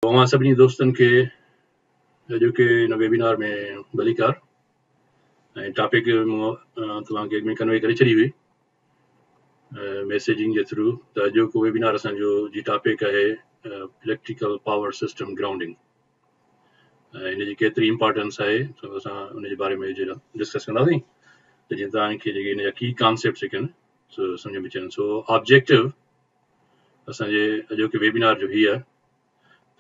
तव्हां सभिनी दोस्तनि खे अॼु के हिन वेबिनार में भलीकार ऐं टॉपिक तव्हांखे में कन्वे करे छॾी हुई मैसेजिंग जे थ्रू त अॼु को वेबिनार असांजो जी टॉपिक आहे इलेक्ट्रिकल पावर सिस्टम ग्राउंडिंग ऐं हिनजी केतिरी इंपॉर्टेंस आहे त असां हुनजे बारे में डिस्कस कंदासीं त जीअं तव्हांखे जेके हिन जा की कॉन्सेप्ट जेके आहिनि सो सम्झ में अचनि सो ऑब्जेक्टिव असांजे अॼु के वेबिनार जो हीअ आहे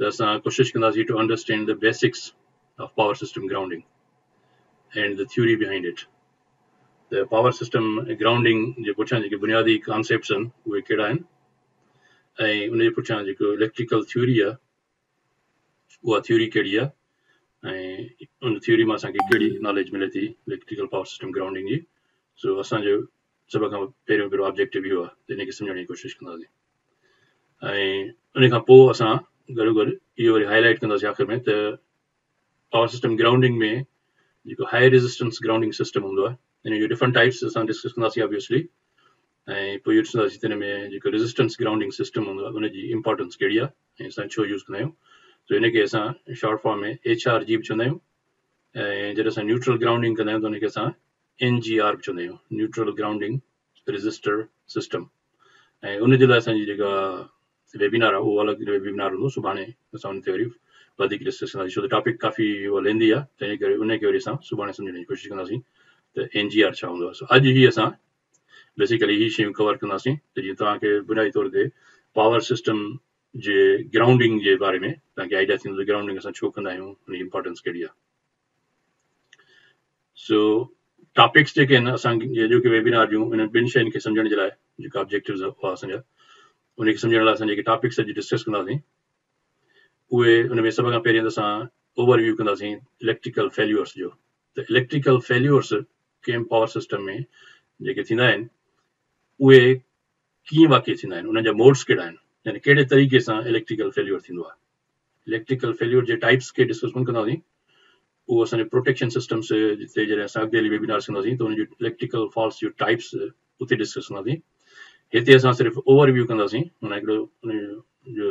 त असां कोशिशि कंदासीं to understand the basics of power system grounding and the theory behind it त पावर सिस्टम ग्राउंडिंग जे पुठियां जेके बुनियादी कॉन्सेप्ट्स आहिनि उहे कहिड़ा आहिनि ऐं उनजे पुठियां जेको इलेक्ट्रिकल थ्योरी आहे उहा थ्योरी कहिड़ी आहे ऐं उन थ्योरी मां असांखे कहिड़ी नॉलेज मिले थी इलेक्ट्रिकल पावर सिस्टम ग्राउंडिंग जी सो असांजो सभ खां पहिरियों ऑब्जेक्टिव इहो आहे त हिनखे सम्झण जी कोशिशि कंदासीं ऐं उन खां पोइ असां गॾो गॾु इहो वरी हाईलाइट कंदासीं आख़िर में त पावर सिस्टम ग्राउंडिंग में जेको हाई रेजिस्टेंस ग्राउंडिंग सिस्टम हूंदो आहे हिन जो डिफरेंट टाइप्स असां डिस्कस कंदासीं ऑब्वियसली ऐं पोइ इहो ॾिसंदासीं त हिन में जेको रेजिस्टेंस ग्राउंडिंग सिस्टम हूंदो आहे उनजी इंपॉर्टेंस कहिड़ी आहे ऐं असां छो यूज़ कंदा आहियूं सो हिनखे असां शॉर्ट फॉर्म में HRG बि चवंदा आहियूं ऐं जॾहिं असां न्यूट्रल ग्राउंडिंग कंदा आहियूं त हुनखे असां NGR बि चवंदा आहियूं न्यूट्रल ग्राउंडिंग रेजिस्टर सिस्टम ऐं उनजे लाइ असांजी जेका वेबिनार आहे उहो अलॻि वेबिनार हूंदो सुभाणे असां उन ते वरी वधीक डिस्कस कंदासीं छो त टॉपिक काफ़ी उहा लेंदी आहे तंहिं करे उनखे वरी असां सुभाणे सम्झण जी कोशिशि कंदासीं त NGR छा हूंदो आहे सो अॼु ई असां बेसिकली ही शयूं कवर कंदासीं त जीअं तव्हांखे बुनियादी तौर ते पावर सिस्टम जे ग्राउंडिंग जे बारे में तव्हांखे आइडिया थींदो त ग्राउंडिंग असां छो कंदा आहियूं हुनजी इंपॉर्टेंस कहिड़ी आहे सो टॉपिक्स जेके आहिनि असांजे जेके वेबिनार जूं इन ॿिनि शयुनि खे सम्झण जे लाइ जेका ऑब्जेक्टिव्स हुआ असांजा उनखे सम्झण लाइ असां जेके टॉपिक्स अॼु डिस्कस कंदासीं उहे उन में सभ खां पहिरियों त असां ओवरव्यू कंदासीं इलेक्ट्रिकल फेल्यूअर्स जो त इलेक्ट्रिकल फेल्यूअर्स कंहिं पावर सिस्टम में जेके थींदा आहिनि उहे कीअं वाक़ई थींदा आहिनि उनजा मोड्स कहिड़ा आहिनि यानी कहिड़े तरीक़े सां इलेक्ट्रिकल फेल्यूअर थींदो आहे इलेक्ट्रिकल फेल्यूअर जे टाइप्स खे डिस्कस कोन कंदासीं उहो असांजे प्रोटेक्शन सिस्टम्स जिते जॾहिं असां अॻिते हली वेबिनार्स कंदासीं त उनजो इलेक्ट्रिकल फॉल्ट्स जो टाइप्स उते डिस्कस कंदासीं हिते असां सिर्फ़ु ओवरव्यू कंदासीं माना हिकिड़ो जो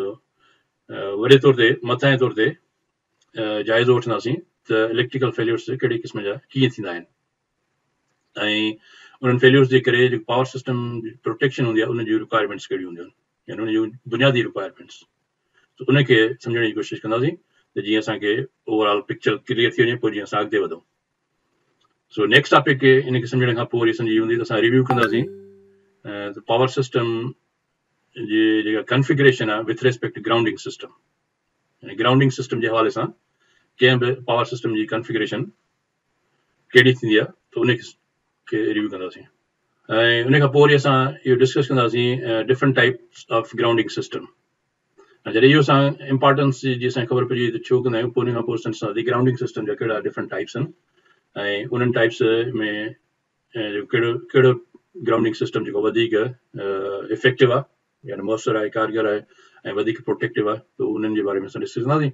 वॾे तौर ते मथां जे तौर ते जाइज़ो वठंदासीं त इलेक्ट्रिकल फेल्यूअर्स कहिड़े क़िस्म जा कीअं थींदा आहिनि ऐं उन्हनि फेल्यूअर्स जे करे जेको पावर सिस्टम प्रोटेक्शन हूंदी आहे उनजी रिक्वायरमेंट्स कहिड़ियूं हूंदियूं आहिनि यानी उनजूं बुनियादी रिक्वायरमेंट्स त उनखे सम्झण जी कोशिशि कंदासीं त जीअं असांखे ओवरऑल पिक्चर क्लियर थी वञे पोइ जीअं असां अॻिते वधूं सो नेक्स्ट टॉपिक खे इनखे सम्झण खां पोइ वरी असांजी हूंदी त असां रिव्यू कंदासीं त पावर सिस्टम जी जेका कॉन्फ़िगरेशन आहे with respect to grounding system यानी ग्राउंडिंग सिस्टम जे हवाले सां कंहिं बि पावर सिस्टम जी कॉन्फ़िगरेशन कहिड़ी थींदी आहे त उनखे रिव्यू कंदासीं ऐं उन खां पोइ वरी असां इहो डिस्कस कंदासीं different types of grounding system जॾहिं इहो असां इंपॉर्टेंस जी असांखे ख़बर पइजी त छो कंदा आहियूं पोइ उन खां पोइ ॾिसंदासीं ग्राउंडिंग सिस्टम जा कहिड़ा डिफरेंट टाइप्स आहिनि ऐं उन्हनि टाइप्स में कहिड़ो ग्राउंडिंग सिस्टम जेको वधीक इफेक्टिव आहे यानी मौसर आहे कारगर आहे ऐं वधीक प्रोटेक्टिव आहे त उन्हनि जे बारे में असां डिस्कस कंदासीं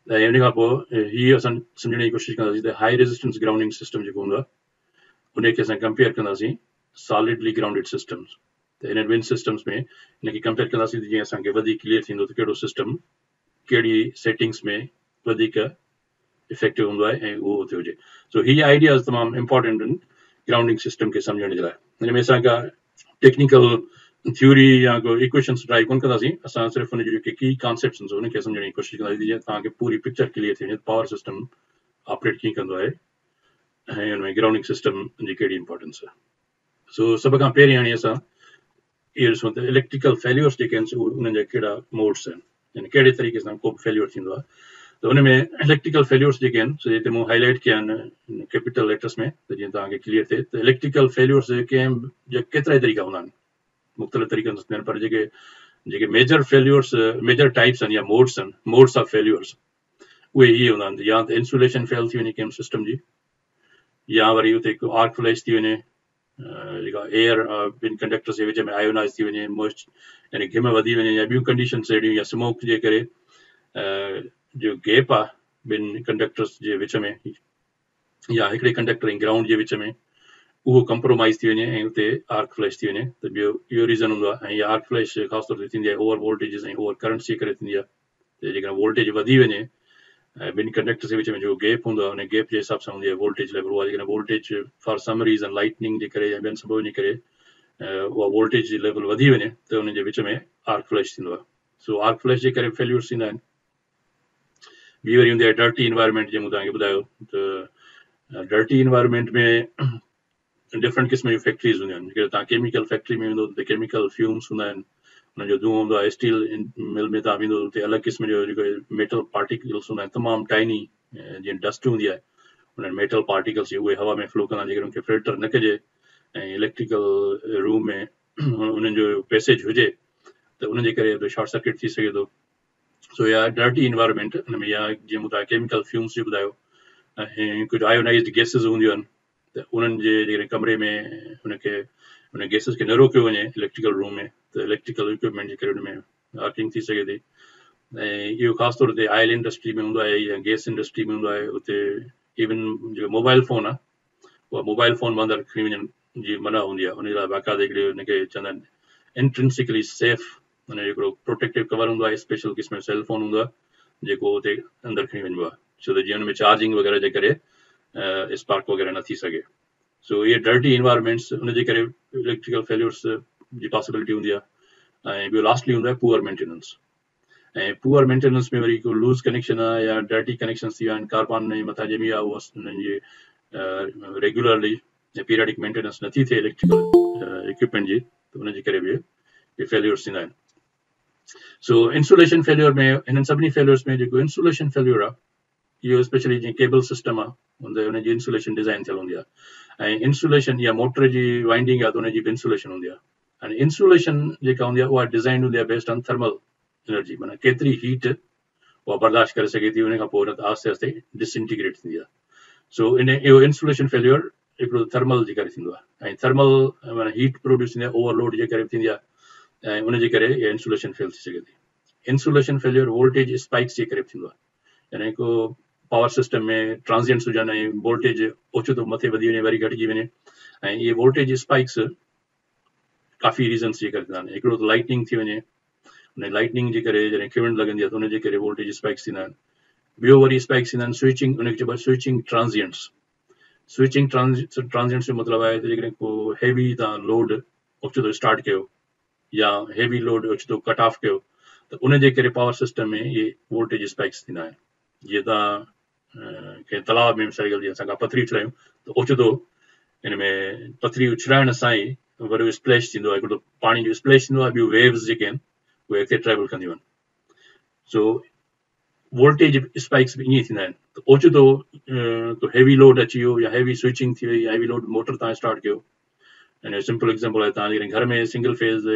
ऐं उन खां पोइ हीअ असां सम्झण जी कोशिशि कंदासीं त हाई रेजिस्टेंस ग्राउंडिंग सिस्टम जेको हूंदो आहे उनखे असां कंपेयर कंदासीं सॉलिडली ग्राउंडेड सिस्टम्स त हिन ॿिनि सिस्टम्स में हिनखे कंपेयर कंदासीं त जीअं असांखे वधीक क्लियर थींदो त कहिड़ो सिस्टम कहिड़ी सेटिंग्स में वधीक इफेक्टिव हूंदो आहे ऐं उहो उते हुजे सो हीअ आइडियाज़ तमामु इंपॉर्टेंट आहिनि ग्राउंडिंग सिस्टम खे सम्झण जे लाइ हिन में असां का टेक्निकल थ्योरी या कोई इक्वेशन्स ड्राइव कोन कंदासीं असां सिर्फ़ु हुनजी जेके की कॉन्सेप्ट्स आहिनि उनखे सम्झण जी कोशिशि कंदासीं जीअं तव्हांखे पूरी पिक्चर क्लियर थी वञे पावर सिस्टम ऑपरेट कीअं कंदो आहे ऐं हुन में ग्राउंडिंग सिस्टम जी कहिड़ी इंपॉर्टेंस आहे सो सभ खां पहिरीं हाणे असां इहो ॾिसूं त इलेक्ट्रिकल फेल्यूअर्स जेके आहिनि उन्हनि जा कहिड़ा मोड्स आहिनि यानी कहिड़े तरीक़े सां को बि फेल्यूअर थींदो आहे त हुन में इलेक्ट्रिकल फेल्यूअर्स जेके आहिनि सो हिते मूं हाईलाइट कया आहिनि कैपिटल लेटर्स में त जीअं तव्हांखे क्लियर थिए त इलेक्ट्रिकल फेल्यूअर्स कंहिं केतिरा ई तरीक़ा हूंदा आहिनि मुख़्तलिफ़ तरीक़नि सां पर जेके मेजर फेल्यूअर्स मेजर टाइप्स आहिनि या मोड्स ऑफ फेल्यूअर्स उहे इहे हूंदा आहिनि या त इंसुलेशन फेल थी वञे कंहिं सिस्टम जी या वरी उते हिकु आर्क फ्लैश थी वञे जेका एयर ॿिनि कंडक्टर्स जे विच में आयोनाइज़ थी वञे मॉइस्ट यानी घिम वधी वञे या ॿियूं कंडीशन्स अहिड़ियूं या स्मोक जे करे जो गैप आहे ॿिनि कंडक्टर्स जे विच में या हिकिड़े कंडक्टर ऐं ग्राउंड जे विच में उहो कंप्रोमाइज़ थी वञे ऐं उते आर्क फ्लैश थी वञे त ॿियो इहो रीज़न हूंदो आहे ऐं इहा आर्क फ्लैश ख़ासि तौर ते थींदी आहे ओवर वोल्टेजिस ऐं ओवर करंट्स जे करे थींदी आहे त जेकॾहिं वोल्टेज वधी वञे ऐं ॿिनि कंडक्टर्स जे विच में जो गैप हूंदो आहे उन गैप जे हिसाब सां हूंदी आहे वोल्टेज लेवल। उहा जेकॾहिं voltage for some reason lightning जे करे या ॿियनि सबबनि जे करे उहा वोल्टेज जी लेवल वधी वञे त उन जे विच में आर्क फ्लैश थींदो आहे। सो आर्क फ्लैश जे करे फेल्यूर्स थींदा आहिनि। ॿी वरी हूंदी आहे डर्टी इन्वायरमेंट, जीअं मूं तव्हांखे ॿुधायो त डर्टी इन्वायरमेंट में डिफरेंट क़िस्म जूं फैक्ट्रीज़ हूंदियूं आहिनि। जेकॾहिं तव्हां केमिकल फैक्ट्री में वेंदो त केमिकल फ्यूम्स हूंदा आहिनि, हुनजो धुओं हूंदो आहे। स्टील मिल में तव्हां वेंदो त अलॻि क़िस्म जो जेको मेटल पार्टिकल्स हूंदा आहिनि, तमामु टाइनी, जीअं डस्ट हूंदी आहे उन्हनि मेटल पार्टिकल्स उहे हवा में फ्लो कंदा, जेकर उनखे फिल्टर न कजे ऐं इलेक्ट्रिकल रूम में उन्हनि जो पैसेज हुजे त उनजे करे शॉर्ट सर्किट थी सघे थो। सो या डर्टी इन्वायरमेंट हुन में, या जीअं मूं तव्हां केमिकल फ्यूम्स जो ॿुधायो, ऐं कुझु आयोनाइज़्ड गैसिस हूंदियूं आहिनि त उन्हनि जे जेकॾहिं कमरे में हुनखे उन गैसिस खे न रोकियो वञे इलेक्ट्रिकल रूम में त इलेक्ट्रिकल इक्विपमेंट जे करे उन में आर्किंग थी सघे थी। ऐं इहो ख़ासि तौर ते ऑयल इंडस्ट्री में हूंदो आहे या गैस इंडस्ट्री में हूंदो आहे। उते इवन जेको मोबाइल फ़ोन आहे उहा मोबाइल फ़ोन बंदि खणी वञण जी मना हूंदी आहे। उन लाइ बाक़ाइदा हिकिड़े हुनखे चवंदा आहिनि इंट्रिंसिकली सेफ, हुनजो हिकिड़ो प्रोटेक्टिव कवर हूंदो आहे, स्पेशल क़िस्म जो सेल फोन हूंदो आहे जेको उते अंदरि खणी वञिबो आहे, छो त जीअं हुन में चार्जिंग वग़ैरह जे करे स्पार्क वग़ैरह न थी सघे। सो इहे डर्टी इन्वायरमेंट्स उनजे करे इलेक्ट्रिकल फेल्यूर्स जी पॉसिबिलिटी हूंदी आहे। ऐं ॿियो लास्टली हूंदो आहे पुअर मेंटेनेंस। ऐं पुअर मेंटेनेंस में वरी को लूज़ कनेक्शन आहे या डर्टी कनेक्शन थी विया आहिनि, कार्बन जे मथां ॼमी आहे, उहा हुननि जी रेगुलरली या पीरियडिक मेंटेनेंस नथी थिए इलेक्ट्रिकल इक्विपमेंट जी, त उनजे करे बि इहे फेल्यूर्स थींदा आहिनि। सो इंसुलेशन फेल्यूर में, हिननि सभिनी फेल्यूर्स में जेको इंसुलेशन फेल्यूर आहे इहो स्पेशली जीअं केबल सिस्टम आहे हुनजी इंसुलेशन डिज़ाइन थियल हूंदी आहे। ऐं इंसुलेशन या मोटर जी वाइंडिंग आहे त हुनजी बि इंसुलेशन हूंदी आहे। ऐं इंसुलेशन जेका हूंदी आहे उहा डिज़ाइन हूंदी आहे बेस्ड ऑन थर्मल एनर्जी, माना केतिरी हीट उहा बर्दाश्त करे सघे थी, उन खां पोइ आस्ते आस्ते डिसइंटीग्रेट थींदी आहे। सो इहो इंसुलेशन फेल्यूर हिकिड़ो थर्मल जे करे थींदो आहे। ऐं थर्मल माना हीट प्रोड्यूस थींदी आहे, ओवरलोड जे करे थींदी आहे, ऐं उनजे करे इहा इंसुलेशन फेल थी सघे थी। इंसुलेशन फेल्यूर वोल्टेज स्पाइक्स जे करे थींदो आहे। यानी को पावर सिस्टम में ट्रांजिएंट्स हुजनि ऐं वोल्टेज ओचितो मथे वधी वञे वरी घटिजी वञे, ऐं इहे वोल्टेज स्पाइक्स काफ़ी रीज़न्स जे करे थींदा आहिनि। हिकिड़ो त लाइटनिंग थी वञे, उन लाइटनिंग जे करे जॾहिं खिवण लॻंदी आहे त उनजे करे वोल्टेज स्पाइक्स थींदा आहिनि। ॿियो वरी स्पाइक्स थींदा आहिनि स्विचिंग, उनखे चइबो आहे स्विचिंग ट्रांजिएंट्स। स्विचिंग ट्रांजिएंट्स जो मतिलबु आहे त जेकॾहिं को हैवी तव्हां लोड ओचितो स्टार्ट कयो या हैवी लोड ओचितो कट ऑफ कयो त उनजे करे पावर सिस्टम में इहे वोल्टेज स्पाइक्स थींदा आहिनि। जीअं तव्हां कंहिं तलाव में मिसाल जीअं असां का पथरी उछलायूं त ओचितो हिन में पथरी उछलाइण सां ई वरी स्प्लैश थींदो आहे, हिकिड़ो पाणी जो स्प्लैश थींदो आहे, ॿियूं वेव्स जेके आहिनि उहे अॻिते ट्रेवल कंदियूं आहिनि। सो वोल्टेज स्पाइक्स बि ईअं थींदा आहिनि। त ओचितो हैवी लोड अची वियो या हैवी स्विचिंग थी वई, हैवी लोड मोटर तव्हां स्टार्ट कयो। ऐं सिंपल एग्जाम्पल आहे, तव्हां जेकॾहिं घर में सिंगल फेज़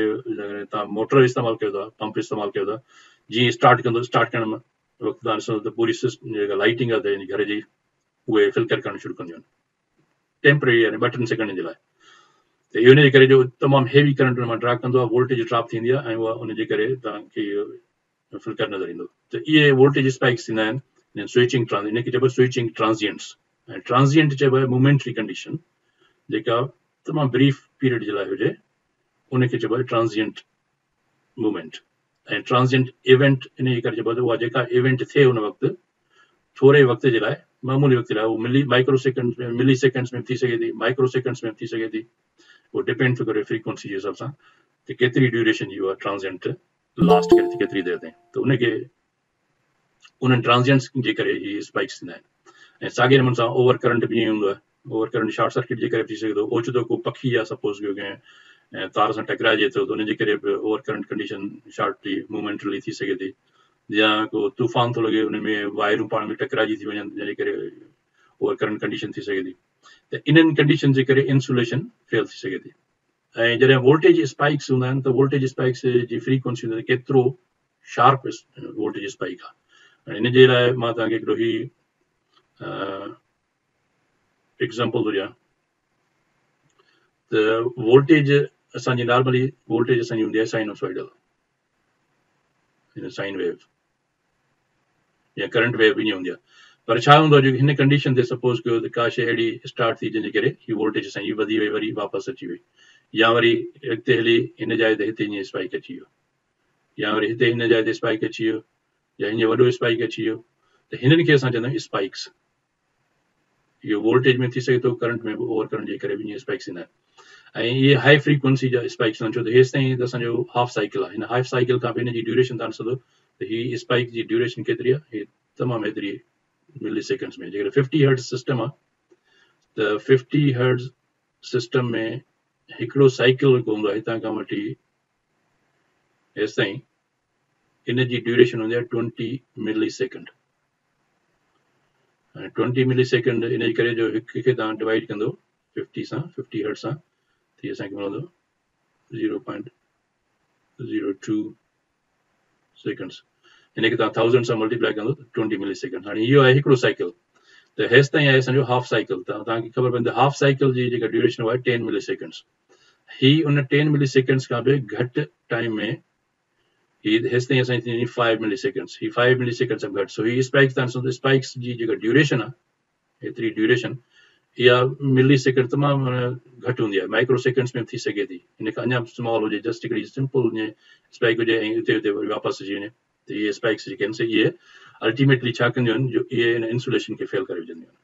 तव्हां मोटर इस्तेमालु कयो था, पंप इस्तेमालु कयो था, जीअं स्टार्ट करण वक़्तु तव्हां ॾिसो त पूरी जेका लाइटिंग आहे त घर जी उहे फिल्टर करणु शुरू कंदियूं आहिनि टेम्परेरी, यानी 2-3 सेकंड जे लाइ। त इहो इनजे करे जो तमामु हैवी करंट हुन मां ड्रा कंदो आहे, वोल्टेज ड्रॉप थींदी आहे ऐं उहा उनजे करे तव्हांखे फिल्टर नज़र ईंदो। त इहे वोल्टेज स्पाइक्स थींदा आहिनि स्विचिंग इनखे चइबो आहे स्विचिंग ट्रांजिएंट्स। ऐं ट्रांजिएंट चइबो आहे मोमेंटरी कंडीशन, जेका तमामु ब्रीफ पीरियड जे लाइ हुजे, उनखे चइबो आहे ट्रांजिएंट मूवमेंट। ऐं ट्रांजिएंट इवेंट इनजे करे चइबो आहे उहा जेका इवेंट थिए उन वक़्तु थोरे वक़्त जे लाइ, मामूली वक़्त जे लाइ, उहो माइक्रो सेकेंड्स में, मिली सेकेंड्स में थी सघे थी, माइक्रो सेकेंड्स में थी सघे थी। उहो डिपेंड थो करे फ्रीक्वेंसी जे हिसाब सां त केतिरी ड्यूरेशन जी उहा ट्रांजिएंट लास्ट करे थी, केतिरी देर ताईं। त उनखे उन्हनि ट्रांजिएंट्स जे करे इहे स्पाइक्स थींदा आहिनि। ऐं साॻे नमूने सां ओवर करंट बि ईअं हूंदो आहे। ओवर करंट शॉर्ट सर्किट जे करे बि थी सघे थो। ओचितो को पखी आहे सपोज़ कयो कंहिं तार सां टकराइजे थो त उनजे करे बि over current condition shortly momentarily थी सघे थी। या को तूफ़ान थो लॻे, उन में वायरूं पाण में टकराइजी थी वञनि, जंहिंजे करे ओवर करंट कंडीशन थी सघे थी। त इन्हनि कंडीशन जे करे इंसुलेशन फेल थी सघे थी। ऐं जॾहिं वोल्टेज स्पाइक्स हूंदा आहिनि त वोल्टेज स्पाइक्स जी फ्रीक्वेंसी हूंदी आहे केतिरो शार्प वोल्टेज स्पाइक आहे। ऐं इन जे लाइ मां तव्हांखे हिकिड़ो ही एग्ज़ाम्पल थो ॾियां त वोल्टेज असांजी नॉर्मली वोल्टेज असांजी हूंदी आहे साइनोसॉइडल, साइन वेव या करंट वेव ईअं हूंदी आहे। पर छा हूंदो आहे, जो हिन कंडीशन ते सपोज़ कयो त का शइ अहिड़ी स्टार्ट थी जंहिंजे करे हीअ वोल्टेज असांजी वधी वई, वरी वापसि अची वई, या वरी अॻिते हली हिन जाइ ते हिते हीअं स्पाइक अची वियो, या वरी हिते हिन जाइ ते स्पाइक अची वियो, या हीअं वॾो स्पाइक अची वियो त हिननि खे असां चवंदा आहियूं स्पाइक्स। इहो वोल्टेज में थी सघे थो, करंट में बि ओवर करंट जे करे बि ईअं स्पाइक्स ईंदा आहिनि। ऐं इहे हाई फ्रीक्वेंसी जा स्पाइक्स आहिनि, छो त हेसि ताईं त असांजो हाफ साइकिल आहे, हिन हाफ साइकिल खां पोइ हिन जी ड्यूरेशन तव्हां ॾिसंदो त हीअ स्पाइक जी ड्यूरेशन केतिरी आहे, हीअ तमामु एतिरी मिली सेकेंड्स में। जेकॾहिं 50 हर्ट्ज़ सिस्टम आहे त 50 हर्ट्ज़ सिस्टम में हिकिड़ो साइकिल जेको हूंदो आहे हितां खां वठी हेसि ताईं, इन जी ड्यूरेशन हूंदी आहे 20 मिली सेकेंड। 20 मिली सेकेंड इन जे करे जो हिक खे तव्हां डिवाइड कंदो 50 सां, 50 हर्ट्ज़ सां, त असांखे मिलंदो 0.02 सेकेंड्स। हिन खे तव्हां 1000 सां मल्टीप्लाई कंदो त 20 मिली सेकेंड। हाणे इहो आहे हिकिड़ो साइकिल, त हेसि ताईं आहे असांजो हाफ साइकिल। त तव्हांखे ख़बर पवंदी हाफ साइकिल जी जेका ड्यूरेशन आहे 10 मिली सेकेंड्स। ही उन 10 मिली सेकेंड्स खां बि घटि टाइम में ही हेसि ताईं असांजी थींदी 5 मिली सेकेंड्स, ही 5 मिली सेकेंड्स खां घटि। सो ही स्पाइक्स तव्हां ॾिसो त स्पाइक्स जी जेका ड्यूरेशन आहे एतिरी ड्यूरेशन इहा मिली सेकेंड तमामु घटि हूंदी आहे, माइक्रो सेकेंड्स में थी सघे थी। हिन खां अञा स्मॉल हुजे, जस्ट हिकिड़ी सिंपल जीअं स्पाइक हुजे ऐं हुते हुते वरी वापसि अची वञे, त इहे स्पाइक्स जेके आहिनि इहे अल्टीमेटली छा कंदियूं आहिनि, जो इहे इन इंसुलेशन खे फेल करे विझंदियूं आहिनि।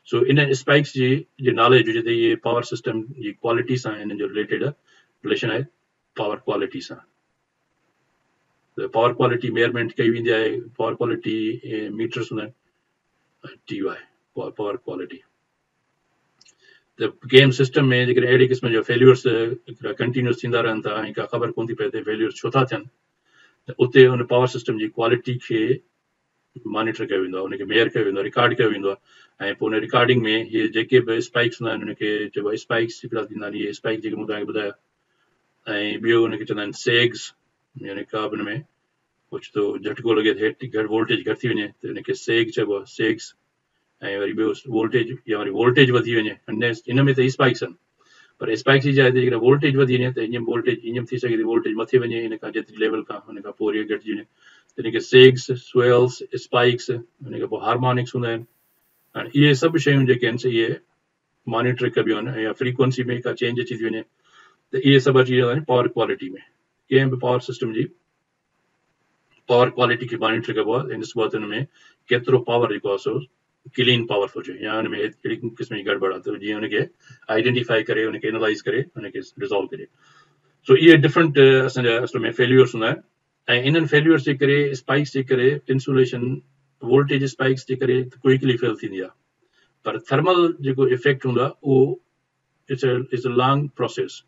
सो इन स्पाइक्स जी नॉलेज हुजे त इहे पावर सिस्टम जी क्वालिटी सां इन जो रिलेटेड रिलेशन आहे पावर क्वालिटी सां। त पावर क्वालिटी मेयरमेंट कई वेंदी आहे, पावर क्वालिटी मीटर्स हूंदा आहिनि TY पावर क्वालिटी। त गेम सिस्टम में जेकॾहिं अहिड़े क़िस्म जो फेल्यूर्स कंटिन्यूस थींदा रहनि था ऐं का ख़बर कोन थी पए त फेल्यूर्स छो था थियनि, त उते हुन पावर सिस्टम जी क्वालिटी खे मॉनिटर कयो वेंदो आहे, उनखे मेयर कयो वेंदो आहे, रिकॉर्ड कयो वेंदो आहे। ऐं पोइ उन रिकॉर्डिंग में इहे जेके बि स्पाइक्स हूंदा आहिनि उनखे चइबो आहे स्पाइक्स हिकिड़ा थींदा आहिनि, इहे स्पाइक जेके मूं तव्हांखे ॿुधाया। ऐं ॿियो उनखे चवंदा आहिनि सेग्स, यानी का बि हुन में कुझु थो झटको लॻे त हेठि घटि वोल्टेज घटि थी वञे त इनखे सेग चइबो आहे, सेग्स। ऐं वरी ॿियो वोल्टेज या वरी वोल्टेज वधी वञे, इन में त स्पाइक्स आहिनि, पर स्पाइक्स जी जाइ ते जेकॾहिं वोल्टेज वधी वञे त हीअं वोल्टेज हीअं थी सघे थी वोल्टेज मथे वञे हिन खां जेतिरी लेवल खां, हुन खां पोइ वरी घटिजी वञे, त इनखे सेग्स, स्वेल्स, स्पाइक्स, हुन खां पोइ हार्मोनिक्स हूंदा आहिनि। हाणे इहे सभु शयूं जेके आहिनि इहे मॉनिटर कबियूं आहिनि, या फ्रीक्वेंसी में का चेंज अची थी वञे त इहे सभु अची वेंदा आहिनि पावर क्वालिटी में। कंहिं बि पावर सिस्टम जी पावर क्वालिटी खे मॉनिटर कबो आहे, इन सबबि हुन में केतिरो पावर जेको आहे सो क्लीन पावर हुजे या हुन में अहिड़ी क़िस्म जी गड़बड़ आहे त जीअं हुनखे आइडेंटिफाई करे, हुनखे एनालाइज़ करे, हुनखे रिज़ॉल्व करे। सो इहे डिफरेंट असांजा असल में फेल्यूर्स हूंदा आहिनि, ऐं इन्हनि फेल्यूर्स जे करे स्पाइक्स जे करे इंसुलेशन वोल्टेज स्पाइक्स जे करे क्विकली फेल थींदी आहे, पर थर्मल जेको इफेक्ट हूंदो आहे उहो it's a long process,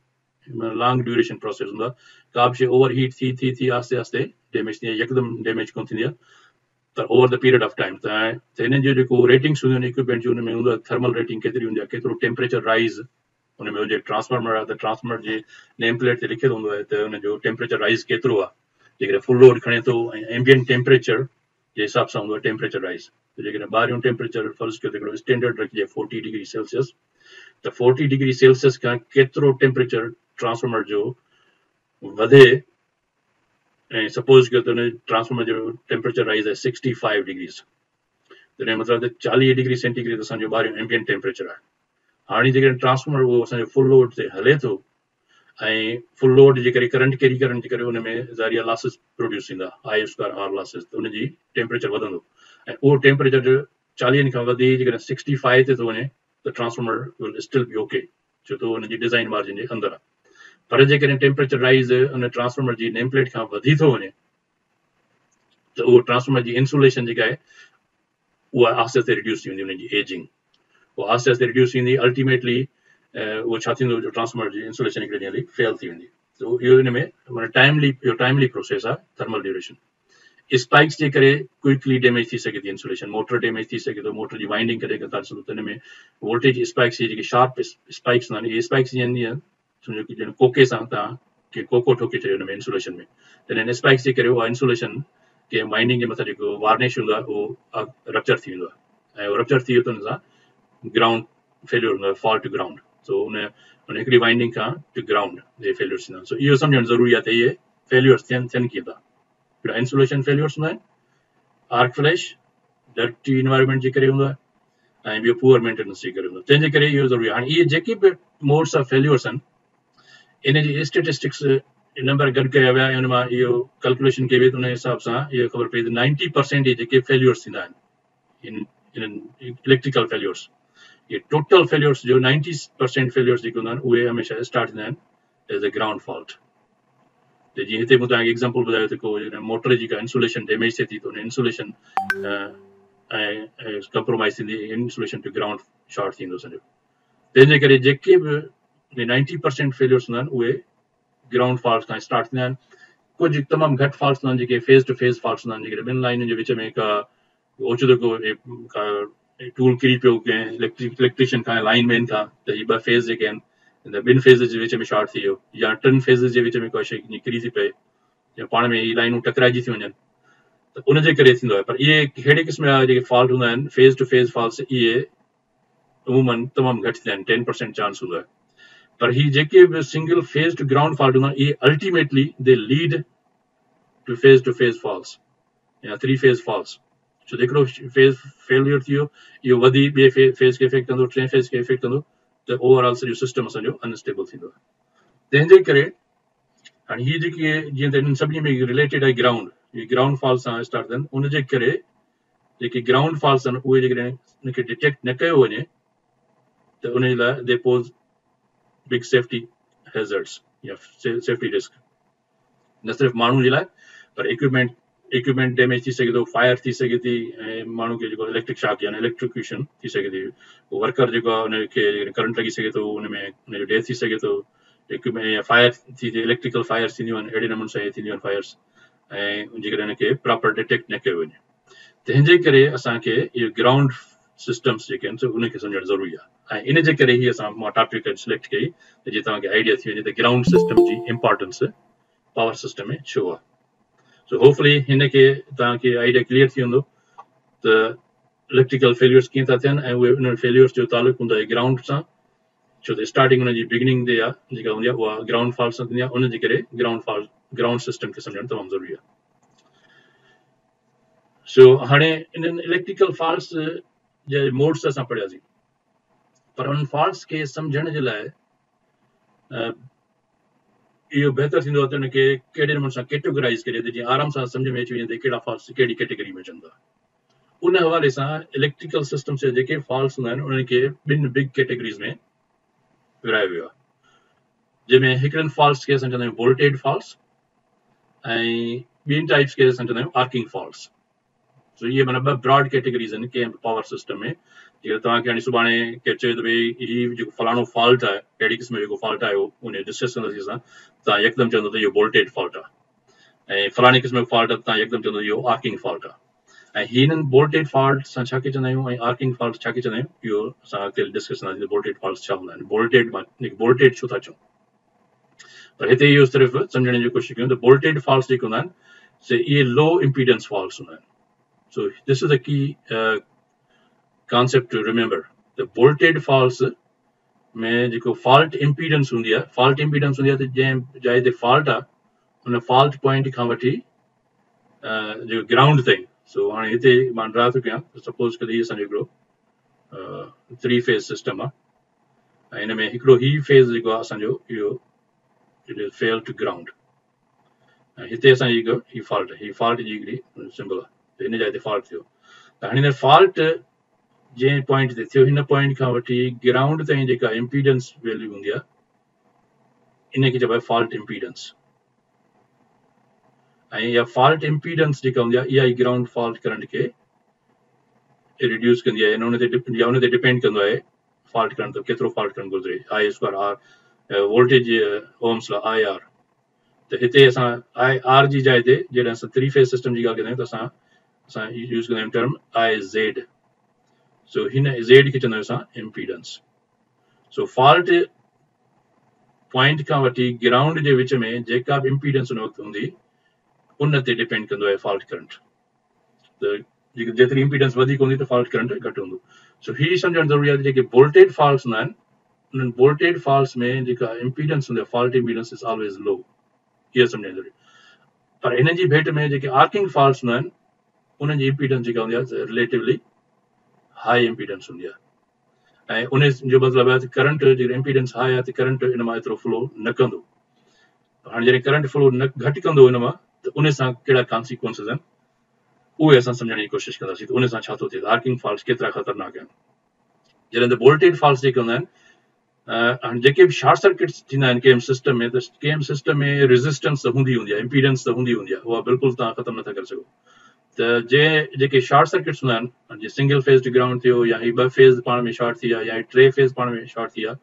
long duration process हूंदो आहे। का बि शइ ओवर हीट थी आस्ते आस्ते डैमेज थी, यकदमि डैमेज कोन थींदी आहे, त over the period of time. त हिननि जो जेको रेटिंग्स हूंदियूं आहिनि इक्विपमेंट जो, हुन में हूंदो आहे थर्मल रेटिंग केतिरी हूंदी आहे, केतिरो टेम्परेचर राइज़ हुन में हुजे। ट्रांसफार्मर आहे त ट्रांसफार्मर जे नेम प्लेट ते लिखियलु हूंदो आहे त हुनजो टेम्परेचर राइज़ केतिरो आहे, जेकॾहिं फुल लोड खणे थो ऐं एम्बियंट टेम्परेचर जे हिसाब सां हूंदो आहे टेम्परेचर राइज़। त जेकॾहिं ॿाहिरियों टेम्परेचर फर्ज़ कयो त हिकिड़ो स्टैंडर्ड रखिजे 40 डिग्री सेल्सियस, त 40 डिग्री सेल्सियस खां केतिरो टेम्परेचर ट्रांसफार्मर जो वधे, ऐं सपोज कयो त हुन ट्रांसफार्मर जो टेम्परेचर राइज़ आहे 65 डिग्रीज़, त हिन जो मतिलबु त 40 डिग्री सेंटीग्रेड असांजो ॿाहिरियों एम्बियंट टेम्परेचर आहे। हाणे जेकॾहिं ट्रांसफार्मर उहो असांजो फुल लोड ते हले थो, ऐं फुल लोड जे करे करंट कैरी करण जे करे हुन में ज़ारिया लॉसिस प्रोड्यूस थींदा, I²R लॉसिस, त हुनजी टेम्परेचर वधंदो, ऐं उहो टेम्परेचर 40 खां वधी जेकॾहिं 65 ते थो वञे त transformer will still be okay, छो त हुनजी डिज़ाइन मार्जिन जे अंदरि आहे। पर जेकॾहिं टेम्परेचर राइज़ हुन ट्रांसफार्मर जी नेम प्लेट खां वधी थो वञे त उहो ट्रांसफार्मर जी इंसुलेशन जेका आहे उहा आस्ते आस्ते रिड्यूस थी वेंदी, हुनजी एजिंग उहा आस्ते आस्ते रिड्यूस थींदी। अल्टीमेटली उहो छा थींदो, जो ट्रांसफार्मर जी इंसुलेशन हिकिड़े ॾींहं हली फेल थी वेंदी। त इहो हिन में माना टाइमली प्रोसेस आहे थर्मल ड्यूरेशन। स्पाइक्स जे करे क्विकली डैमेज थी सघे थी इंसुलेशन, मोटर डैमेज थी सघे थो, मोटर जी वाइंडिंग करे था ॾिसो त हिन में वोल्टेज स्पाइक्स जी जेके शार्प स्पाइक्स हूंदा आहिनि, इहे स्पाइक्स जीअं सम्झो की ॼण कोके सां तव्हां के कोको ठोके छॾियो हुन में इंसुलेशन में, त हिन स्पाइक्स जे करे उहा इंसुलेशन के वाइंडिंग जे मथां जेको वार्निश हूंदो आहे उहो रप्चर थी वेंदो आहे, ऐं उहो रप्चर थी वियो त हुन सां ग्राउंड फेल्यूर हूंदो आहे, फॉल टू ग्राउंड। सो हुन हिकिड़ी वाइंडिंग खां टू ग्राउंड इहे फेल्यूर्स थींदा आहिनि। सो इहो सम्झणु ज़रूरी आहे त इहे फेल्यूर्स थियनि कीअं था। हिकिड़ा इंसुलेशन फेल्यूर्स हूंदा आहिनि, आर्क फ्लैश डर्टी इन्वायरमेंट जे करे हूंदो आहे, ऐं ॿियो पुअर मेंटेनेंस जे करे हूंदो आहे, तंहिंजे करे इहो ज़रूरी आहे। हाणे इहे जेके बि मोड्स ऑफ फेल्यूर्स आहिनि इन जी स्टेटिस्टिक्स नंबर गॾु कया विया ऐं हुन मां इहो कैलकुलेशन कई वई त उन हिसाब सां इहो ख़बर पई त 90% इहे जेके फेल्यूर्स थींदा आहिनि इन्हनि इलेक्ट्रिकल फेल्यूर्स, ये टोटल फेल्यूर्स जो 90% फेल्यूर्स जेके हूंदा आहिनि उहे हमेशह स्टार्ट थींदा आहिनि एज़ अ ग्राउंड फॉल्ट। त जीअं हिते मूं तव्हांखे एग्ज़ाम्पल ॿुधायो त को मोटर जी का इंसुलेशन डैमेज थिए थी त उन इंसुलेशन ऐं कंप्रोमाइज़ थींदी, इंसुलेशन टू ग्राउंड शॉर्ट थींदो सॼो। तंहिंजे करे जेके बि 90% फेल्यूर्स हूंदा आहिनि उहे ग्राउंड फॉल्ट खां स्टार्ट थींदा आहिनि। कुझु तमामु घटि फॉल्ट्स हूंदा आहिनि जेके फेस टू फेस फॉल्ट्स हूंदा आहिनि, जेके ॿिनि लाइनुनि जे विच में का ओचितो का टूल किरी पियो कंहिं इलेक्ट्रीशियन खां लाइन मैन खां त हीअ ॿ फेज़ जेके आहिनि त ॿिनि फेज़ जे विच में शॉर्ट थी वियो या टिनि फेज़ जे विच में का शइ किरी थी पए या पाण में हीअ लाइनूं टकराइजी थी वञनि त उनजे करे थींदो आहे। पर इहे अहिड़े क़िस्म जा जेके फॉल्ट हूंदा आहिनि फेज़ टू फेज़ फॉल्ट्स, इहे अमूमन तमामु घटि थींदा आहिनि, 10% चांस हूंदो आहे। पर ही जेके बि single phase to ground fault हूंदा आहिनि इहे ultimately they lead to phase faults या थ्री फेज़ फॉल्ट्स। छो त हिकिड़ो फेज़ फेलियर थी वियो इहो वधी ॿिए फेज़ खे इफेक्ट कंदो, टे फेज़ खे इफेक्ट कंदो त ओवरऑल सॼो सिस्टम असांजो अनस्टेबल थींदो आहे। तंहिंजे करे हाणे हीअ जेकी जीअं त हिननि सभिनी में रिलेटेड आहे ग्राउंड, इहे ग्राउंड फॉल्ट सां स्टार्ट थियनि, उनजे करे जेके ग्राउंड फॉल्ट्स आहिनि उहे जेकॾहिं उनखे डिटेक्ट न कयो वञे त उन लाइ दे पोज़ बिग सेफ्टी हैज़र्ड्स या सेफ्टी रिस्क, न सिर्फ़ु माण्हू जे लाइ पर इक्विपमेंट डैमेज थी सघे थो, फायर थी सघे थी ऐं माण्हू खे जेको इलेक्ट्रिक शॉक यानी इलेक्ट्रिक्यूशन थी सघे थी, वर्कर जेको आहे उनखे करंट लॻी सघे थो, उनमें उनजो डेथ थी सघे थो, इक्विपमेंट या फायर थी थिए, इलेक्ट्रिकल फायर थींदियूं आहिनि, अहिड़े नमूने सां थींदियूं आहिनि फायर्स ऐं जेकॾहिं हिनखे प्रॉपर डिटेक्ट न कयो वञे। तंहिंजे करे असांखे इहो ग्राउंड सिस्टम्स जेके आहिनि उनखे सम्झणु ज़रूरी आहे ऐं इन जे करे ई असां मां टॉपिक सिलेक्ट कई त जीअं तव्हांखे आइडिया थी वञे त ग्राउंड सिस्टम जी इम्पोर्टेंस पावर सिस्टम में छो आहे। सो होपफुली हिनखे तव्हांखे आइडिया क्लियर थी वेंदो त इलेक्ट्रिकल फेल्यूर्स कीअं था थियनि ऐं उहे उन्हनि फेल्यूर्स जो तालुक़ु हूंदो आहे ग्राउंड सां, छो त स्टार्टिंग हुनजी बिगिनिंग ते आहे जेका हूंदी आहे उहा ग्राउंड फॉल्ट सां थींदी आहे, उनजे करे ग्राउंड सिस्टम खे सम्झणु तमामु ज़रूरी आहे। सो हाणे इन्हनि इलेक्ट्रिकल फॉल्ट्स जे मोड्स असां पढ़ियासीं, पर उन्हनि फॉल्ट्स खे सम्झण जे लाइ इहो बहितर थींदो आहे त उनखे कहिड़े नमूने सां कैटेगराइज़ करे त जीअं आराम सां सम्झ में अची वञे त कहिड़ा फॉल्ट्स कहिड़ी कैटेगरी में अचनि था। उन हवाले सां इलेक्ट्रिकल सिस्टम्स जा जेके फॉल्ट्स हूंदा आहिनि उन्हनि खे ॿिनि बिग कैटेगरीज़ में विरायो वियो आहे, जंहिंमें हिकिड़नि फॉल्ट्स खे असां चवंदा आहियूं वोल्टेज फॉल्ट्स ऐं ॿियनि टाइप्स खे असां चवंदा आहियूं आर्किंग फॉल्ट्स। सो इहे माना ॿ ब्रॉड कैटेगरीज़ आहिनि कंहिं पावर सिस्टम में। जीअं तव्हांखे हाणे सुभाणे केरु चए त भई हीउ जेको फलाणो फॉल्ट आहे, कहिड़ी क़िस्म जो जेको फॉल्ट आहे उन डिस्कस कंदासीं असां, तव्हां यकदमि चवंदो त इहो वोल्टेज फॉल्ट आहे ऐं फलाणे क़िस्म जो फॉल्ट आहे तव्हां यकदमि चवंदो इहो आर्किंग फॉल्ट आहे। ऐं हिननि वोल्टेज फॉल्ट सां छा खे चवंदा आहियूं ऐं आर्किंग फॉल्ट छा खे चवंदा आहियूं, इहो असां अॻिते डिस्कस कंदासीं त वोल्टेज फॉल्ट छा हूंदा आहिनि, वोल्टेज छो था चऊं। पर हिते इहो सिर्फ़ु सम्झण जी कोशिशि कयूं त वोल्टेज फॉल्ट्स जेके हूंदा आहिनि से इहे लो इम्पीडेंस फॉल्ट्स हूंदा आहिनि। सो दिस इज़ अ की concept to remember. The voltage faults में जेको फॉल्ट इम्पीडेंस हूंदी आहे, फॉल्ट इम्पीडेंस हूंदी आहे त जंहिं जाइ ते फॉल्ट आहे उन फॉल्ट पॉइंट खां वठी जेको ग्राउंड ताईं। सो हाणे हिते मां ड्रा थो कयां, सपोज़ करिए हीअ असांजो हिकिड़ो 3 फेज़ सिस्टम आहे ऐं हिन में हिकिड़ो ही फेज़ जेको आहे असांजो इहो it is fail to ground ऐं हिते असांजी ही फॉल्ट आहे, ही फॉल्ट जी हिकिड़ी सिंबल आहे त हिन जाइ ते फॉल्ट थियो। त हाणे हिन फॉल्ट जंहिं पॉइंट ते थियो हिन पॉइंट खां वठी ग्राउंड ताईं जेका इम्पीडेंस वैल्यू हूंदी आहे इनखे चइबो आहे फॉल्ट इम्पीडेंस। ऐं इहा फॉल्ट इम्पीडेंस जेका हूंदी आहे इहा ई ग्राउंड फॉल्ट करंट खे रिड्यूस कंदी आहे, उन ते डिपेंड कंदो आहे फॉल्ट करंट त केतिरो फॉल्ट करंट गुज़रे, I square R voltage ohm's law I R. त हिते असां आई आर जी जाइ ते जॾहिं असां 3 फेज़ सिस्टम जी ॻाल्हि कंदा आहियूं त असां यूज़ कंदा आहियूं टर्म आई ज़ेड। सो हिन ज़ेड खे चवंदा आहियूं असां इम्पीडेंस। सो फॉल्ट पॉइंट खां वठी ग्राउंड जे विच में जेका बि इम्पीडेंस उन वक़्तु हूंदी उन ते डिपेंड कंदो आहे फॉल्ट करंट। त जेतिरी इम्पीडेंस वधीक हूंदी त फॉल्ट करंट घटि हूंदो। सो हीअ सम्झणु ज़रूरी आहे त जेके वोल्टेज फॉल्ट्स हूंदा आहिनि उन्हनि वोल्टेज फॉल्ट्स में जेका इम्पीडेंस हूंदी आहे फॉल्ट इम्पीडेंस इज़ ऑलवेज लो, इहा सम्झणु ज़रूरी। पर हिन जी भेट में जेके आर्किंग फॉल्ट्स हूंदा आहिनि उन्हनि जी इम्पीडेंस जेका हूंदी आहे रिलेटिवली हाई इम्पीडेंस हूंदी आहे ऐं उन जो मतिलबु आहे त करंट जेको इम्पीडेंस हाई आहे त करंट इन मां एतिरो फ्लो न कंदो। हाणे जॾहिं करंट फ्लो न घटि कंदो हिन मां त उन सां कहिड़ा कॉन्सिक्वेंसिस आहिनि उहे असां सम्झण जी कोशिशि कंदासीं त उन सां छा थो थिए आर्किंग फॉल्ट्स केतिरा ख़तरनाक आहिनि जॾहिं त वोल्टेज फॉल्ट्स जेके हूंदा आहिनि हाणे जेके बि शॉर्ट सर्किट्स थींदा आहिनि कंहिं सिस्टम में त कंहिं सिस्टम में रेज़िस्टेंस त हूंदी आहे इम्पीडेंस त हूंदी आहे उहा बिल्कुलु तव्हां ख़तमु नथा करे सघो त जेके शॉर्ट सर्किट्स हूंदा आहिनि जीअं सिंगल फेज ग्राउंड थियो या ही 2 फेज पाण में शॉर्ट थी विया या 3 फेज पाण में शॉर्ट थी विया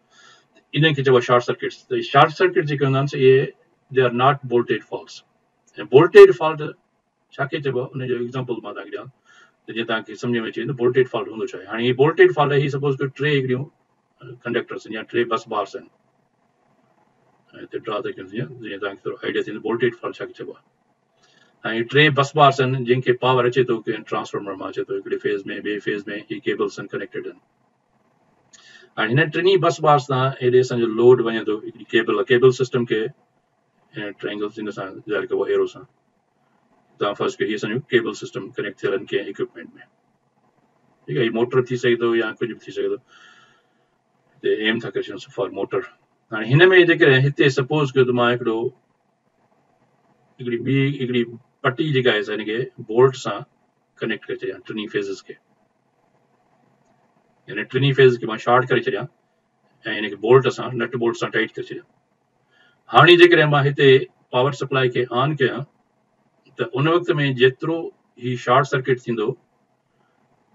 इन्हनि खे चइबो आहे शॉर्ट सर्किट्स त शॉर्ट सर्किट जेके हूंदा आहिनि इहे they are not voltage faults ऐं वोल्टेज फॉल्ट छा खे चइबो आहे उनजो एग्ज़ाम्पल मां तव्हांखे ॾियां त जीअं तव्हांखे सम्झ में अचे त वोल्टेज फॉल्ट हूंदो छा आहे हाणे हीअ वोल्टेज फॉल्ट आहे ही सपोज कयो 3 हिकिड़ियूं कंडक्टर्स या 3 बस बार्स आहिनि ऐं हिते ड्रा त कयूं जीअं तव्हांखे थोरो आइडिया थींदो वोल्टेज फॉल्ट छा खे चइबो आहे ऐं 3 बस बार्स आहिनि जंहिंखे पावर अचे थो कंहिं ट्रांसफॉर्मर मां अचे थो हिकिड़े फेज़ में ॿिए फेज़ में ही केबल्स आहिनि कनेक्टेड आहिनि हाणे हिन टिनी बस बार्स सां हेॾे असांजो लोड वञे थो हिकिड़ी केबल सिस्टम खे ट्रायंगल हिन सां ज़ाहिर कबो एरो सां तव्हां फर्स्ट हीअ असांजो केबल सिस्टम कनेक्ट थियल आहिनि कंहिं इक्विपमेंट में ठीकु आहे हीअ मोटर थी सघे थो या कुझु बि थी सघे थो हिते एम था करे छॾियूं फॉर मोटर हाणे हिन में जेकॾहिं हिते सपोज कयो त मां हिकिड़ी पटी जेका आहे हिन खे बोल्ट सां कनेक्ट करे छॾियां टिनी फेज़िस खे यानी टिनी फेज़ खे मां शॉर्ट करे छॾियां ऐं हिनखे बोल्ट सां नट बोल्ट सां टाइट करे छॾियां हाणे जेकॾहिं मां हिते पावर सप्लाई खे ऑन कयां त उन वक़्त में जेतिरो ही शॉर्ट सर्किट थींदो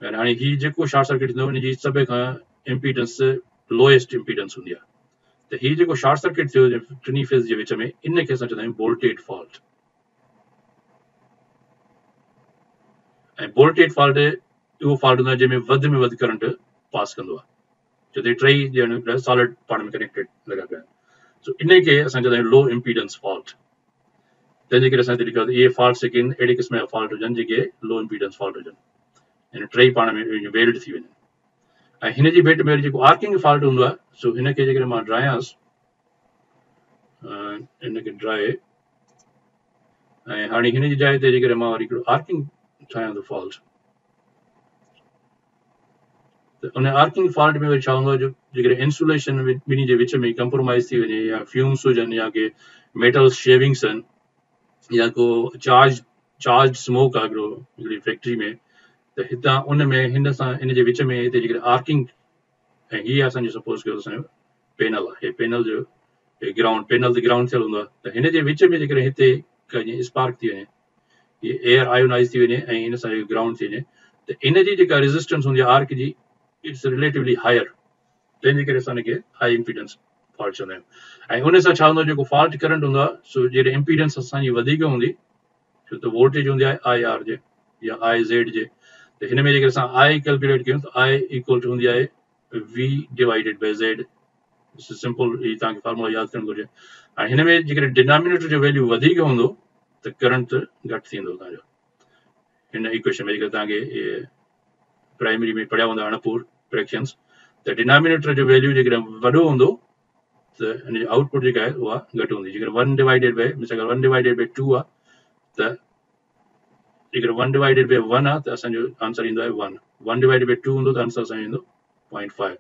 ऐं हाणे ही जेको शॉर्ट सर्किट थींदो हिनजी सभ खां इम्पीडेंस लोएस्ट इम्पीडेंस हूंदी आहे त ही जेको शॉर्ट सर्किट थियो टिनी फेज़ जे विच में इनखे असां चवंदा आहियूं वोल्टेज फॉल्ट ऐं वोल्टेज फॉल्ट उहो फॉल्ट हूंदो आहे जंहिंमें वधि में वधि करंट पास कंदो आहे छो त टई ॼण सॉलिड पाण में कनेक्टेड लॻा पिया आहिनि सो इनखे असां चवंदा आहियूं लो इम्पीडेंस फॉल्ट तंहिंजे करे असां हिते लिखियो आहे इहे फॉल्ट्स जेके आहिनि अहिड़े क़िस्म जा फॉल्ट हुजनि जेके लो इम्पीडेंस फॉल्ट हुजनि यानी टई पाण में वेल्ड थी वञनि ऐं हिन जी भेट में जेको आर्किंग फॉल्ट हूंदो आहे सो हिनखे जेकॾहिं मां ड्रायांसि हिनखे ड्राए ऐं हाणे हिन जी जाइ ते जेकॾहिं मां वरी हिकिड़ो आर्किंग ठाहियां थो फॉल्ट त उन आर्किंग फॉल्ट में वरी छा हूंदो आहे जो जेकॾहिं इंसुलेशन ॿिन्ही जे विच में कंप्रोमाइज़ थी वञे या फ्यूम्स हुजनि या के मेटल शेविंग्स आहिनि या को चार्ज स्मोक आहे हिकिड़ी फैक्ट्री में त हितां उन में हिन सां इन जे विच में हिते जेकॾहिं आर्किंग ऐं हीअ असांजो सपोज कयो असांजो पैनल आहे पैनल जो ग्राउंड पैनल ते ग्राउंड थियल हूंदो आहे त हिन जे विच में जेकॾहिं हिते जीअं स्पार्क थी वञे हीअ एयर आयोनाइज़ थी वञे ऐं हिन सां ग्राउंड थी वञे त इन जी जेका रेज़िस्टेंस हूंदी आहे आर्क जी इट्स रिलेटिवली हायर तंहिंजे करे असां हिनखे हाई इम्पीडेंस फॉल्ट चवंदा आहियूं ऐं उन सां छा हूंदो आहे जेको फॉल्ट करंट हूंदो आहे सो जॾहिं इम्पीडेंस असांजी वधीक हूंदी छो त वोल्टेज हूंदी आहे आई आर जे या आई ज़ेड जे त हिन में जेकर असां आई कैलकुलेट कयूं त आई इक्वल टू हूंदी आहे V divided by Z simple ही तव्हांखे फॉर्मूला यादि करणु घुरिजे ऐं हिन में जेकॾहिं डिनोमिनेटर जो वैल्यू वधीक हूंदो त करंट घटि थींदो तव्हांजो हिन इक्वेशन में जेकर तव्हांखे प्राइमरी में पढ़िया हूंदा अणपुर फ्रैक्शंस त डिनोमिनेटर जो वैल्यू जेकॾहिं वॾो हूंदो त हिन जी आउटपुट जेका आहे उहा घटि हूंदी जेकर 1 डिवाइडेड बाय मिसाल 1 डिवाइडेड बाय 2 आहे त जेकर 1 डिवाइडेड बाय 1 आहे त असांजो आंसर ईंदो आहे 1 डिवाइडेड बाय 2 हूंदो त आंसर असांजो ईंदो 0.5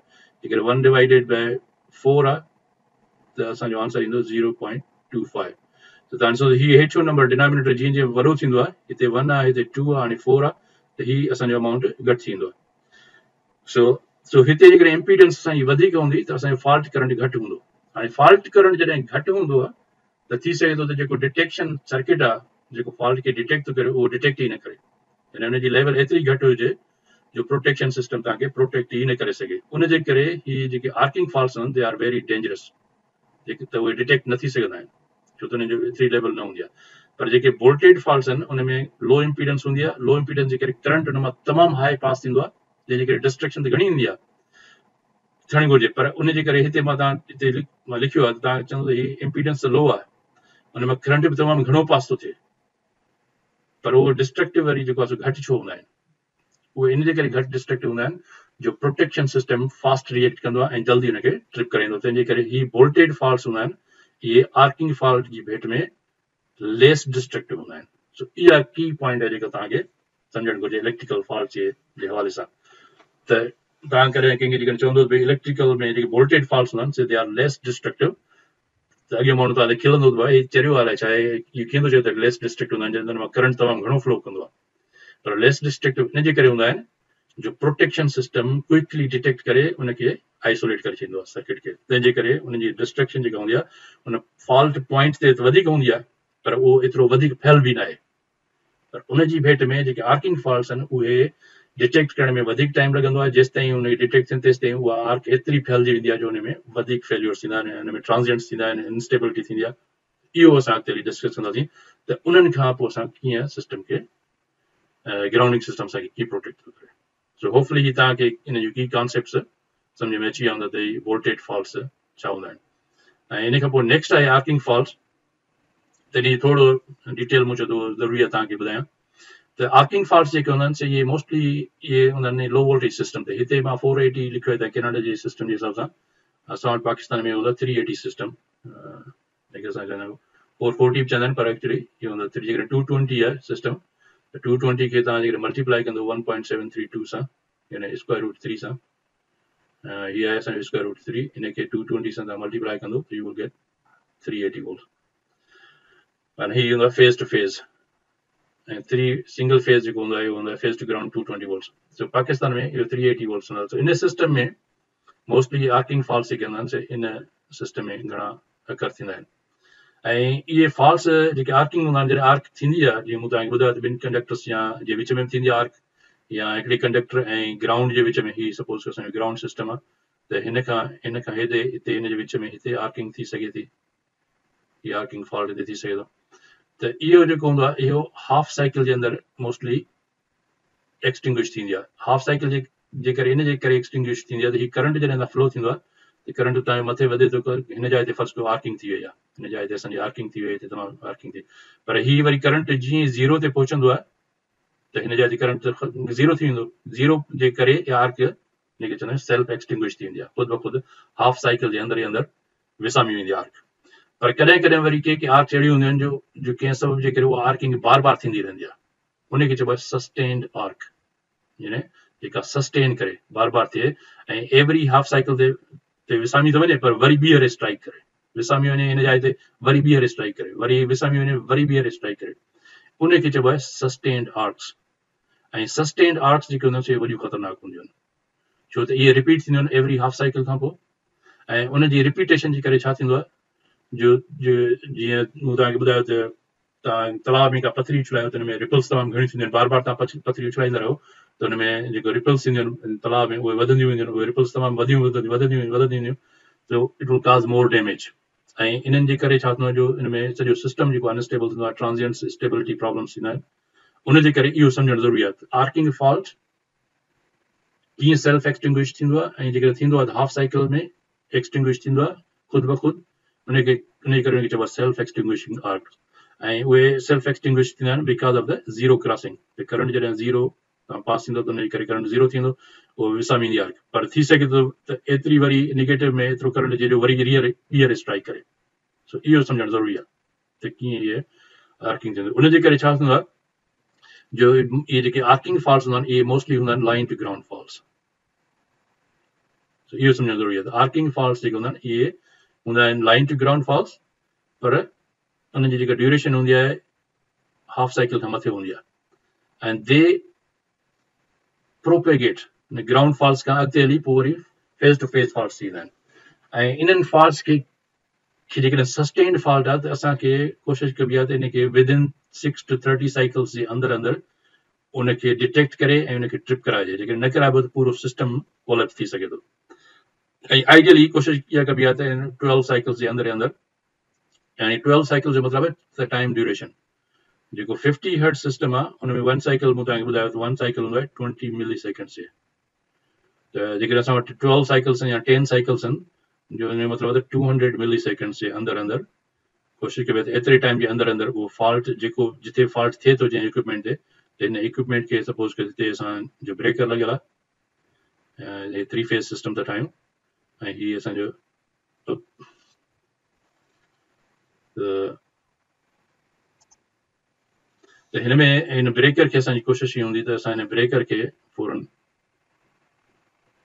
जेकर 1 डिवाइडेड बाय 4 आहे त असांजो आंसर ईंदो 0.25 त तव्हां ॾिसो हीउ हेठियो नंबर डिनोमिनेटर जीअं जीअं वॾो थींदो आहे हिते 1 आहे हिते 2 आहे हाणे 4 आहे त हीउ असांजो अमाउंट घटि थींदो आहे सो हिते जेकॾहिं इम्पीडेंस असांजी वधीक हूंदी त असांजो फॉल्ट करंट घटि हूंदो हाणे फॉल्ट करंट जॾहिं घटि हूंदो आहे त थी सघे थो त जेको डिटेक्शन सर्किट आहे जेको फॉल्ट खे डिटेक्ट थो करे उहो डिटेक्ट ई न करे यानी हुनजी लेवल एतिरी घटि हुजे जो प्रोटेक्शन सिस्टम तव्हांखे प्रोटेक्ट ई न करे सघे उनजे करे हीअ जेके आर्किंग फॉल्ट्स आहिनि दे आर वेरी डेंजरस जेके त उहे डिटेक्ट न थी सघंदा आहिनि छो त हुननि जो एतिरी लेवल न हूंदी आहे पर जेके वोल्टेज फॉल्ट्स आहिनि उन में लो इम्पीडेंस हूंदी आहे लो इम्पीडेंस जे करे करंट हुन मां तमामु हाई पास थींदो आहे जंहिंजे करे डिस्ट्रक्शन त घणी ईंदी आहे थियणु घुरिजे पर उनजे करे हिते मां हिते मां लिखियो आहे त तव्हां चवंदो हीअ इम्पीडेंस त लो आहे हुन में करंट बि तमामु घणो पास थो थिए पर उहो डिस्ट्रक्टिव वरी जेको आहे घटि छो हूंदा आहिनि उहे इन जे करे घटि डिस्ट्रक्टिव हूंदा आहिनि जो प्रोटेक्शन सिस्टम फास्ट रिएक्ट कंदो आहे ऐं जल्दी हुनखे ट्रिप कराईंदो तंहिंजे करे ही वोल्टेज फॉल्ट्स हूंदा आहिनि इहे आर्किंग फॉल्ट जी भेट में लेस डिस्ट्रक्टिव हूंदा आहिनि सो इहा की पॉइंट आहे जेको तव्हांखे सम्झणु घुरिजे इलेक्ट्रिकल फॉल्ट जे हवाले सां त तव्हां कॾहिं कंहिंखे जेकॾहिं चवंदो भई इलेक्ट्रिकल में जेके वोल्टेज फॉल्ट्स हूंदा आहिनि दे आर लेस डिस्ट्रक्टिव त अॻे माण्हू तव्हां खिलंदो त भाई चरियो आहे छा आहे इहो कीअं थो चए त लेस डिस्ट्रिक्ट हूंदा आहिनि जिन मां करंट तमामु घणो फ्लो कंदो आहे पर लेस डिस्ट्रिक्ट इन जे करे हूंदा आहिनि जो प्रोटेक्शन सिस्टम क्विकली डिटेक्ट करे उनखे आइसोलेट करे छॾींदो आहे सर्किट खे तंहिंजे करे उनजी डिस्ट्रक्शन जेका हूंदी आहे उन फॉल्ट पॉइंट ते वधीक हूंदी आहे पर उहो एतिरो वधीक फैल बि न आहे पर उनजी भेट में जेके आर्किंग फॉल्ट्स आहिनि उहे डिटेक्ट करण में वधीक टाइम लॻंदो आहे जेसि ताईं उन डिटेक्ट थियनि तेसि ताईं उहा आर्क एतिरी फैलिजी वेंदी आहे जो हुन में वधीक फेल्यूर्स थींदा आहिनि हुन में ट्रांजिएंट्स थींदा आहिनि इनस्टेबिलिटी थींदी आहे इहो असां अॻिते डिस्कस कंदासीं त उन्हनि खां पोइ असां कीअं सिस्टम खे ग्राउंडिंग सिस्टम असांखे कीअं प्रोटेक्ट थो करे सो होपफुली ही तव्हांखे इन जूं की कॉन्सेप्ट्स सम्झ में अची विया हूंदा त वोल्टेज फॉल्ट्स छा हूंदा आहिनि ऐं इन खां पोइ नेक्स्ट आहे आर्किंग फॉल्ट्स तॾहिं थोरो डिटेल मूं चयो त ज़रूरी आहे तव्हांखे ॿुधायां त आर्किंग फॉल्ट्स जेके हूंदा आहिनि इहे मोस्टली इहे हूंदा आहिनि लो वोल्टेज सिस्टम ते हिते मां 480 लिखियो आहे त कैनेडा जे सिस्टम जे हिसाब सां असां वटि पाकिस्तान में हूंदा 380 सिस्टम जेके असां चवंदा आहियूं 440 बि चवंदा आहिनि पर एक्चुअली इहो हूंदा जेकॾहिं 220 आहे सिस्टम त 220 खे तव्हां जेकॾहिं मल्टीप्लाई कंदो 1.732 सां यानी स्क्वायर रूट 3 सां हीअ आहे असांजो स्क्वायर रूट 3 इनखे 220 सां तव्हां मल्टीप्लाई कंदो त U will get 380 volt and he हूंदो आहे फेज़ टू फेज़ ऐं 3 सिंगल फेज़ जेको हूंदो आहे इहो हूंदो आहे फेज़ टू ग्राउंड 220 वोल्ट्स सो पाकिस्तान में इहो 380 वोल्ट्स हूंदो आहे सो इन सिस्टम में मोस्टली आर्किंग फॉल्ट्स जेके हूंदा आहिनि इन सिस्टम में घणा अकर थींदा आहिनि ऐं इहे फॉल्ट्स जेके आर्किंग हूंदा आहिनि जॾहिं आर्क थींदी आहे जीअं मूं तव्हांखे ॿुधायो त ॿिनि कंडक्टर्स या जे विच में थींदी आहे आर्क या हिकिड़े कंडक्टर ऐं ग्राउंड जे विच में ही सपोज़ असांजो ग्राउंड सिस्टम आहे त हिन खां हिते हिन जे विच में हिते आर्किंग थी सघे थी हीअ आर्किंग फॉल्ट हिते थी सघे थो त इहो जेको हूंदो आहे इहो हाफ साइकिल जे अंदरि मोस्टली एक्सटिंग्विश थींदी आहे हाफ साइकिल जे करे इन जे करे एक्सटिंग्विश थींदी आहे त हीउ करंट जॾहिं अञा फ्लो थींदो आहे त करंट तव्हांजे मथे वधे थो हिन जाइ ते फर्स्ट आर्किंग थी वई आहे हिन जाइ ते असांजी आर्किंग थी वई हिते तमामु आर्किंग थी पर हीअ वरी करंट जीअं ज़ीरो ते पहुचंदो आहे त हिन जाइ ते करंट ज़ीरो थी वेंदो ज़ीरो जे करे इहा आर्क जेके चवंदा आहियूं सेल्फ एक्सटिंग्विश थी वेंदी आहे ख़ुदि ब ख़ुदि हाफ साइकिल जे अंदरि ई अंदरि विसामी वेंदी आहे आर्क पर कॾहिं कॾहिं वरी के आर्क अहिड़ियूं हूंदियूं आहिनि जो कंहिं सबब जे करे उहा आर्किंग बार बार थींदी रहंदी आहे उनखे चइबो आहे सस्टेन्ड आर्क यानी जेका सस्टेन करे बार बार थिए ऐं एवरी हाफ साइकिल ते विसामी थो वञे पर वरी ॿीहर स्ट्राइक करे विसामी वञे हिन जाइ ते वरी ॿीहर स्ट्राइक करे वरी विसामी वञे वरी ॿीहर स्ट्राइक करे उनखे चइबो आहे सस्टेन्ड आर्क्स ऐं सस्टेन्ड आर्क्स जेके हूंदा आहिनि वॾियूं ख़तरनाक हूंदियूं आहिनि छो त इहे रिपीट थींदियूं आहिनि एवरी हाफ साइकिल खां पोइ ऐं उनजी रिपीटेशन जे करे छा थींदो आहे जो जीअं मूं तव्हांखे ॿुधायो त तव्हां तलाउ में का पथरी उछलायो त हुन में रिपल्स तमामु घणियूं थींदियूं आहिनि बार बार तव्हां पथरी उछलाईंदा रहो त हुन में जेको रिपल्स थींदियूं आहिनि तलाउ में उहे वधंदियूं वेंदियूं आहिनि उहे रिपल्स तमामु वधंदियूं वेंदियूं त इट विल काज़ मोर डैमेज ऐं इन्हनि जे करे छा थींदो आहे जो हिन में सॼो सिस्टम जेको अनस्टेबल थींदो आहे ट्रांजिएंट स्टेबिलिटी प्रॉब्लम्स थींदा आहिनि उनजे करे इहो सम्झणु ज़रूरी आहे आर्किंग फॉल्ट कीअं सेल्फ एक्सटिंग्विश थींदो आहे ऐं जेकॾहिं थींदो आहे त हाफ साइकिल में एक्सटिंग्विश थींदो आहे ख़ुदि ब ख़ुदि उनजे करे उनखे चइबो आहे सेल्फ एक्सटिंग्विशिंग आर्क ऐं उहे सेल्फ एक्सटिंग्विश थींदा आहिनि because of the zero crossing त करंट जॾहिं ज़ीरो पास थींदो त उनजे करे करंट ज़ीरो थींदो उहो विसामींदी आर्क पर थी सघे थो त एतिरी वरी नेगेटिव में एतिरो करंट अचे जो वरी ॿीहर स्ट्राइक करे सो इहो सम्झणु ज़रूरी आहे त कीअं इहे आर्किंग थींदो उनजे करे छा थींदो आहे जो इहे जेके आर्किंग फॉल्ट्स हूंदा आहिनि इहे मोस्टली हूंदा आहिनि लाइन टू ग्राउंड फॉल्ट्स इहो सम्झणु ज़रूरी आहे त आर्किंग फॉल्ट्स जेके हूंदा आहिनि इहे हूंदा आहिनि लाइन टू ग्राउंड फॉल्ट्स पर उनजी जेका ड्यूरेशन हूंदी आहे हाफ साइकिल खां मथे हूंदी आहे ऐं दे प्रोपेगेट ग्राउंड फॉल्ट्स खां अॻिते हली पोइ वरी फेज़ टू फेज़ फॉल्ट्स थींदा आहिनि ऐं इन्हनि फॉल्ट्स खे जेकॾहिं सस्टेन्ड फॉल्ट आहे त असांखे कोशिशि कबी आहे त इनखे विदिन 6 to 30 साइकिल्स जे अंदरि अंदरि उनखे डिटेक्ट करे ऐं उनखे ट्रिप कराइजे जेकॾहिं न कराइबो त पूरो सिस्टम कोलैप्स थी सघे थो ऐं आइडियली कोशिशि इहा कबी आहे त 12 साइकिल्स जे अंदरि अंदरि यानी 12 साइकिल जो मतिलबु आहे टाइम ड्यूरेशन जेको 50 हर्ट्ज सिस्टम आहे उन में वन साइकिल मूं तव्हांखे ॿुधायो त वन साइकिल हूंदो आहे 20 मिली सेकेंड्स जे त जेकॾहिं असां वटि 12 साइकिल्स या 10 साइकिल्स आहिनि जो हिन जो मतिलबु आहे 200 मिली सेकेंड्स जे अंदरि अंदरि कोशिशि कबी आहे त एतिरे टाइम जे अंदरि अंदरि उहो फॉल्ट जेको जिथे फॉल्ट थिए थो जंहिं इक्विपमेंट ते त हिन इक्विपमेंट खे सपोज़ कयो हिते असांजो ब्रेकर लॻियल आहे 3 फेज़ सिस्टम था ठाहियूं ऐं हीअ असांजो त हिन में हिन ब्रेकर खे असांजी कोशिशि हीअ हूंदी त असां हिन ब्रेकर खे फौरन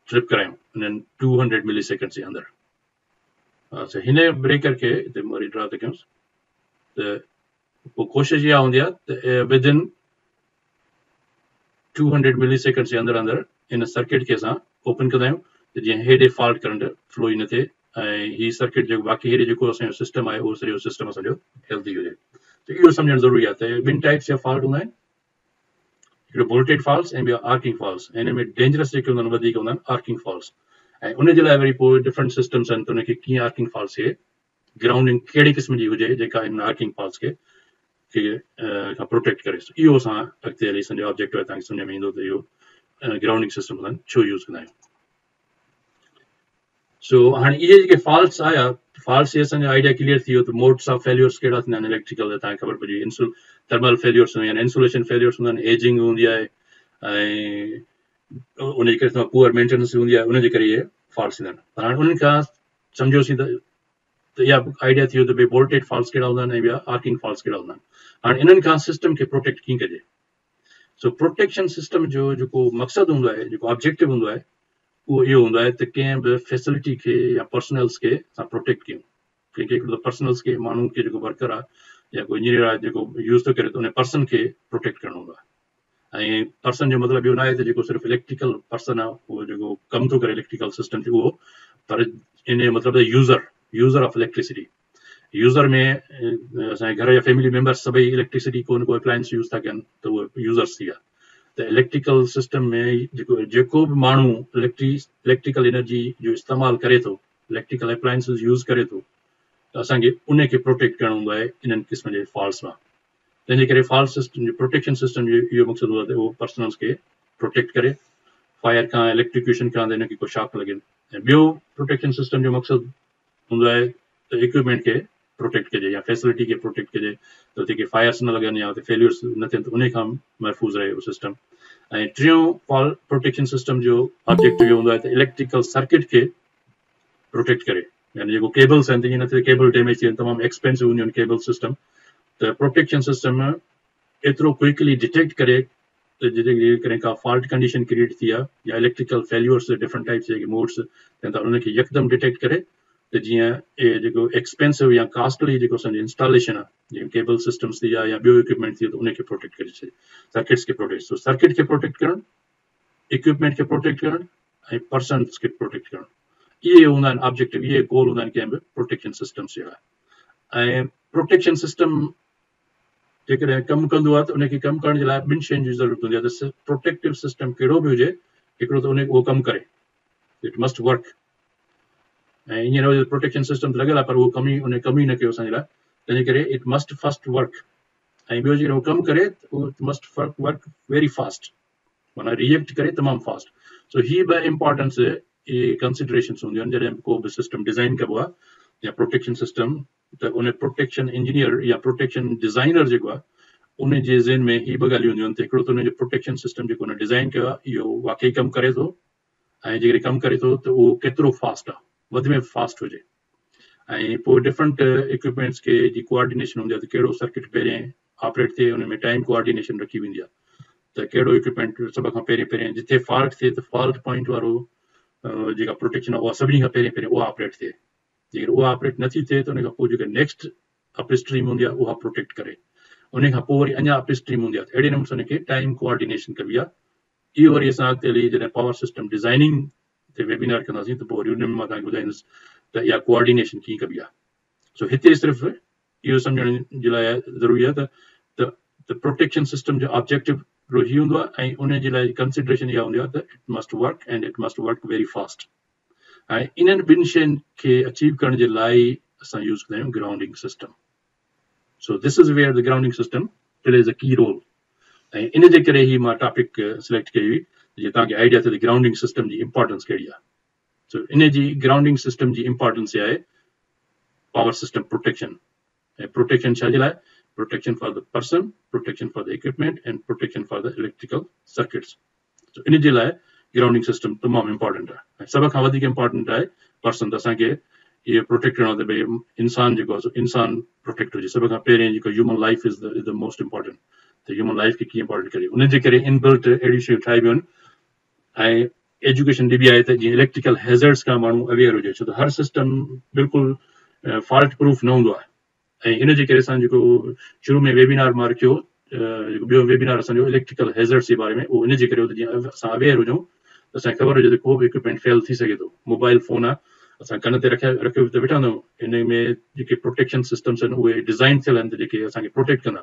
ट्रिप करायूं हिननि 200 मिली सेकेंड्स जे अंदरि अच्छा हिने ब्रेकर के ते वरी ड्रा ते कयूंसि त पोइ कोशिशि इहा हूंदी आहे त विदिन 200 मिलीसेकेंड्स जे अंदरि अंदरि इन सर्किट खे असां ओपन कंदा आहियूं त जीअं हेॾे फॉल्ट करंट फ्लो ई न थिए ऐं हीउ सर्किट जेको बाक़ी हेॾे जेको असांजो सिस्टम आहे उहो सॼो सिस्टम असांजो हेल्दी हुजे त इहो सम्झणु ज़रूरी आहे त ॿिनि टाइप्स जा फॉल्ट हूंदा आहिनि हिकिड़ो वोल्टेज फॉल्ट्स ऐं ॿियो आर्किंग फॉल्ट्स ऐं हिन में डेंजरस जेके हूंदा आहिनि वधीक हूंदा आहिनि आर्किंग फॉल्ट्स ऐं उनजे लाइ वरी पोइ डिफरेंट सिस्टम्स आहिनि त उनखे कीअं आर्किंग फॉल्ट्स खे ग्राउंडिंग कहिड़ी क़िस्म जी हुजे जेका इन आर्किंग फॉल्ट्स खे प्रोटेक्ट करे इहो असां अॻिते हली सॼो ऑब्जेक्टिव तव्हांखे सम्झ में ईंदो त इहो ग्राउंडिंग सिस्टम असां छो यूज़ कंदा आहियूं सो हाणे इहे जेके फॉल्ट्स आया फॉल्ट्स से असांजो आइडिया क्लियर थी वियो त मोड्स ऑफ फेल्यूर्स कहिड़ा थींदा आहिनि इलेक्ट्रिकल तव्हांखे ख़बर पइजी थर्मल फेल्यूर्स हूंदा आहिनि इंसुलेशन फेल्यूर्स हूंदा आहिनि एजिंग हूंदी आहे ऐं उनजे करे पुअर मेंटेनेंस हूंदी आहे उनजे करे इहे फॉल्ट्स थींदा आहिनि पर हाणे उन्हनि खां सम्झोसीं त इहा आइडिया थी वियो त भई वोल्टेज फॉल्ट्स कहिड़ा हूंदा आहिनि ऐं ॿिया आर्किंग फॉल्ट्स कहिड़ा हूंदा आहिनि हाणे इन्हनि खां सिस्टम खे प्रोटेक्ट कीअं कजे सो प्रोटेक्शन सिस्टम जो जेको मक़सदु हूंदो आहे जेको ऑब्जेक्टिव हूंदो आहे उहो इहो हूंदो आहे त कंहिं बि फैसिलिटी खे या पर्सनल्स खे असां प्रोटेक्ट कयूं कंहिंखे हिकिड़ो त पर्सनल्स खे माण्हू खे जेको वर्कर आहे या कोई इंजीनियर आहे जेको यूज़ थो करे त उन पर्सन खे प्रोटेक्ट करणो हूंदो आहे ऐं पर्सन जो मतिलबु इहो न आहे त जेको सिर्फ़ु इलेक्ट्रिकल पर्सन आहे उहो जेको कमु थो करे इलेक्ट्रिकल सिस्टम ते उहो पर इन जो मतिलबु यूज़र ऑफ इलेक्ट्रिसिटी यूज़र में असांजे घर जा फैमिली मेंबर्स सभई इलेक्ट्रिसिटी को न को अप्लायंस यूज़ था कनि त उहे यूज़र्स थी विया त इलेक्ट्रिकल सिस्टम में जेको बि माण्हू इलेक्ट्रिकल एनर्जी जो इस्तेमालु करे थो इलेक्ट्रिकल अप्लायंसिस यूज़ करे थो त असांखे उन खे प्रोटेक्ट करणो हूंदो आहे इन्हनि क़िस्म जे फॉल्ट्स मां तंहिंजे करे फॉल्ट सिस्टम जो प्रोटेक्शन सिस्टम जो इहो मक़सदु हूंदो आहे त उहो पर्सनल्स खे प्रोटेक्ट करे फायर खां इलेक्ट्रिक्यूशन खां त हिनखे को शॉक लॻे ऐं ॿियो प्रोटेक्शन सिस्टम जो मक़सदु हूंदो आहे त इक्विपमेंट खे प्रोटेक्ट कजे या फैसिलिटी खे प्रोटेक्ट कजे त हुते के फायर्स न लॻनि या हुते फेल्यूर्स न थियनि त उन खां महफ़ूज़ रहे उहो सिस्टम ऐं टियों फॉल्ट प्रोटेक्शन सिस्टम जो ऑब्जेक्टिव इहो हूंदो आहे त इलेक्ट्रिकल सर्किट खे प्रोटेक्ट करे यानी जेको केबल्स आहिनि त ईअं न थिए केबल डैमेज थियनि तमामु एक्सपेंसिव हूंदियूं आहिनि केबल सिस्टम त प्रोटेक्शन सिस्टम एतिरो क्विकली डिटेक्ट करे त जॾहिं करे का फॉल्ट कंडीशन क्रिएट थी आहे या इलेक्ट्रिकल फेल्यूर्स डिफरेंट टाइप्स जेके मोड्स थियनि था उनखे यकदमि डिटेक्ट करे त जीअं इहे जेको एक्सपेंसिव या कॉस्टली जेको असांजो इंस्टॉलेशन आहे जीअं केबल सिस्टम्स थी आहे या ॿियो इक्विपमेंट थी वियो त उनखे प्रोटेक्ट करे छॾे सर्किट्स खे प्रोटेक्ट सो सर्किट खे प्रोटेक्ट करणु इक्विपमेंट खे प्रोटेक्ट करणु ऐं पर्सन्स खे प्रोटेक्ट करणु इहे हूंदा आहिनि ऑब्जेक्टिव इहे गोल हूंदा आहिनि कंहिं बि प्रोटेक्शन सिस्टम्स जहिड़ा ऐं प्रोटेक्शन सिस्टम जेकॾहिं कमु कंदो आहे त उनखे कमु करण जे लाइ ॿिनि शयुनि जी ज़रूरत हूंदी आहे त प्रोटेक्टिव सिस्टम कहिड़ो बि हुजे हिकिड़ो त उहो कमु करे इट मस्ट वर्क ऐं ईअं न हुजे प्रोटेक्शन सिस्टम लॻियल आहे पर उहो उन कम ई न कयो असांजे लाइ तंहिंजे करे इट मस्ट फस्ट वर्क ऐं ॿियो जेकॾहिं उहो कमु करे त उहो मस्ट वर्क वेरी फास्ट माना रिएक्ट करे तमामु फास्ट सो ही ॿ इम्पोर्टेंस इहे कंसिडरेशन्स हूंदियूं आहिनि जॾहिं को बि सिस्टम डिज़ाइन कबो आहे या प्रोटेक्शन सिस्टम त उन प्रोटेक्शन इंजीनियर या प्रोटेक्शन डिज़ाइनर जेको आहे उन जे ज़हन में ही ॿ ॻाल्हियूं हूंदियूं आहिनि त हिकिड़ो त उनजो प्रोटेक्शन सिस्टम जेको उन डिज़ाइन कयो आहे इहो वाक़ई कमु करे थो ऐं जेकॾहिं कमु करे थो त उहो केतिरो फास्ट आहे वधि में फास्ट हुजे ऐं पोइ डिफरेंट इक्विपमेंट्स खे जी कोऑर्डिनेशन हूंदी आहे त कहिड़ो सर्किट पहिरियों ऑपरेट थिए हुन में टाइम कोऑर्डिनेशन रखी वेंदी आहे त कहिड़ो इक्विपमेंट सभ खां पहिरियों जिथे फॉल्ट थिए त फॉल्ट पॉइंट वारो जेका प्रोटेक्शन आहे उहा सभिनी खां पहिरियों उहा ऑपरेट थिए जेकॾहिं उहा ऑपरेट नथी थिए त उन खां पोइ जेका नेक्स्ट अपस्ट्रीम हूंदी आहे उहा प्रोटेक्ट करे उन खां पोइ वरी अञा अपस्ट्रीम हूंदी आहे त अहिड़े नमूने खे टाइम कोऑर्डिनेशन कबी आहे इहो वरी असां अॻिते हली जॾहिं पावर सिस्टम डिज़ाइनिंग ते वेबिनार कंदासीं त पोइ वरी उन में मां तव्हांखे ॿुधाईंदुसि त इहा कोऑर्डिनेशन कीअं कबी आहे सो हिते सिर्फ़ु इहो सम्झण जे लाइ ज़रूरी आहे त प्रोटेक्शन सिस्टम जो ऑब्जेक्टिव ही हूंदो आहे ऐं उन जे लाइ कंसिडरेशन इहा हूंदी आहे त it must work and it must work very fast ऐं इन्हनि ॿिनि शयुनि खे अचीव करण जे लाइ असां यूज़ कंदा आहियूं grounding system so this is where the grounding system plays a key role ऐं इन जे करे ई मां टॉपिक सिलेक्ट कई हुई जीअं तव्हांखे आइडिया थिए त ग्राउंडिंग सिस्टम जी इंपॉर्टेंस कहिड़ी आहे सो इन जी ग्राउंडिंग सिस्टम जी इंपॉर्टेंस आहे पावर सिस्टम प्रोटेक्शन ऐं प्रोटेक्शन छा जे लाइ protection for the person protection for the equipment and protection for the electrical circuits so इन जे लाइ ग्राउंडिंग सिस्टम तमामु इंपॉर्टेंट आहे ऐं सभ खां वधीक इंपॉर्टेंट आहे पर्सन त असांखे इहो प्रोटेक्ट करणो आहे त भई इंसान जेको आहे इंसान प्रोटेक्ट हुजे सभ खां पहिरियों जेको human life is the most important त ह्यूमन लाइफ खे कीअं इंपॉर्टेंट करे उन जे करे इनबिल्ट अहिड़ियूं शयूं ठाहियूं आहिनि ऐं एजुकेशन ॾिबी आहे त जीअं इलेक्ट्रिकल हैज़र्ड्स खां माण्हू अवेयर हुजे, छो त हर सिस्टम बिल्कुलु फॉल्ट प्रूफ न हूंदो आहे। ऐं इन जे करे असां जेको शुरू में वेबिनार मां रखियो, ॿियो वेबिनार असांजो इलेक्ट्रिकल हैज़र्ड्स जे बारे में, उहो इन जे करे जीअं असां अवेयर हुजूं त असांखे ख़बर हुजे त को बि इक्विपमेंट फेल थी सघे थो। मोबाइल फोन आहे, असां कन ते रखियो त वेठा हूंदा आहियूं, इन में जेके प्रोटेक्शन सिस्टम्स आहिनि उहे डिज़ाइन थियल आहिनि त जेके असांखे प्रोटेक्ट कंदा,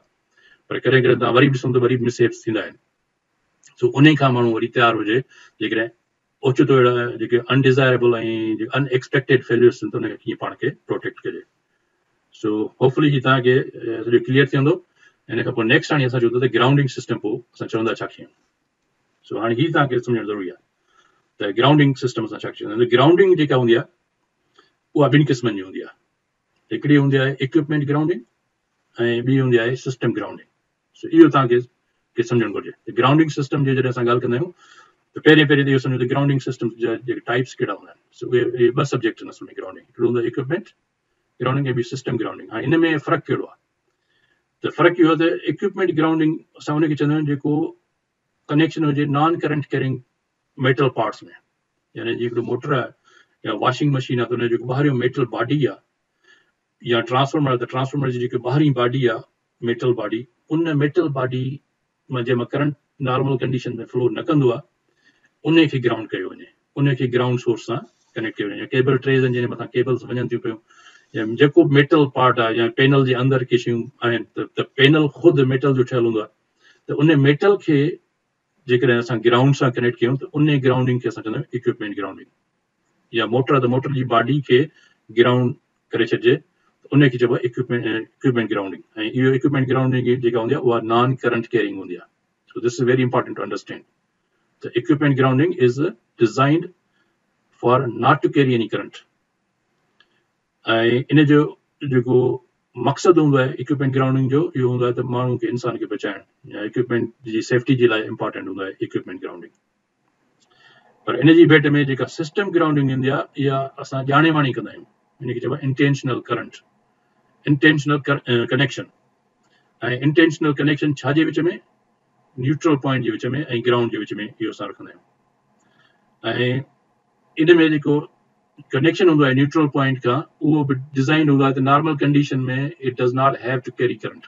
पर कॾहिं कॾहिं तव्हां वरी ॾिसो त वरी मिसहेप्स थींदा आहिनि। सो उन खां माण्हू वरी तयारु हुजे, जेकॾहिं ओचितो अहिड़ा जेके अनडिज़ायरेबल ऐं अनएक्सपेक्टेड फेल्यूर्स आहिनि त उनखे कीअं पाण खे प्रोटेक्ट कजे। सो होपफुली ही तव्हांखे सॼो क्लियर थी वेंदो। इन खां पोइ नेक्स्ट हाणे असां चऊं त ग्राउंडिंग सिस्टम पोइ असां चवंदा छा कयूं। सो हाणे ही तव्हांखे सम्झणु ज़रूरी आहे त ग्राउंडिंग सिस्टम असां छा चवंदा आहियूं। ग्राउंडिंग जेका हूंदी आहे उहा ॿिनि क़िस्मनि जी हूंदी आहे। हिकिड़ी हूंदी आहे इक्विपमेंट ग्राउंडिंग ऐं ॿी हूंदी आहे सिस्टम ग्राउंडिंग। सो इहो तव्हांखे सम्झणु घुरिजे। ग्राउंडिंग सिस्टम जे जॾहिं असां ॻाल्हि कंदा आहियूं त पहिरें त इहो सम्झो त ग्राउंडिंग सिस्टम जा जेके टाइप्स कहिड़ा हूंदा आहिनि। सो उहे ॿ सब्जेक्ट आहिनि असल में ग्राउंडिंग, हिकिड़ो हूंदो आहे इक्विपमेंट ग्राउंडिंग ऐं ॿी सिस्टम ग्राउंडिंग। हाणे इन में फ़र्क़ु कहिड़ो आहे? त फ़र्क़ु इहो आहे त इक्विपमेंट ग्राउंडिंग असां उनखे चवंदा आहियूं जेको कनेक्शन हुजे non current carrying metal parts में, यानी हिकिड़ो मोटर आहे या वॉशिंग मशीन आहे त उनजो जेको ॿाहिरियों मेटल बॉडी आहे, या ट्रांसफॉर्मर आहे त ट्रांसफॉर्मर जी जेकी ॿाहिरीं बॉडी आहे मेटल बॉडी, उन मेटल बॉडी मां जंहिंमां करंट नॉर्मल कंडीशन में फ्लो न कंदो आहे उन खे ग्राउंड कयो वञे, उन खे ग्राउंड सोर्स सां कनेक्ट कयो वञे। केबल ट्रेज़ आहिनि जंहिं मथां केबल्स वञनि थियूं पियूं, या जेको मेटल पार्ट आहे या पैनल जे अंदरि के शयूं आहिनि त पैनल ख़ुदि मेटल जो ठहियलु हूंदो आहे, त उन मेटल खे जेकॾहिं असां ग्राउंड सां कनेक्ट कयूं त उन ग्राउंडिंग खे असां चवंदा आहियूं इक्विपमेंट ग्राउंडिंग। या मोटर त मोटर जी बॉडी खे ग्राउंड करे छॾिजे, उनखे चइबो आहे इक्विपमेंट ग्राउंडिंग। ऐं इहो इक्विपमेंट ग्राउंडिंग जेका हूंदी आहे उहा नॉन करंट कैरिंग हूंदी आहे। So this is very important to understand. The equipment grounding is designed for not to carry any current. ऐं इन जो जेको मक़सदु हूंदो आहे इक्विपमेंट ग्राउंडिंग जो, इहो हूंदो आहे त माण्हू खे इंसान खे बचाइणु या इक्विपमेंट जी सेफ्टी जे लाइ इंपॉर्टेंट हूंदो आहे इक्विपमेंट ग्राउंडिंग। पर इन जी भेट में जेका सिस्टम ग्राउंडिंग हूंदी आहे इहा असां ॼाणे वाणी कंदा आहियूं, इनखे चइबो आहे इंटेंशनल करंट, इंटेंशनल कनेक्शन। ऐं इंटेंशनल कनेक्शन छा जे विच में? न्यूट्रल पॉइंट जे विच में ऐं ग्राउंड जे विच में इहो असां रखंदा आहियूं। ऐं इन में जेको कनेक्शन हूंदो आहे न्यूट्रल पॉइंट खां, उहो बि डिज़ाइन हूंदो आहे त नॉर्मल कंडीशन में it does not have to carry current.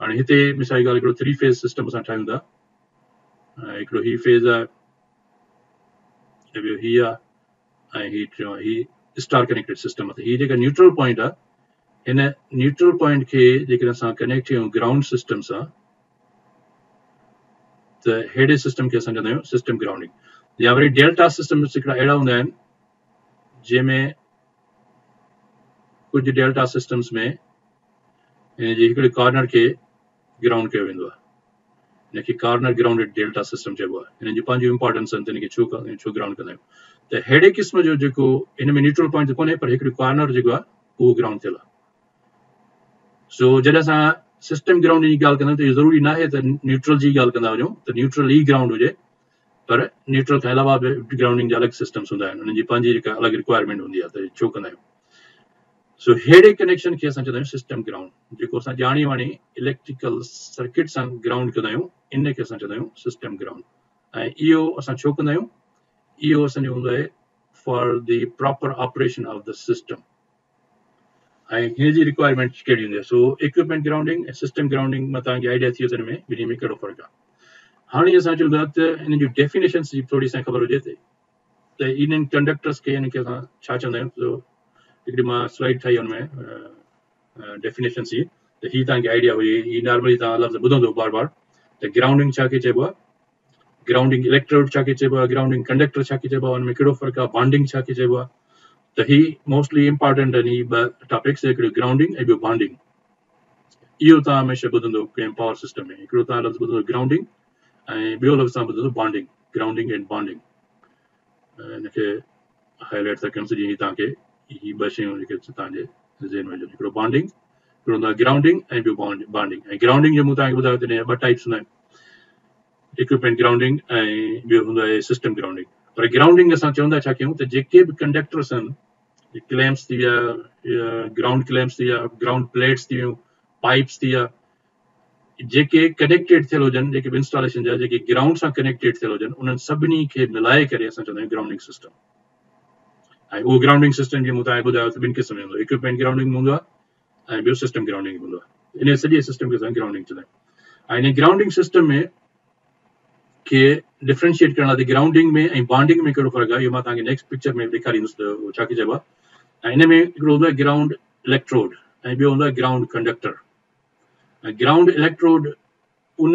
हाणे हिते मिसाल जी ॻाल्हि हिकिड़ो 3 फेज़ सिस्टम असां ठाहियूं था, हिकिड़ो ही फेज़ आहे, ॿियो ही आहे, ऐं ही स्टार कनेक्टेड सिस्टम आहे। त हीअ जेका न्यूट्रल पॉइंट आहे, हिन न्यूट्रल पॉइंट खे जेकॾहिं असां कनेक्ट कयूं ग्राउंड सिस्टम सां त हेॾे सिस्टम खे असां चवंदा आहियूं सिस्टम ग्राउंडिंग। या वरी डेल्टा सिस्टम हिकिड़ा अहिड़ा हूंदा आहिनि जंहिंमें कुझु डेल्टा सिस्टम्स में हिन जे हिकिड़े कॉर्नर खे ग्राउंड कयो वेंदो आहे, हिनखे कॉर्नर ग्राउंडेड डेल्टा सिस्टम चइबो आहे। हिन जी पंहिंजूं इंपॉर्टेंस आहिनि त हिनखे छो ग्राउंड कंदा आहियूं। त अहिड़े क़िस्म जो जेको हिन में न्यूट्रल पॉइंट त कोन्हे, पर हिकिड़ो कॉर्नर जेको आहे उहो ग्राउंड थियल आहे। सो जॾहिं असां सिस्टम ग्राउंडिंग जी ॻाल्हि कंदा आहियूं त इहो ज़रूरी न आहे त न्यूट्रल जी ॻाल्हि कंदा वञूं त न्यूट्रल ई ग्राउंड हुजे, पर न्यूट्रल खां अलावा बि ग्राउंडिंग जा अलॻि सिस्टम्स हूंदा आहिनि, उन्हनि जी पंहिंजी जेका अलॻि रिक्वायरमेंट हूंदी आहे त छो कंदा आहियूं। सो अहिड़े कनेक्शन खे असां चवंदा आहियूं सिस्टम ग्राउंड, जेको असां ॼाणी वाणी इलेक्ट्रिकल सर्किट सां ग्राउंड कंदा आहियूं, इन खे असां चवंदा आहियूं सिस्टम ग्राउंड। ऐं इहो असां छो कंदा आहियूं? इहो असांजो हूंदो आहे for the proper operation of the system. ऐं हिन जी रिक्वायरमेंट कहिड़ी हूंदी आहे? सो इक्विपमेंट ग्राउंडिंग ऐं सिस्टम ग्राउंडिंग में तव्हांखे आइडिया थी वियो त हिन में ॿिन्ही में कहिड़ो फ़र्क़ु आहे। हाणे असां चऊं था त हिन जूं डेफिनेशन्स जी थोरी असांखे ख़बर हुजे त इन्हनि कंडक्टर्स खे हिन खे असां छा चवंदा आहियूं। सो हिकिड़ी मां स्लाइड ठाही हुन में डेफिनेशन्स जी, त हीअ तव्हांखे आइडिया हुजे। हीअ नॉर्मली तव्हां लफ़्ज़ ॿुधंदो बार बार त ग्राउंडिंग छा खे चइबो आहे, ग्राउंडिंग इलेक्ट्रोड छा खे चइबो आहे, ग्राउंडिंग कंडक्टर छा खे चइबो आहे, हुन में कहिड़ो फ़र्क़ु आहे, बॉन्डिंग छा खे चइबो आहे। त ही मोस्टली इंपॉर्टेंट आहिनि ही ॿ टॉपिक्स, हिकिड़ो ग्राउंडिंग ऐं ॿियो बॉन्डिंग। इहो तव्हां हमेशह ॿुधंदो कंहिं पावर सिस्टम में, हिकिड़ो तव्हां लफ़्ज़ ॿुधंदो ग्राउंडिंग ऐं ॿियो लफ़्ज़ तव्हां ॿुधंदो बॉन्डिंग, ग्राउंडिंग एंड बॉन्डिंग। हिनखे हाईलाइट था कयूं जीअं तव्हांखे ही ॿ शयूं जेके तव्हांजे ज़हन में हुजनि, हिकिड़ो बॉन्डिंग, हिकिड़ो हूंदो आहे ग्राउंडिंग ऐं ॿियो बॉन्डिंग। ऐं ग्राउंडिंग जो मूं तव्हांखे ॿुधायो त हिन जा ॿ टाइप्स हूंदा आहिनि, इक्विपमेंट ग्राउंडिंग ऐं ॿियो हूंदो आहे सिस्टम ग्राउंडिंग। पर ग्राउंडिंग असां चवंदा छा कयूं त जेके बि कंडक्टर्स आहिनि, क्लैम्प्स थी विया, ग्राउंड क्लैम्प्स थी विया, ग्राउंड प्लेट्स थी वियूं, पाइप्स थी विया, जेके कनेक्टेड थियल हुजनि, जेके बि इंस्टॉलेशन जा जेके ग्राउंड सां कनेक्टेड थियल हुजनि, उन्हनि सभिनी खे मिलाए करे असां चवंदा आहियूं ग्राउंडिंग सिस्टम। ऐं उहो ग्राउंडिंग सिस्टम जीअं मूं तव्हांखे ॿुधायो त ॿिनि क़िस्म में हूंदो आहे, इक्विपमेंट ग्राउंडिंग हूंदो आहे ऐं ॿियो सिस्टम ग्राउंडिंग हूंदो आहे। इन सॼे सिस्टम खे असां ग्राउंडिंग चवंदा आहियूं। ऐं इन ग्राउंडिंग सिस्टम में खे डिफरेंशिएट करण लाइ ग्राउंडिंग में ऐं बॉन्डिंग में कहिड़ो फ़र्क़ु आहे, इहो मां तव्हांखे नेक्स्ट पिक्चर में ॾेखारींदुसि त उहो छा चइबो आहे। ऐं इन में हिकिड़ो हूंदो आहे ग्राउंड इलेक्ट्रोड ऐं ॿियो हूंदो आहे ग्राउंड कंडक्टर। ऐं ग्राउंड इलेक्ट्रोड उन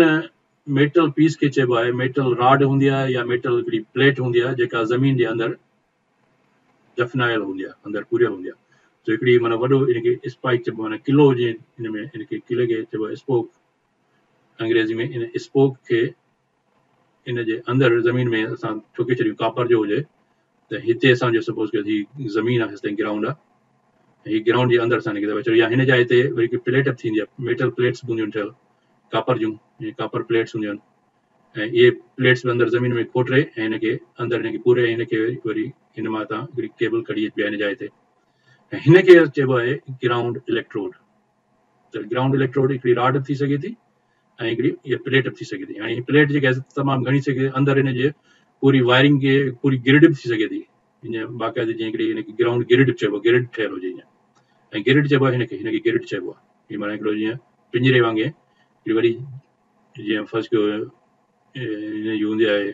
मेटल पीस खे चइबो आहे, मेटल रॉड हूंदी आहे या मेटल हिकिड़ी प्लेट हूंदी आहे जेका ज़मीन जे अंदरि दफ़नायल हूंदी आहे, अंदरि पूरियल हूंदी आहे। त हिकिड़ी माना वॾो इनखे स्पाइक चइबो आहे, माना किलो जे हिन में इनखे किले खे चइबो आहे स्पोक अंग्रेज़ी में। इन स्पोक खे इन जे अंदरि ज़मीन में असां ठोके छॾियूं, कापर जो हुजे त हिते असांजो सपोज़ कयो हीअ ज़मीन आहे, हेसिताईं ग्राउंड आहे, हीअ ग्राउंड जे अंदरि असां हिनखे दॿाए छॾियूं। या हिन जा हिते वरी हिकु प्लेट बि थींदी आहे, मेटल प्लेट्स बि हूंदियूं आहिनि ठहियल कापर जूं, इहे कापर प्लेट्स हूंदियूं आहिनि। ऐं इहे प्लेट्स बि अंदरि ज़मीन में खोटे ऐं हिनखे अंदरि हिनखे पूरे हिनखे वरी हिन मां तव्हां हिकिड़ी केबल कढी ॿिया हिन जा हिते, ऐं हिनखे चइबो आहे ग्राउंड इलेक्ट्रोड। त ग्राउंड इलेक्ट्रोड हिकिड़ी रॉड बि थी सघे थी ऐं हिकिड़ी इहा प्लेट बि थी सघे थी। ऐं हीअ प्लेट जेका आहे तमामु घणी सघे, अंदरि हिन जे पूरी वायरिंग खे पूरी ग्रिड बि थी सघे थी, हीअं बाक़ाइदे जीअं हिकिड़ी हिनखे ग्राउंड ग्रिड चइबो, ग्रिड ठहियल हुजे हीअं। ऐं ग्रिड चइबो आहे हिनखे ग्रिड चइबो आहे। हीअ माना हिकिड़ो जीअं पिंजरे वांगुरु हिकिड़ी वॾी जीअं फर्स्ट कयो हिन जी हूंदी आहे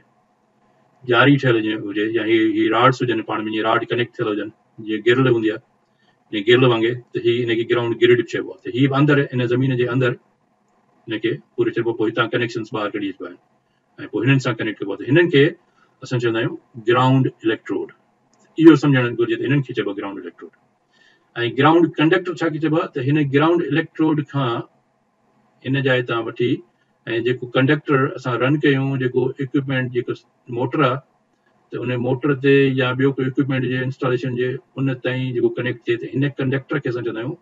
जारी ठहियल जीअं हुजे, या हीअ रॉड्स हुजनि पाण में जीअं रॉड कनेक्ट थियल हुजनि, जीअं गिरल हूंदी आहे जीअं गिरल वांगुरु, त हीअ हिनखे ग्राउंड ग्रिड चइबो आहे। त हीअ बि अंदरि इन ज़मीन जे अंदरि हिनखे पूरे चइबो, पोइ हितां कनेक्शन्स ॿाहिरि कढी अचिबा आहिनि ऐं पोइ हिननि सां कनेक्ट कबो आहे। त हिननि खे असां चवंदा आहियूं ग्राउंड इलेक्ट्रोड। इहो सम्झणु घुरिजे त हिननि खे चइबो ग्राउंड इलेक्ट्रोड। ऐं ग्राउंड कंडक्टर छा चइबो आहे, त हिन ग्राउंड इलेक्ट्रोड खां हिन जा हितां वठी ऐं जेको कंडक्टर असां रन कयूं, जेको इक्विपमेंट जेको मोटर आहे, त उन मोटर ते या ॿियो कोई इक्विपमेंट जे इंस्टॉलेशन जे उन ताईं जेको कनेक्ट थिए, त हिन कंडक्टर खे असां चवंदा आहियूं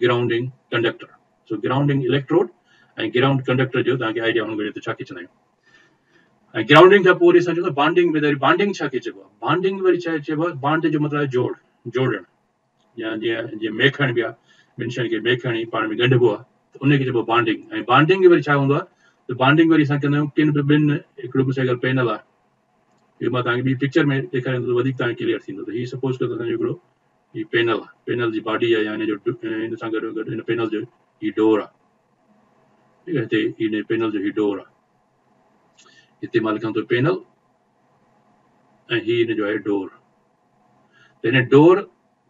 ग्राउंडिंग कंडक्टर। सो ग्राउंडिंग इलेक्ट्रोड ऐं ग्राउंड कंडक्टर जो तव्हांखे आइडिया हुअणु घुरिजे त छा खे चवंदा आहियूं। ऐं ग्राउंडिंग खां पोइ वरी असां चवंदा बॉन्डिंग में, बॉन्डिंग छा खे चइबो आहे? बॉन्डिंग वरी छा चइबो आहे? बॉन्ड जो मतिलबु आहे जोड़णु, या जीअं मेखण बि आहे, ॿिनि शयुनि खे मेखण ई पाण में ॻंढिबो आहे, त उनखे चइबो बॉन्डिंग। ऐं बॉन्डिंग वरी छा हूंदो आहे, त बॉन्डिंग वरी असां कंदा आहियूं किन बि ॿिनि, हिकिड़ो मूंसां गॾु पैनल आहे, इहो मां तव्हांखे ॿी पिक्चर में ॾेखारींदुसि, वधीक तव्हांखे क्लियर थींदो। त हीअ सपोज़ कयो त असांजो हिकिड़ो हीअ पैनल आहे, पैनल जी बॉडी आहे, या हिन जो हिन सां गॾु गॾु हिन पैनल जो हीअ डोर आहे, ठीकु आहे। हिते हिन पैनल जो हीअ डोर आहे, हिते मां लिखां थो पैनल ऐं हीअ हिन जो आहे डोर। त हिन डोर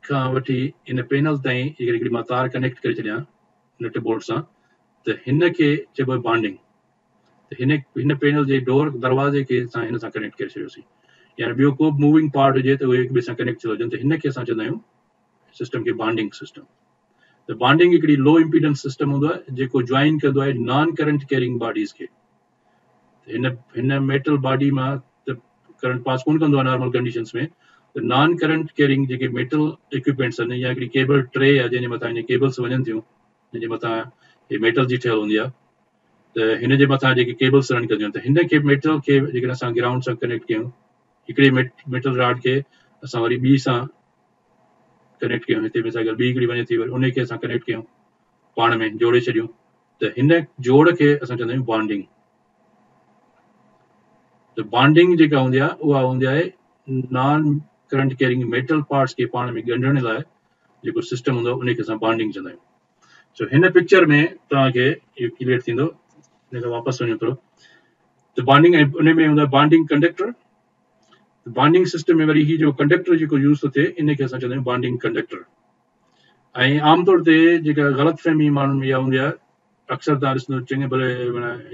खां वठी हिन पैनल ताईं हिकिड़ी मां तार कनेक्ट करे छॾियां नट बोल्ट सां, त हिन खे चइबो आहे बॉन्डिंग। त हिन पैनल जे डोर दरवाज़े खे असां हिन सां कनेक्ट करे छॾियोसीं, या ॿियो को बि मूविंग पार्ट हुजे त उहे हिक ॿिए सां कनेक्ट थियल हुजनि, त हिन खे असां चवंदा आहियूं सिस्टम खे बॉन्डिंग सिस्टम। त बॉन्डिंग हिकिड़ी लो इम्पीडेंस सिस्टम हूंदो आहे जेको ज्वाइन कंदो आहे नॉन करंट कैरिंग बॉडीज़ खे। हिन मेटल बॉडी मां त करंट पास कोन कंदो आहे नॉर्मल कंडीशंस में, त नॉन करंट कैरिंग जेके मेटल इक्विपमेंट्स आहिनि, या हिकिड़ी केबल ट्रे आहे जंहिंजे मथां हिन केबल्स वञनि थियूं, जंहिंजे मथां हे मेटल जी ठहियल हूंदी आहे, त हिन जे मथां जेके केबल्स रन कंदियूं आहिनि, त हिन खे मेटल खे जेकॾहिं असां ग्राउंड सां कनेक्ट कयूं, हिकिड़े मेटल रॉड खे असां वरी ॿी सां कनेक्ट कयूं, हिते में ॿी हिकिड़ी वञे थी, वरी उनखे असां कनेक्ट कयूं, पाण में जोड़े छॾियूं, त हिन जोड़ खे असां चवंदा आहियूं बॉन्डिंग। त बॉन्डिंग जेका हूंदी आहे उहा हूंदी आहे non current carrying metal parts खे पाण में ॻंढण लाइ जेको सिस्टम हूंदो आहे उनखे असां बॉन्डिंग चवंदा आहियूं। सो हिन पिक्चर में तव्हांखे इहो क्लियर थींदो, हिन खां वापसि वञो थोरो, त बॉन्डिंग ऐं उन में हूंदो आहे बॉन्डिंग कंडक्टर। बॉन्डिंग सिस्टम में वरी हीअ जो कंडक्टर जेको यूज़ थो थिए, इनखे असां चवंदा आहियूं बॉन्डिंग कंडक्टर। ऐं आमतौर ते जेका ग़लतफ़हमी माण्हुनि में इहा हूंदी आहे, अक्सर तव्हां ॾिसंदो चङे भले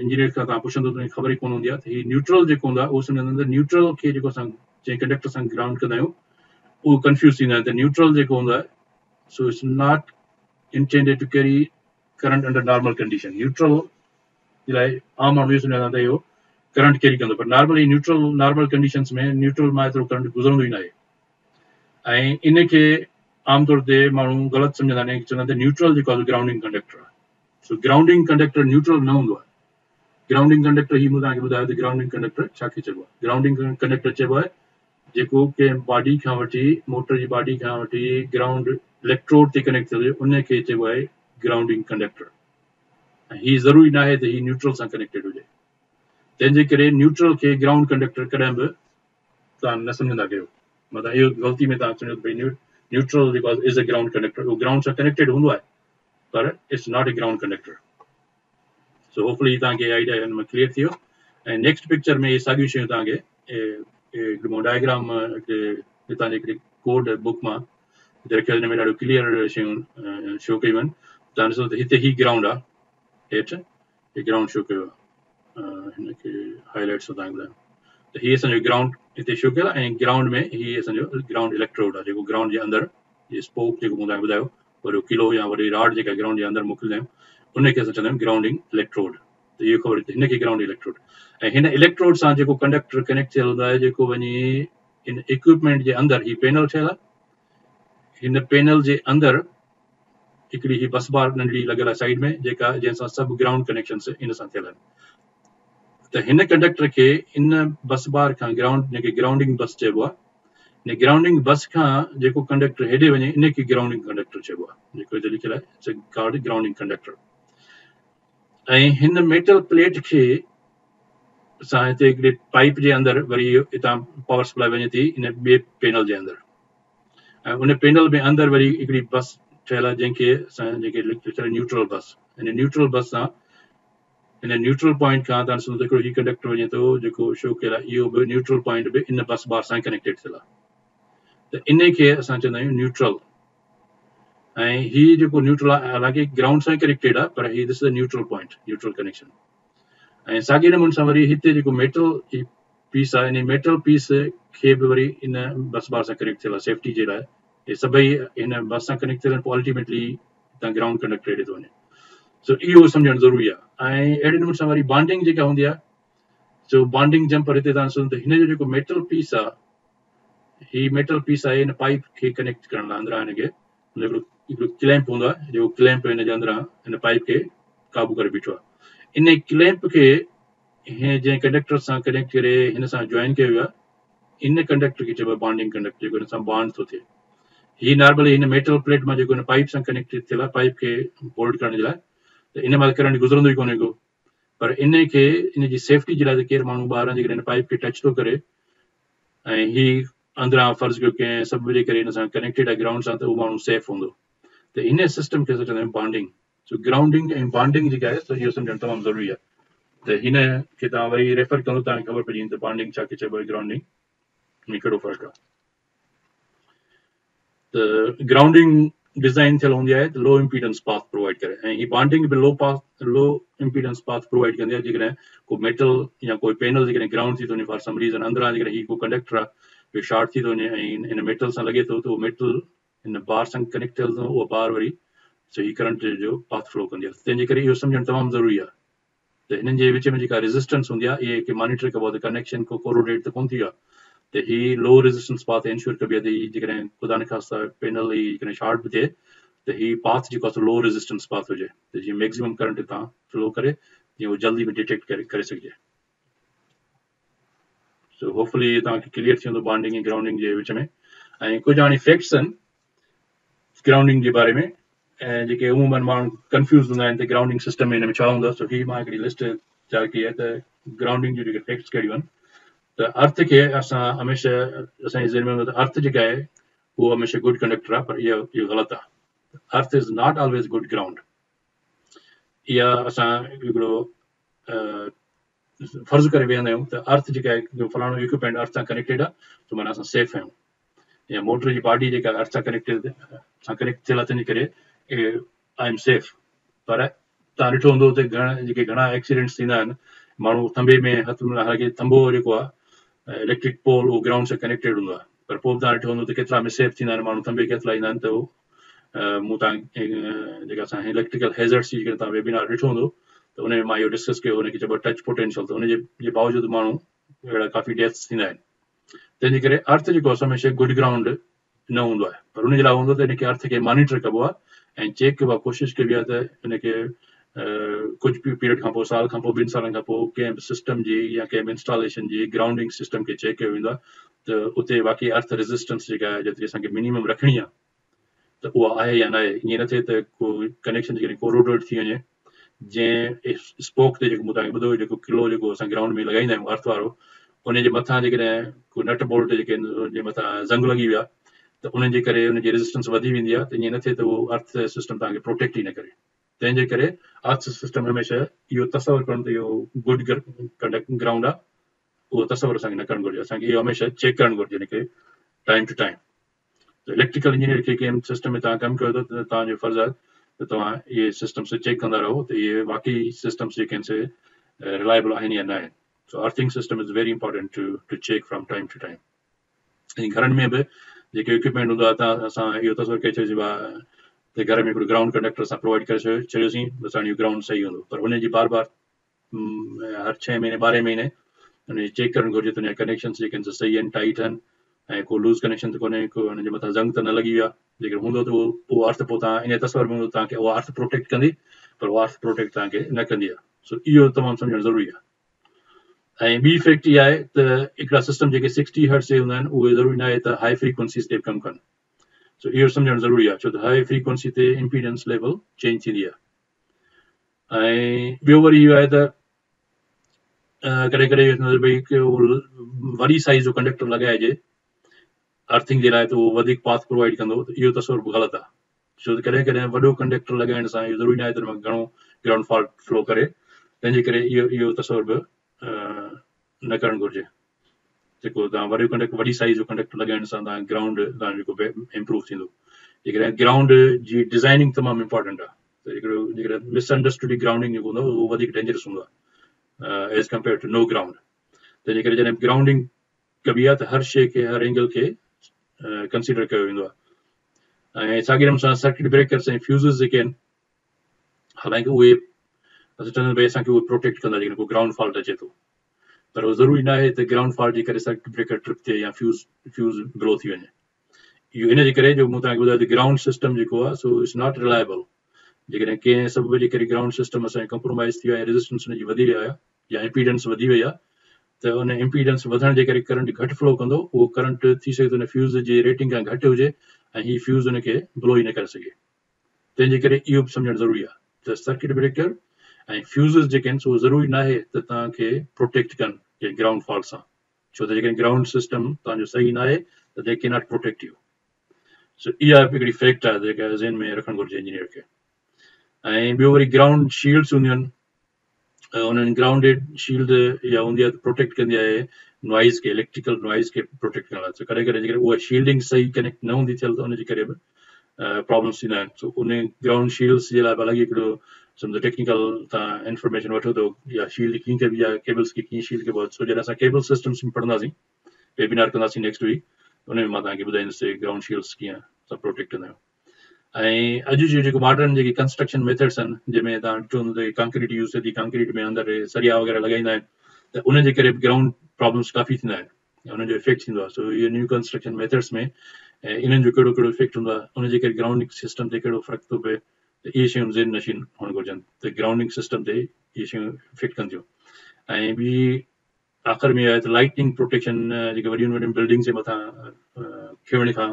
इंजीनियर खां तव्हां पुछंदो त ख़बर ई कोन हूंदी आहे, त हीअ न्यूट्रल जेको हूंदो आहे उहो सम्झंदा आहिनि, न्यूट्रल खे जेको असां जंहिं कंडक्टर सां ग्राउंड कंदा आहियूं उहो कंफ्यूज़ थींदा आहिनि। त न्यूट्रल जेको हूंदो आहे, so it's not intended to carry current under normal condition. Neutral जे लाइ आम माण्हू इहो सम्झंदा त इहो करंट कैरी कंदो, पर नॉर्मली नॉर्मल कंडीशंस में न्यूट्रल मां एतिरो करंट गुज़रंदो ई न आहे। ऐं इनखे आमतौर ते माण्हू ग़लति सम्झंदा आहिनि, चवंदा आहिनि न्यूट्रल जेको आहे ग्राउंडिंग कंडक्टर आहे। सो ग्राउंडिंग कंडक्टर न्यूट्रल न हूंदो आहे। ग्राउंडिंग कंडक्टर ही मूं तव्हांखे ॿुधायो त ग्राउंडिंग कंडक्टर छा खे चइबो आहे। ग्राउंडिंग कंडक्टर चइबो आहे जेको कंहिं बॉडी खां वठी, मोटर जी बॉडी खां वठी ग्राउंड इलेक्ट्रोड ते कनेक्ट थियल हुजे, उनखे चइबो आहे ग्राउंडिंग कंडक्टर। ही ज़रूरी ना है त ही न्यूट्रल सां कनेक्टेड हुजे। तंहिंजे करे न्यूट्रल खे ग्राउंड कंडक्टर कॾहिं बि तव्हां न सम्झंदा कयो। मतलब इहो ग़लती में तव्हां सम्झो भई neutral because is a ground conductor, उहो ग्राउंड सां कनेक्टेड हूंदो आहे पर it's not a ground conductor. So hopefully तव्हांखे आइडिया हिन में क्लियर थी वियो। ऐं नेक्स्ट पिक्चर में इहे साॻियूं शयूं तव्हांखे डायग्राम हितां जी हिकिड़ी कोड बुक मां रखियल, हिन में ॾाढो क्लियर शयूं शो कयूं आहिनि। तव्हां ॾिसो त हिते ही ग्राउंड आहे, हेठि ही ग्राउंड शो कयो आहे, हिनखे हाईलाइट सां तव्हांखे ॿुधायां त हीअ असांजो ग्राउंड हिते शो कयल आहे। ऐं ग्राउंड में हीअ असांजो ग्राउंड इलेक्ट्रोड आहे, जेको ग्राउंड जे अंदरि ये स्पोक जेको मूं तव्हांखे ॿुधायो, वॾो किलो या वॾी राड जेका ग्राउंड जे अंदरि मोकिलींदा आहियूं, उनखे असां चवंदा आहियूं ग्राउंडिंग इलेक्ट्रोड। त इहो ख़बर हिनखे ग्राउंड इलेक्ट्रोड। ऐं हिन इलेक्ट्रोड सां जेको कंडक्टर कनेक्ट थियल हूंदो आहे, जेको वञी इन इक्विपमेंट जे अंदरि, ही पैनल ठहियल आहे, हिन पैनल जे अंदरि हिकिड़ी ही बस बार नंढड़ी लॻियल आहे साइड में, जेका जंहिंसां सभु ग्राउंड कनेक्शन्स इन सां थियल आहिनि। त हिन कंडक्टर खे इन बस बार खां ग्राउंड, जेके ग्राउंडिंग बस चइबो आहे, इन ग्राउंडिंग बस खां जेको कंडक्टर हेॾे वञे इनखे ग्राउंडिंग कंडक्टर चइबो आहे, जेको हिते लिखियल आहे इट्स कॉल्ड ग्राउंडिंग कंडक्टर। ऐं हिन मेटल प्लेट खे असां हिते हिकिड़े पाइप जे अंदरि वरी हितां पावर सप्लाई वञे थी इन ॿिए पैनल जे अंदरि, ऐं उन पैनल में अंदरि वरी हिकिड़ी बस ठहियल आहे जंहिंखे असां जेके लिखियल आहे न्यूट्रल बस। हिन न्यूट्रल बस सां हिन न्यूट्रल पॉइंट खां तव्हां ॾिसो त हिकिड़ो ही कंडक्टर वञे थो जेको शो कयल आहे, इहो बि न्यूट्रल पॉइंट बि इन बस बार सां कनेक्टेड थियल आहे। त इन खे असां चवंदा आहियूं न्यूट्रल। ऐं हीउ जेको न्यूट्रल आहे, हालांकि ग्राउंड सां कनेक्टेड आहे, पर ही this is a neutral point, neutral connection. ऐं साॻिए नमूने सां वरी हिते जेको मेटल पीस आहे, इन मेटल पीस खे बि वरी इन बस बार सां कनेक्ट थियल आहे सेफ्टी जे लाइ। हे सभई हिन बस सां कनेक्ट थियल आहिनि, पोइ अल्टीमेटली हितां ग्राउंड कंडक्टर हेॾे थो वञे। सो इहो सम्झणु ज़रूरी आहे। ऐं अहिड़े नमूने सां वरी बॉन्डिंग जेका हूंदी आहे, सो बॉन्डिंग जंपर हिते तव्हां ॾिसो त हिन जो जेको मेटल पीस आहे, ही मेटल पीस आहे हिन पाइप खे कनेक्ट करण लाइ अंदरां हिनखे हिकिड़ो क्लैंप हूंदो आहे, जेको क्लैंप हिन जे अंदरां हिन पाइप खे क़ाबू करे बीठो आहे। इन क्लैंप खे हिन जंहिं कंडक्टर सां कनेक्ट करे हिन सां जॉइन कयो वियो आहे, इन कंडक्टर खे चइबो आहे बॉन्डिंग कंडक्टर, जेको हिन सां बॉन्ड थो थिए। ही नॉर्मली हिन मेटल प्लेट मां जेको हिन पाइप सां कनेक्टेड थियल आहे, पाइप खे होल्ड करण जे लाइ, त इन मां करंट गुज़रंदो ई कोन्हे को, पर इन खे इन जी सेफ्टी जे लाइ त केरु माण्हू ॿाहिरां जेकॾहिं हिन पाइप खे टच थो करे ऐं ही अंदरां फर्ज़ कयो कंहिं सभु जे करे हिन सां कनेक्टेड आहे ग्राउंड सां, त उहो माण्हू सेफ हूंदो। त इन सिस्टम खे असां चवंदा आहियूं बॉन्डिंग। सो ग्राउंडिंग ऐं बॉन्डिंग जेका आहे, त इहो सम्झणु तमामु ज़रूरी आहे। त हिन खे तव्हां वरी रेफर कंदो, तव्हांखे ख़बर पइजी वेंदी त बॉन्डिंग छा खे चइबो आहे, ग्राउंडिंग में कहिड़ो फ़र्क़ु आहे। त ग्राउंडिंग डिज़ाइन थियल हूंदी आहे त लो इम्पीडेंस पाथ प्रोवाइड करे, ऐं ही बॉन्डिंग बि लो इम्पीडेंस पाथ प्रोवाइड कंदी आहे। जेकॾहिं को मेटल या कोई पैनल जेकॾहिं ग्राउंड थी थो वञे फॉर सम रीज़न, अंदरां जेकॾहिं ही को कंडक्टर आहे जो शॉर्ट थी थो वञे ऐं हिन मेटल सां लॻे थो, त उहो मेटल हिन बार सां कनेक्ट थियल अथव, उहा बार वरी सही करंट जो पाथ फ्लो कंदी आहे। तंहिंजे करे इहो सम्झणु तमामु ज़रूरी आहे त हिननि जे विच में जेका रेज़िस्टेंस हूंदी आहे, इहे मॉनिटर कबो आहे त कनेक्शन को कोरोडेट त कोन थी वियो आहे, त ही लो रेज़िस्टेंस पाथ इंश्योर कबी आहे त ही जेकॾहिं ख़ुदा न ख़ास्ता पैनल ही जेकॾहिं शॉर्ट बि थिए, त ही पाथ जेको आहे लो रेज़िस्टेंस पाथ हुजे, त जीअं मैक्सिमम करंट हितां फ्लो करे, जीअं उहो जल्दी में डिटेक्ट करे सघिजे। सो होपफुली तव्हांखे क्लियर थी वेंदो बॉन्डिंग ऐं ग्राउंडिंग जे विच में। ऐं कुझु हाणे फैक्ट्स आहिनि ग्राउंडिंग जे बारे में, ऐं जेके अमूमन माण्हू कंफ्यूज़ हूंदा आहिनि त ग्राउंडिंग सिस्टम में हिन में छा हूंदो आहे। सो ही मां हिकिड़ी लिस्ट तयारु कई आहे त ग्राउंडिंग जूं जेके फैक्ट्स कहिड़ियूं आहिनि। त अर्थ खे असां हमेशह असांजे ज़हन में हूंदो त अर्थ जेका आहे उहो हमेशह गुड कंडक्टर आहे, पर इहो ग़लति आहे। Earth is not always good ground. इहा असां हिकिड़ो फर्ज़ करे वेहंदा आहियूं त अर्थ जेका आहे, फलाणो इक्विपमेंट अर्थ सां कनेक्टेड आहे, त माना असां सेफ आहियूं। या मोटर जी बॉडी जेका अर्थ सां कनेक्ट थियल आहे, तंहिंजे करे आई एम सेफ। पर तव्हां ॾिठो हूंदो त जेके घणा एक्सीडेंट्स थींदा आहिनि, माण्हू थंबे में हथु, हालांकि थंबो जेको आहे इलेक्ट्रिक पोल उहो ग्राउंड सां कनेक्टेड हूंदो आहे, पर पोइ तव्हां ॾिठो हूंदो त केतिरा मिससेफ थींदा आहिनि, माण्हू थंबे खे हथु लाईंदा आहिनि। त उहो मूं तव्हां जेका असां इलेक्ट्रिकल हैज़र्ड्स जी जेकॾहिं तव्हां वेबिनार ॾिठो हूंदो, त उन में मां इहो डिस्कस कयो, हुनखे चइबो टच पोटेंशियल। त उनजे बावजूदि माण्हू अहिड़ा काफ़ी डेथ्स थींदा आहिनि। तंहिंजे करे अर्थ जेको आहे हमेशह गुड ग्राउंड न हूंदो आहे, पर उनजे लाइ हूंदो त हिनखे अर्थ खे मॉनिटर कबो आहे ऐं चेक कबो आहे, कोशिशि कबी आहे त हिनखे कुझु बि पीरियड खां पोइ, साल खां पोइ, 2 सालनि खां पोइ कंहिं बि सिस्टम जी या कंहिं बि इंस्टॉलेशन जी ग्राउंडिंग सिस्टम खे चेक कयो वेंदो आहे त उते वाक़ई अर्थ रेज़िस्टेंस जेका आहे, जेतिरी असांखे मिनिमम रखणी आहे, त उहा आहे या न आहे। ईअं न थिए त को कनेक्शन जेकॾहिं कोरोडेड थी वञे जंहिं स्पोक ते जेको मूं तव्हांखे ॿुधो जेको किलो जेको असां ग्राउंड में लॻाईंदा आहियूं अर्थ वारो, उन जे मथां जेकॾहिं को नट बोल्ट जेके आहिनि जे मथां ज़ंग लॻी विया त उन जे करे उनजी रेज़िस्टेंस वधी वेंदी आहे, त ईअं न थिए त उहो अर्थ सिस्टम तव्हांखे प्रोटेक्ट ई न करे। तंहिंजे करे अर्थ सिस्टम हमेशह इहो तसवर करणु त इहो गुड कंडक्ट ग्राउंड आहे, उहो तसवर असांखे न करणु घुरिजे। असांखे इहो हमेशह चेक करणु घुरिजे हिनखे टाइम टू टाइम। त इलेक्ट्रिकल इंजीनियर खे कंहिं सिस्टम में तव्हां कमु कयो था त तव्हांजो फर्ज़ु आहे त तव्हां इहे सिस्टम्स चेक कंदा रहो त इहे वाक़ई सिस्टम्स जेके आहिनि से रिलायबल आहिनि या न आहिनि। So earthing system is very important to check from time to time. ऐं घरनि में बि जेके इक्विपमेंट हूंदो आहे त असां इहो तसवर करे छॾिबो आहे त घर में हिकिड़ो ग्राउंड कंडक्टर असां प्रोवाइड करे छॾियोसीं, बसि हाणे इहो ग्राउंड सही हूंदो, पर उनजी बार बार हर 6 महीने 12 महीने उनजी चेक करणु घुरिजे त उनजा कनेक्शन्स जेके आहिनि सही आहिनि, टाइट आहिनि, ऐं को लूज़ कनेक्शन त कोन्हे, को हुनजे मथां ज़ंग त न लॻी वियो आहे। जेकर हूंदो त उहो अर्थ पोइ तव्हां इन तस्वर में हूंदो तव्हांखे उहा अर्थ प्रोटेक्ट कंदी, पर उहा अर्थ प्रोटेक्ट तव्हांखे न कंदी आहे। सो इहो तमामु सम्झणु ज़रूरी आहे। ऐं ॿी फैक्ट इहा आहे त हिकिड़ा सिस्टम जेके 60 हर्ट्ज़ ते हूंदा आहिनि उहे ज़रूरी न आहे त हाई फ्रीक्वेंसीज़ ते कमु कनि। सो इहो सम्झणु ज़रूरी आहे, छो त हाई फ्रीक्वेंसी ते इम्पीडेंस लेवल चेंज थींदी आहे। ऐं ॿियो वरी इहो आहे त कॾहिं कॾहिं भई वॾी साइज़ जो कंडक्टर लॻाइजे अर्थिंग जे लाइ त उहो वधीक पाथ प्रोवाइड कंदो, त इहो तस्वर बि ग़लति आहे। छो त कॾहिं कॾहिं वॾो कंडक्टर लॻाइण सां इहो ज़रूरी न आहे त हुन घणो ग्राउंड फॉल्ट फ्लो करे, तंहिंजे करे इहो तस्वर बि न करणु घुरिजे। जेको तव्हां वॾी साइज़ जो कंडक्टर लॻाइण सां तव्हां ग्राउंड तव्हांजो जेको इम्प्रूव थींदो। जेकॾहिं ग्राउंड जी डिज़ाइनिंग तमामु इम्पॉर्टेंट आहे, त हिकिड़ो जेकॾहिं मिसअंडरस्टूड ग्राउंडिंग जेको हूंदो उहो वधीक डेंजरस हूंदो आहे as compare to know ground. तंहिंजे करे जॾहिं ग्राउंडिंग कबी आहे त हर शइ खे, हर एंगल खे कंसिडर कयो वेंदो आहे। ऐं साॻिए नमूने सां सर्किट ब्रेकर्स ऐं फ्यूज़िस जेके आहिनि, हालांकि उहे असां चवंदा भई असांखे उहे प्रोटेक्ट कंदा जेकॾहिं को ग्राउंड फॉल्ट अचे थो, पर उहो ज़रूरी न आहे त ग्राउंड फॉल्ट जे करे सर्किट ब्रेकर ट्रिप थिए या फ्यूज़ ब्लो थी वञे। इहो इन जे करे जो मूं तव्हांखे ॿुधायो त ग्राउंड सिस्टम जेको आहे सो इट्स नॉट रिलायबल। जेकॾहिं कंहिं सबब जे करे ग्राउंड सिस्टम असांजो कंप्रोमाइज़ थी वियो आहे, रेज़िस्टेंस हुनजी वधी वियो आहे या इम्पीडेंस वधी वई आहे, त उन इम्पीडेंस वधण जे करे करंट घटि फ्लो कंदो। उहो करंट थी सघे थो उन फ्यूज़ जी रेटिंग खां घटि हुजे ऐं हीअ फ्यूज़ हुनखे ब्लो ई न करे सघे। तंहिंजे करे इहो बि सम्झणु ज़रूरी आहे त सर्किट ब्रेकर ऐं फ्यूज़िस जेके आहिनि सो ज़रूरी न आहे त तव्हांखे प्रोटेक्ट कनि ग्राउंड फॉल्ट सां, छो त जेकॾहिं ग्राउंड सिस्टम तव्हांजो सही न आहे त they can not protect you. So इहा हिकिड़ी फैक्ट आहे जेका ज़हन में रखणु घुरिजे इंजीनियर खे। ऐं ॿियो वरी ग्राउंड शील्ड्स हूंदियूं आहिनि, उन्हनि ग्राउंडेड शील्ड इहा हूंदी आहे त प्रोटेक्ट कंदी आहे नॉइज़ खे, इलेक्ट्रिकल नॉइज़ खे प्रोटेक्ट करण लाइ। कॾहिं कॾहिं जेकॾहिं उहा शील्डिंग सही कनेक्ट न हूंदी थियल त उनजे करे बि प्रॉब्लम्स थींदा आहिनि। सो उन ग्राउंड शील्ड्स जे लाइ अलॻि हिकिड़ो सम्झो टेक्निकल तव्हां इंफॉर्मेशन वठो त या शील्ड कीअं कबी आहे, केबल्स खे कीअं शील्ड कबो आहे। सो जॾहिं असां केबल सिस्टम्स में पढ़ंदासीं, वेबिनार कंदासीं नेक्स्ट वीक, उन में मां तव्हांखे ॿुधाईंदुसि ग्राउंड शील्ड्स कीअं असां प्रोटेक्ट कंदा आहियूं। ऐं अॼु जो जेको मॉडर्न जेके कंस्ट्रक्शन मेथड्स आहिनि, जंहिंमें तव्हां ॾिठो हूंदो त कंक्रीट यूज़ थिए थी, कंक्रीट में अंदरि सरिया वग़ैरह लॻाईंदा आहिनि, त उनजे करे बि ग्राउंड प्रॉब्लम्स काफ़ी थींदा आहिनि, उनजो इफेक्ट थींदो आहे। सो इहे न्यू कंस्ट्रक्शन मेथड्स में ऐं इन्हनि जो कहिड़ो कहिड़ो इफेक्ट हूंदो आहे, उनजे करे ग्राउंडिंग सिस्टम ते कहिड़ो फ़र्क़ु थो पए, त इहे शयूं ज़हन नशीन हुअणु घुरिजनि त ग्राउंडिंग सिस्टम ते इहे शयूं इफेक्ट कंदियूं। ऐं ॿी आख़िर में आहे त लाइटनिंग प्रोटेक्शन, जेके वॾियूं वॾियूं बिल्डिंग्स जे मथां खिवण खां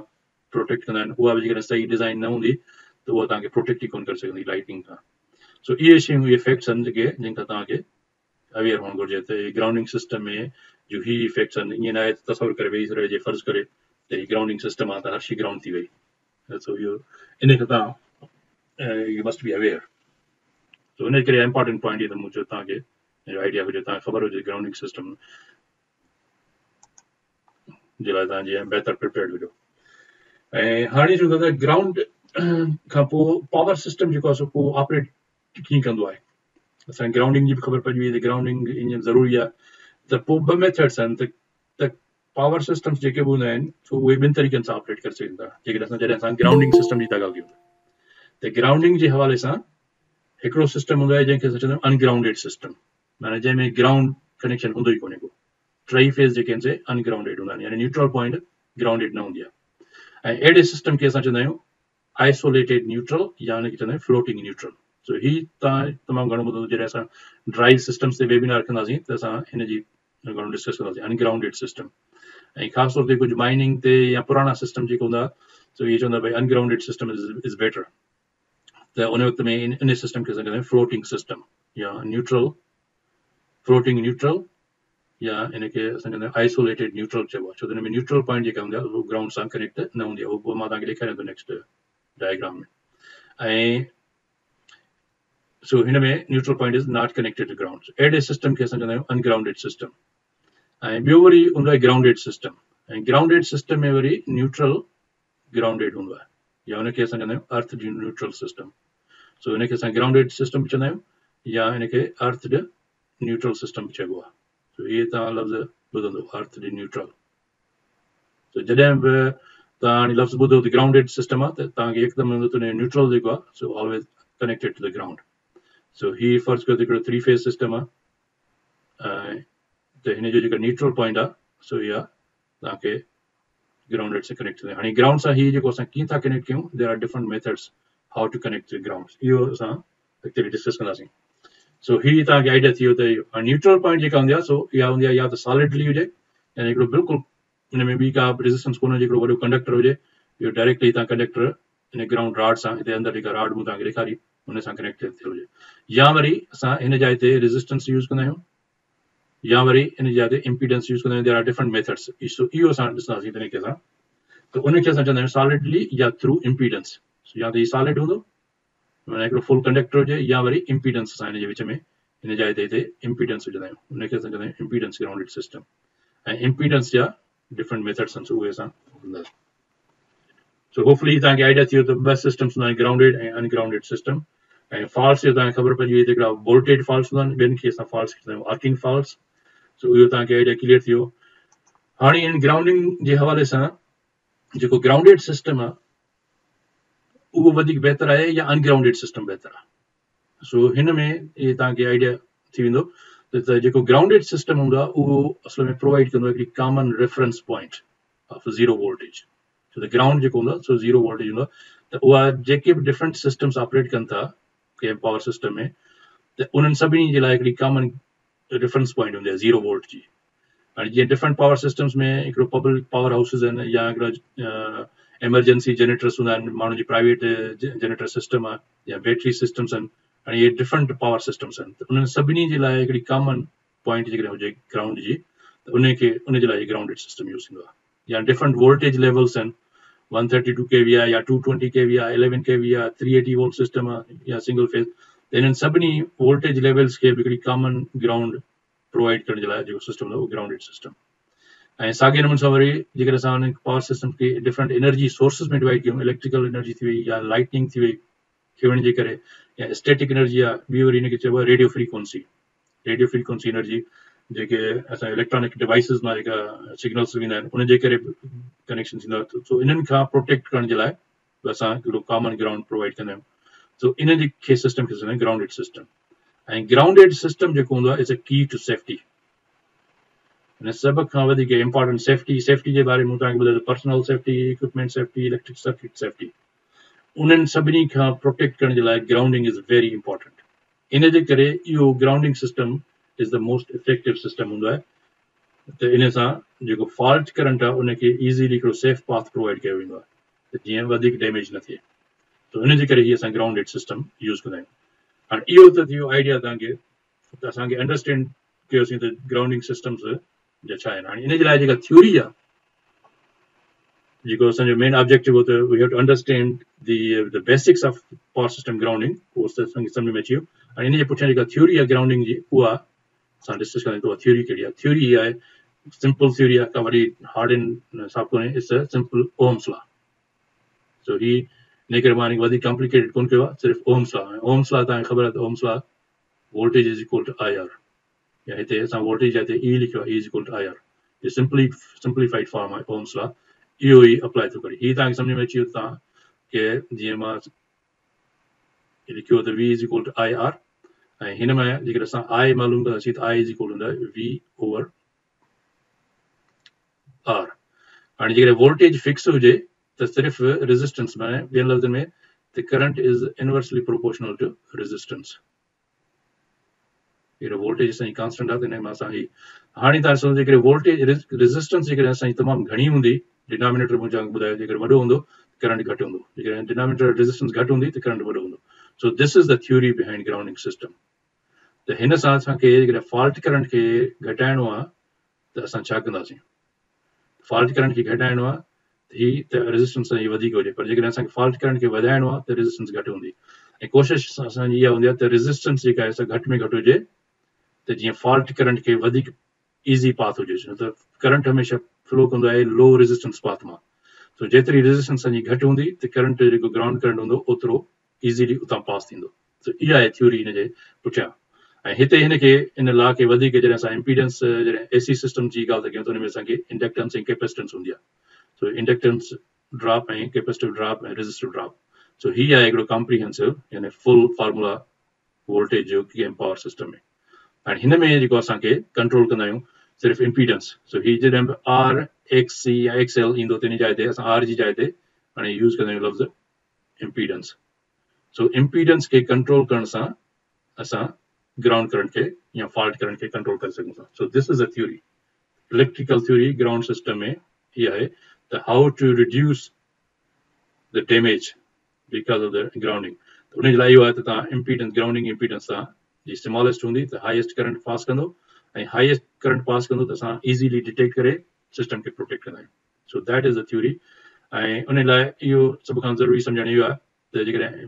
प्रोटेक्ट कंदा आहिनि, उहा बि जेकॾहिं सही डिज़ाइन न हूंदी त उहा तव्हांखे प्रोटेक्ट ई कोन करे सघंदी लाइटिंग खां। सो इहे शयूं, इहे इफेक्ट्स आहिनि जेके जिन खां तव्हांखे अवेयर हुअणु घुरिजे त ग्राउंडिंग सिस्टम में जो ही इफेक्ट्स आहिनि। ईअं न आहे त तसवर करे वेही रहिजे फ़र्ज़ु करे त हीअ ग्राउंडिंग सिस्टम आहे त हर शइ ग्राउंड थी वई। सो इहो इन खां तव्हां यू मस्ट बी अवेयर। सो इन करे इम्पॉर्टेंट पॉइंट इहो त मूं चयो तव्हांखे आइडिया हुजे, तव्हांखे ख़बर हुजे ग्राउंडिंग सिस्टम जे लाइ तव्हां जीअं बहितर प्रिपेयर्ड हुजो। ऐं हाणे जो दादा ग्राउंड खां पोइ पावर सिस्टम जेको आहे सो पोइ ऑपरेट कीअं कंदो आहे, असांखे ग्राउंडिंग जी बि ख़बर पइजी वई त ग्राउंडिंग ईअं ज़रूरी आहे। त पोइ ॿ मेथड्स आहिनि त पावर सिस्टम्स जेके बि हूंदा आहिनि सो उहे ॿिनि तरीक़नि सां ऑपरेट करे सघनि था। जॾहिं असां ग्राउंडिंग सिस्टम जी था ॻाल्हायूं त ग्राउंडिंग जे हवाले सां हिकिड़ो सिस्टम हूंदो आहे जंहिंखे असां चवंदा आहियूं अनग्राउंडेड सिस्टम, माना जंहिंमें ग्राउंड कनेक्शन हूंदो ई कोन्हे को। टई फेज़ जेके आहिनि से अनग्राउंडेड हूंदा आहिनि, यानी न्यूट्रल पॉइंट ग्राउंडेड न हूंदी आहे। ऐं अहिड़े सिस्टम खे असां चवंदा आहियूं आइसोलेटेड न्यूट्रल या हुनखे चवंदा आहियूं फ्लोटिंग न्यूट्रल। सो ही तव्हां तमामु घणो ॿुधो, जॾहिं असां ड्राइव सिस्टम्स ते वेबिनार कंदासीं त असां हिन जी घणो डिस्कस कंदासीं अनग्राउंडेड सिस्टम। ऐं ख़ासि तौर ते कुझु माइनिंग ते या पुराणा सिस्टम जेके हूंदा सो इहे चवंदा भई अनग्राउंडेड सिस्टम इज़ बेटर। त उन वक़्त में इन सिस्टम खे असां चवंदा आहियूं फ्लोटिंग सिस्टम या न्यूट्रल, फ्लोटिंग न्यूट्रल, या इनखे असां चवंदा आहियूं आइसोलेटेड न्यूट्रल चइबो आहे, छो त हिन में न्यूट्रल पॉइंट जेका हूंदी आहे उहो ग्राउंड सां कनेक्ट न हूंदी आहे, उहो मां तव्हांखे ॾेखारियां थो नेक्स्ट डायग्राम में। ऐं सो हिन में neutral point is not connected to ground. अहिड़े सिस्टम खे असां चवंदा आहियूं अनग्राउंडेड सिस्टम। ऐं ॿियो वरी हूंदो आहे ग्राउंडेड सिस्टम, ऐं ग्राउंडेड सिस्टम में वरी न्यूट्रल ग्राउंडेड हूंदो आहे, या हुनखे असां चवंदा आहियूं अर्थ न्यूट्रल सिस्टम। सो हिनखे असां ग्राउंडेड सिस्टम चवंदा आहियूं, या हिनखे अर्थ न्यूट्रल सिस्टम चइबो आहे। सो इहे तव्हां लफ़्ज़ ॿुधंदो, अर्थ न्यूट्रल। सो जॾहिं बि तव्हां हाणे लफ़्ज़ ॿुधो त ग्राउंडेड सिस्टम आहे त तव्हांखे हिकदमि हूंदो त न्यूट्रल जेको आहे so always connected to the ground. So ही फर्ज़ कयो त हिकिड़ो 3 फेज़ सिस्टम आहे, ऐं त हिन जो जेको न्यूट्रल पॉइंट आहे सो इहा तव्हांखे ग्राउंडेड से कनेक्ट थींदो। हाणे ग्राउंड सां ही जेको असां कीअं था कनेक्ट कयूं, there are different methods how to connect with ground, इहो असां अॻिते डिस्कस कंदासीं। सो ही तव्हांखे आइडिया थी वियो त न्यूट्रल पॉइंट जेका हूंदी आहे सो इहा हूंदी आहे या त सॉलिडली हुजे, यानी हिकिड़ो बिल्कुलु हिन में ॿी का रेजिस्टेंस कोन हुजे, हिकिड़ो वॾो कंडक्टर हुजे, इहो डायरेक्टली तव्हां कंडक्टर हिन ग्राउंड राड सां, हिते अंदरि जेका राड मूं तव्हांखे ॾेखारी हुन सां कनेक्ट थियल हुजे, या वरी असां हिन जाइ ते रेजिस्टेंस यूज़ कंदा आहियूं, या वरी इन जाइ ते इम्पीडेंस यूज़ कंदा आहियूं। देयर आर डिफरेंट मेथड्स, इहो असां ॾिसंदासीं तरीक़े सां। त उनखे असां चवंदा आहियूं सॉलिडली या थ्रू इम्पीडेंस। या त ही सॉलिड हूंदो, माना हिकिड़ो फुल कंडक्टर हुजे, या वरी इम्पीडेंस असां हिन जे विच में हिन जाइ ते हिते इम्पीडेंस विझंदा आहियूं, उनखे असां चवंदा आहियूं इम्पीडेंस ग्राउंडेड सिस्टम। ऐं इम्पीडेंस जा डिफरेंट मेथड्स आहिनि, उहे असां ॿुधंदासीं। सो होपफुली तव्हांखे आइडिया थी वियो त ॿ सिस्टम्स हूंदा आहिनि, ग्राउंडेड ऐं अनग्राउंडेड सिस्टम। ऐं फॉल्स जो तव्हांखे ख़बर पइजी वई त हिकिड़ा वोल्टेज फॉल्स हूंदा आहिनि, ॿियनि खे असां फॉल्स चवंदा आहियूं आर्किंग फॉल्स। सो इहो तव्हांखे आइडिया क्लियर थी वियो। हाणे इन ग्राउंडिंग जे हवाले सां जेको ग्राउंडेड सिस्टम आहे उहो वधीक बहितर आहे या अनग्राउंडेड सिस्टम बहितर आहे? सो हिन में इहे तव्हांखे आइडिया थी वेंदो त जेको ग्राउंडेड सिस्टम हूंदो आहे उहो असल में प्रोवाइड कंदो आहे हिकिड़ी common reference point of zero voltage. छो त ग्राउंड जेको हूंदो आहे सो ज़ीरो वोल्टेज हूंदो आहे, त उहा जेके बि डिफरेंट सिस्टम्स ऑपरेट कनि था कंहिं पावर सिस्टम में, त उन्हनि सभिनी जे लाइ हिकिड़ी कॉमन रेफरेंस पॉइंट हूंदी आहे ज़ीरो वोल्ट जी। हाणे जीअं डिफरेंट पावर सिस्टम्स में हिकिड़ो पब्लिक पावर हाउसिस आहिनि, या हिकिड़ा एमरजेंसी जनरेटर्स हूंदा आहिनि, माण्हुनि जी प्राइवेट जनरेटर सिस्टम आहे, या बैटरी सिस्टम्स आहिनि। हाणे इहे डिफरेंट पावर सिस्टम्स आहिनि, त उन्हनि सभिनी जे लाइ हिकिड़ी कॉमन पॉइंट जेकॾहिं हुजे ग्राउंड जी, त उनजे लाइ ग्राउंडेड सिस्टम यूज़ थींदो आहे। या डिफरेंट वोल्टेज लेवल्स आहिनि, 132 kV आहे, या 220 kV आहे, 11 kV आहे, 380 वोल्ट सिस्टम आहे, या सिंगल फेज। त इन्हनि सभिनी वोल्टेज लेवल्स खे हिकिड़ी कॉमन ग्राउंड प्रोवाइड करण जे लाइ जेको सिस्टम हूंदो आहे उहो ग्राउंडेड सिस्टम। ऐं साॻे नमूने सां वरी जेकर असां हुन पावर सिस्टम खे डिफरेंट एनर्जी सोर्सिस में डिवाइड कयूं, इलेक्ट्रिकल एनर्जी थी वई, या लाइटनिंग थी वई खिवण जे करे, या स्टैटिक एनर्जी आहे, ॿी वरी हिनखे चइबो आहे radio frequency. Radio frequency energy जेके असां इलेक्ट्रॉनिक डिवाइसिस मां जेका सिग्नल्स वेंदा आहिनि उनजे करे कनेक्शन थींदो आहे। सो इन्हनि खां प्रोटेक्ट करण जे लाइ असां हिकिड़ो कॉमन ग्राउंड प्रोवाइड कंदा आहियूं। सो इन जे सिस्टम खे चवंदा आहियूं ग्राउंडेड सिस्टम। ऐं ग्राउंडेड सिस्टम जेको हूंदो आहे इज़ अ की टू सेफ्टी। हिन सभ खां वधीक इम्पोर्टेंट सेफ्टी जे बारे में तव्हांखे ॿुधायो, personal safety, equipment safety, electric circuit safety, उन्हनि सभिनी खां प्रोटेक्ट करण जे लाइ ग्राउंडिंग इज़ वेरी इंपॉर्टेंट। इन जे करे इहो grounding system is the most effective system हूंदो आहे। त इन सां जेको फॉल्ट करंट आहे उनखे ईज़ीली हिकिड़ो सेफ पाथ प्रोवाइड कयो वेंदो आहे, त जीअं वधीक डैमेज न थिए। त इन जे करे ही असां ग्राउंडेड सिस्टम यूज़ कंदा आहियूं। हाणे इहो त थी वियो आइडिया तव्हांखे, त असांखे अंडरस्टैंड कयोसीं त ग्राउंडिंग सिस्टम्स जा छा आहिनि। हाणे इन जे लाइ जेका थ्योरी आहे, जेको असांजो मेन ऑब्जेक्टिव हो त we have to understand the basics of power system grounding, उहो असांखे सम्झ में अची वियो। ऐं इन जे पुठियां जेका थ्योरी आहे ग्राउंडिंग जी, उहा असां डिस्कस कंदा आहियूं। थ्योरी कहिड़ी आहे? थ्योरी इहा आहे, सिंपल थ्योरी आहे, का वरी हार्ड एंड हिसाब कोन्हे, it's a simple ohm's law. So ही इन करे मां वधीक कॉम्प्लिकेटेड कोन कयो आहे, सिर्फ़ु ओम्स लॉ। ओम्स लॉ तव्हांखे ख़बर आहे त ohm's law voltage is equal to I R, या हिते असां वोल्टेज हिते ई लिखियो आहे, E is equal to I R. Simplified form आहे ओम्स लॉ, इहो ई अप्लाई थो करे। हीअ तव्हांखे सम्झ में अची वियो तव्हांखे, जीअं मां लिखियो त V is equal to I R, ऐं हिन में जेकर असां आई मालूम कंदासीं त आई इज इक्वल हूंदो आहे वी ओवर आर। हाणे जेकर वोल्टेज फिक्स हुजे त सिर्फ़ु रेजिस्टेंस में, ॿियनि लफ़्ज़नि में त current is inversely proportional to resistance. जेकर वोल्टेज असांजी कांस्टेंट आहे त हिन में असां ही हाणे तव्हां सम्झो जेकर वोल्टेज रेजिस्टेंस जेकर असांजी तमामु घणी हूंदी, डिनोमिनेटर मुंहिंजा ॿुधायो, जेकर वॾो हूंदो करंट घटि हूंदो, जेकर डिनोमिनेटर रेजिस्टेंस घटि हूंदी त करंट वॾो हूंदो। So this is the theory behind grounding system. त हिन सां असांखे जेकॾहिं फॉल्ट करंट खे घटाइणो आहे त असां छा कंदासीं? फॉल्ट करंट खे घटाइणो आहे ही त रेजिस्टेंस जी वधीक हुजे, पर जेकॾहिं असांखे फॉल्ट करंट खे वधाइणो आहे त रेजिस्टेंस घटि हूंदी। ऐं कोशिशि असांजी इहा हूंदी आहे त रेजिस्टेंस जेका आहे सा घटि में घटि हुजे, त जीअं फॉल्ट करंट खे वधीक ईज़ी पाथ हुजे। छो त करंट हमेशह फ्लो कंदो आहे लो रेजिस्टेंस पाथ मां। सो जेतिरी रेजिस्टेंस असांजी घटि हूंदी त करंट जेको ग्राउंड करंट हूंदो ओतिरो इज़ीली उतां पास थींदो। सो इहा आहे थ्योरी हिन जे पुठियां। ऐं हिते हिनखे इन लॉ खे वधीक जॾहिं असां इम्पीडेंस जॾहिं एसी सिस्टम जी ॻाल्हि था कयूं त हुन में असांखे इंडक्टेंस ऐं कैपेसिटेंस हूंदी आहे। सो इंडक्टेंस ड्रॉप ऐं कैपेसिटिव ड्रॉप ऐं रेजिस्टिव ड्रॉप। सो हीअ आहे हिकिड़ो कॉम्प्रिहेंसिव यानी फुल फार्मूला वोल्टेज जो कीअं पावर सिस्टम में। हाणे हिन में जेको असांखे कंट्रोल कंदा आहियूं सिर्फ़ु इम्पीडेंस। सो ही जॾहिं बि आर एक्स सी या एक्स एल ईंदो त इन जाइ ते असां आर जी जाइ ते हाणे यूज़ कंदा आहियूं लफ़्ज़ इम्पीडेंस। सो इम्पीडेंस खे कंट्रोल करण सां असां ग्राउंड करंट के या फॉल्ट करंट के कंट्रोल कर सघूं था। So this is a theory, electrical theory ground system में ये है त how to reduce the damage because of the grounding. तो उन लाइ इहो आहे त तव्हां इम्पीडेंस ग्राउंडिंग इम्पीडेंस सां जी स्मॉलेस्ट हूंदी त हाईएस्ट करंट पास कंदो, ऐं हाईएस्ट करंट पास कंदो त असां इज़ीली डिटेक्ट करे सिस्टम खे प्रोटेक्ट कंदा आहियूं। So that is the theory. ऐं उन लाइ इहो सभ खां ज़रूरी सम्झणु इहो आहे त जेकॾहिं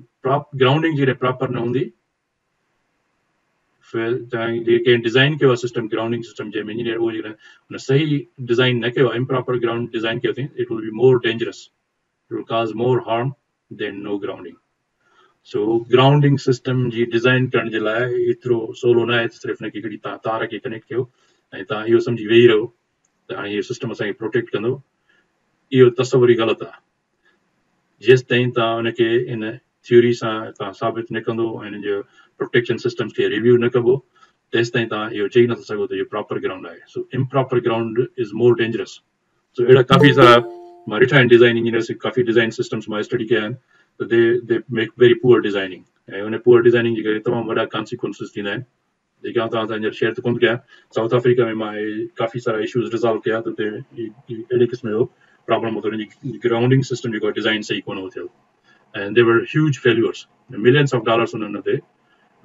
ग्राउंडिंग जॾहिं प्रॉपर न हूंदी, जेके डिज़ाइन कयो आहे सिस्टम ग्राउंडिंग सिस्टम जंहिंमें इंजीनियर उहो जेकॾहिं हुन सही डिज़ाइन न कयो आहे, इम्प्रॉपर ग्राउंड डिज़ाइन कयो अथई, it will be more dangerous, it will cause more harm than no grounding. So grounding system जी डिज़ाइन करण जे लाइ एतिरो सवलो न आहे त सिर्फ़ु हिनखे हिकिड़ी तव्हां तार खे कनेक्ट कयो ऐं तव्हां इहो सम्झी वेही रहो त हाणे इहो सिस्टम असांखे प्रोटेक्ट कंदो। इहो तसवुर ई ग़लति आहे। जेसि ताईं तव्हां हुनखे इन थ्योरी सां तव्हां साबित न कंदो ऐं हिन जो प्रोटेक्शन सिस्टम्स खे रिव्यू न कबो, तेसि ताईं तव्हां इहो चई नथा सघो त इहो प्रॉपर ग्राउंड आहे। So improper ground is more dangerous. So अहिड़ा काफ़ी सारा मां ॾिठा आहिनि डिज़ाइन इंजीनियर्स, काफ़ी डिज़ाइन सिस्टम्स मां स्टडी कया आहिनि त they make very poor designing, ऐं हुन पुअर डिज़ाइनिंग जे करे तमामु वॾा कॉन्सिक्वेंसिस थींदा आहिनि जेके आउं तव्हां सां हींअर शेयर त कोन कया। साउथ अफ्रीका में मां काफ़ी सारा इशूज़ रिज़ॉल्व कया त हुते अहिड़े क़िस्म जो प्रॉब्लम हो त हुनजी ग्राउंडिंग सिस्टम जेको आहे डिज़ाइन सही कोन हो थियल, and they were huge failures, millions of dollars उन्हनि ते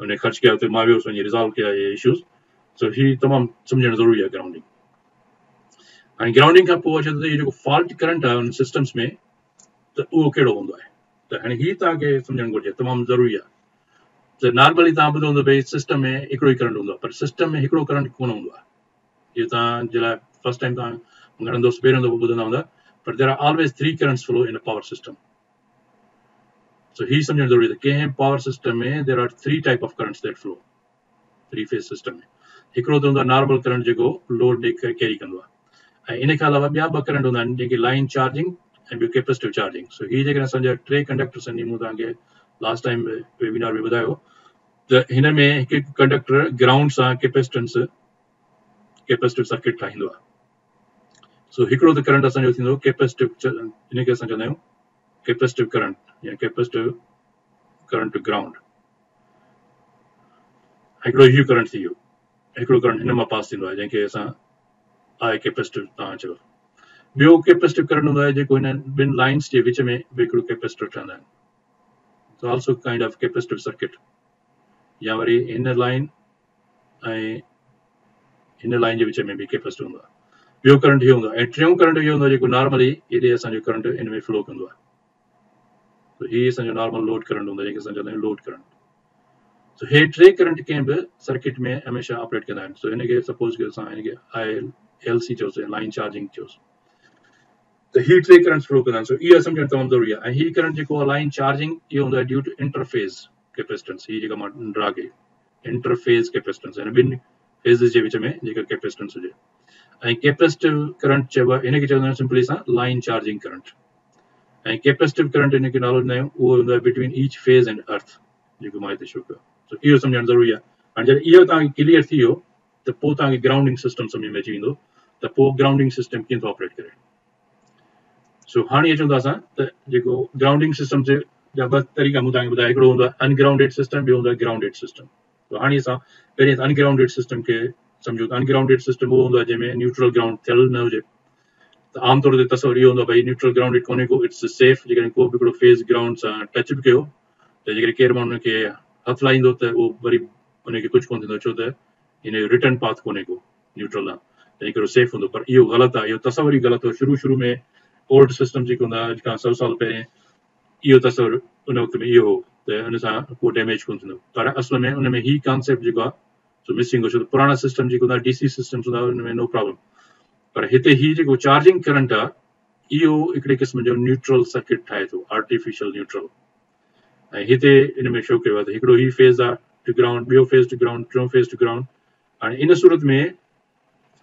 उन ख़र्च कया, हुते मां वियुसि वञी रिज़ॉल्व कया इहे इशूज़। सो ही तमामु सम्झणु ज़रूरी आहे ग्राउंडिंग। हाणे ग्राउंडिंग खां पोइ अचे त इहो जेको फॉल्ट करंट आहे उन सिस्टम्स में त उहो कहिड़ो हूंदो आहे, त हाणे हीअ तव्हांखे सम्झणु घुरिजे, तमामु ज़रूरी आहे। त नॉर्मली तव्हां ॿुधो हूंदो भई सिस्टम में हिकिड़ो ई करंट हूंदो आहे, पर सिस्टम में हिकिड़ो करंट कोन हूंदो आहे। इहो तव्हांजे लाइ फर्स्ट टाइम तव्हां घणनि दोस्त पहिरियों दफ़ो ॿुधंदा हूंदा, पर there are always 3 currents flow in a power system. सो ही सम्झणु ज़रूरी आहे त कंहिं पावर सिस्टम में there are 3 type of currents that flow, 3 phase system में। हिकिड़ो त हूंदो आहे नॉर्मल करंट जेको लोड ॾेई कैरी कंदो आहे, ऐं इन खां अलावा ॿिया 2 करंट हूंदा आहिनि जेके लाइन चार्जिंग ऐं ॿियो कैपेसिटिव चार्जिंग। सो हीअ जेकॾहिं असांजा 3 कंडक्टर्स आहिनि, मूं तव्हांखे लास्ट टाइम वेबिनार में ॿुधायो त हिन में हिकु हिकु कंडक्टर ग्राउंड सां कैपेसिटिव सर्किट ठाहींदो आहे। सो हिकिड़ो त करंट असांजो थींदो कैपेसिटिव, हिनखे असां चवंदा आहियूं कैपेसिटिव करंट या कैपेसिटिव करंट टू ग्राउंड। हिकिड़ो इहो करंट थी वियो, हिकिड़ो करंट हिन मां पास थींदो आहे जंहिंखे असां आहे कैपेसिटिव तव्हां चयो। ॿियो कैपेसिटिव करंट हूंदो आहे जेको हिन ॿिनि लाइन्स जे विच में बि हिकिड़ो कैपेसिटिव ठहंदा आहिनि, so also kind of capacitive circuit. या वरी हिन लाइन ऐं हिन लाइन जे विच में बि कैपेसिटिव हूंदो आहे। ॿियो करंट इहो हूंदो आहे, ऐं टियों करंट इहो हूंदो आहे जेको नॉर्मली हेॾे असांजो करंट हिन में फ्लो कंदो आहे। तो हीअ असांजो नॉर्मल लोड करंट हूंदो आहे जंहिंखे असां चवंदा आहियूं लोड करंट। सो हे 3 करंट कंहिं बि सर्किट में हमेशह ऑपरेट कंदा आहिनि। सो हिनखे सपोज कयो असां हिनखे ILC चयोसीं, लाइन चार्जिंग चयोसीं, त ही 3 करंट फ्लो कंदा आहिनि। सो इहा सम्झणु तमामु ज़रूरी आहे। ऐं हीअ करंट जेको आहे लाइन चार्जिंग, इहो हूंदो आहे ड्यू टू इंटरफेस कैपेसिटेंस। हीअ जेका मां ड्रा कई इंटरफेस कैपेसिटेंस, हिन ॿिनि फेज़िस जे विच में जेका कैपेसिटेंस हुजे। ऐं कैपेसिटिव करंट चइबो आहे, हिनखे चवंदा आहियूं सिंपली सां लाइन चार्जिंग करंट। ऐं कैपेसिटिव करंट हिनखे नालो ॾींदा आहियूं, उहो हूंदो आहे between each phase and earth, जेको मां हिते शो कयो। सो इहो सम्झणु ज़रूरी आहे। हाणे जॾहिं इहो तव्हांखे क्लियर थी वियो त पोइ तव्हांखे ग्राउंडिंग सिस्टम सम्झ में अची वेंदो त पोइ ग्राउंडिंग सिस्टम कीअं थो ऑपरेट करे। सो हाणे अचूं था असां त जेको ग्राउंडिंग सिस्टम जे जा 2 तरीक़ा मूं तव्हांखे ॿुधाया, हिकिड़ो हूंदो आहे अनग्राउंडेड सिस्टम, ॿियो हूंदो आहे ग्राउंडेड सिस्टम। तो हाणे असां पहिरीं अनग्राउंडेड सिस्टम खे सम्झूं था। अनग्राउंडेड सिस्टम उहो हूंदो आहे जंहिंमें न्यूट्रल ग्राउंड थियल न हुजे। त आमतौर ते तस्वर इहो हूंदो आहे भई न्यूट्रल ग्राउंडेड कोन्हे को, इट्स सेफ। जेकॾहिं को बि हिकिड़ो फेज़ ग्राउंड सां टच बि कयो त जेकॾहिं केरु माण्हू खे हथु लाहींदो त उहो वरी उनखे कुझु कोन थींदो, छो त हिन जो रिटर्न पाथ कोन्हे को न्यूट्रल आहे, तंहिं करे सेफ हूंदो। पर इहो ग़लति आहे, इहो तस्वर ई ग़लति हो। शुरू में ओल्ड सिस्टम जेको हूंदा अॼु खां 100 साल पहिरें, इहो तस्वर उन वक़्त में इहो हो त हुन सां को डैमेज कोन थींदो। पर असल में उन में ही कॉन्सेप्ट जेको आहे सो मिसिंग हो, छो त पुराणा सिस्टम जेको हूंदा डीसी सिस्टम्स हूंदा हुन में नो प्रॉब्लम। पर हिते ही जेको चार्जिंग करंट आहे इहो हिकिड़े क़िस्म जो न्यूट्रल सर्किट ठाहे थो, आर्टिफिशियल न्यूट्रल। ऐं हिते इन में शो कयो आहे त हिकिड़ो ही फेज़ आहे टू ग्राउंड, ॿियो फेज़ टू ग्राउंड, टियों फेज़ टू ग्राउंड। हाणे इन सूरत में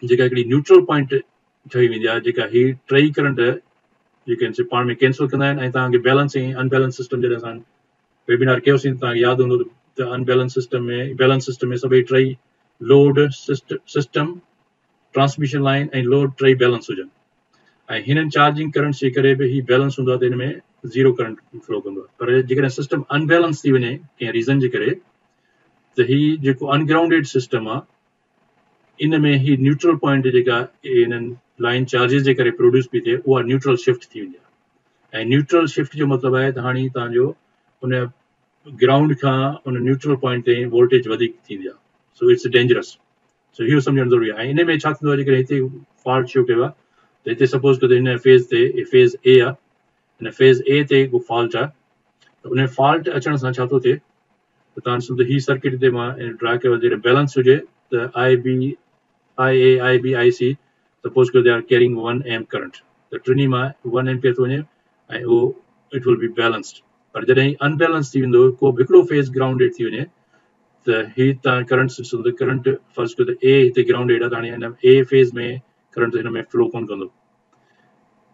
जेका हिकिड़ी न्यूट्रल पॉइंट ठही वेंदी आहे, जेका ही टई करंट जेके पाण में कैंसिल कंदा आहिनि ऐं तव्हांखे बैलेंस ऐं अनबैलेंस सिस्टम जॾहिं असां वेबिनार कयोसीं तव्हांखे यादि हूंदो त अनबैलेंस सिस्टम में, बैलेंस सिस्टम में सभई टई लोड सिस्टम, ट्रांसमिशन लाइन ऐं लोड टई बैलेंस हुजनि। ऐं हिननि चार्जिंग करंट्स जे करे बि ही बैलेंस हूंदो आहे त हिन में ज़ीरो करंट फ्लो कंदो आहे। पर जेकॾहिं सिस्टम अनबैलेंस थी वञे कंहिं रीज़न जे करे त ही जेको अनग्राउंडेड सिस्टम आहे इन में ही न्यूट्रल पॉइंट जेका इन्हनि लाइन चार्जिस जे करे प्रोड्यूस पई थिए उहा न्यूट्रल शिफ्ट थी वेंदी आहे। ऐं न्यूट्रल शिफ्ट जो मतिलबु आहे त हाणे तव्हांजो उन ग्राउंड खां उन न्यूट्रल पॉइंट ते वोल्टेज वधीक थींदी आहे, सो इट्स डेंजरस। सो इहो सम्झणु ज़रूरी आहे। ऐं इन में छा थींदो आहे, जेकॾहिं हिते फॉल्ट शो कयो आहे त हिते सपोज़ कयो त हिन फेज़ ते फेज़ ए आहे, हिन फेज़ ए ते को फॉल्ट आहे, त उन फॉल्ट अचण सां छा थो थिए त तव्हां ॾिसो त ही सर्किट हिते मां ड्रा कयो आहे, जॾहिं बैलेंस हुजे त आई बी आई सी सपोज कयो they are carrying 1 amp current, त टिनी मां 1 एम्पियर थो वञे ऐं उहो इट विल बी बैलेंस्ड। पर जॾहिं अनबैलेंस थी वेंदो, को बि हिकिड़ो फेज़ ग्राउंडेड थी वञे त ही तव्हां करंट ॾिसो त करंट फर्ज़ कयो त ए हिते ग्राउंडेड आहे, त हाणे हिन ए फेज़ में करंट हिन में फ्लो कोन कंदो।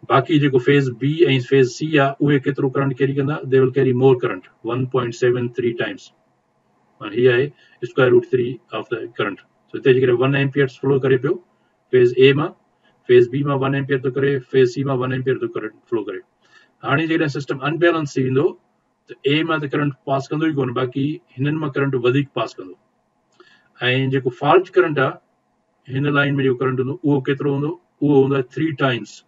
बाक़ी जेको फेज़ बी ऐं फेज़ सी आहे उहे केतिरो करंट कैरी कंदा, they will carry more current 1.73 times. ही आहे square root 3 of the current. So हिते जेकॾहिं 1 एम्पियर फ्लो करे पियो फेज़ ए मां, फेज़ बी मां 1 एम्पियर थो करे, फेज़ सी मां 1 एम्पियर थो करंट फ्लो करे। हाणे जेकॾहिं सिस्टम अनबैलेंस थी वेंदो त ए मां त करंट पास कंदो ई कोन, बाक़ी हिननि मां करंट वधीक पास कंदो। ऐं जेको फॉल्ट करंट आहे हिन लाइन में जेको करंट हूंदो उहो केतिरो हूंदो, उहो हूंदो आहे 3 टाइम्स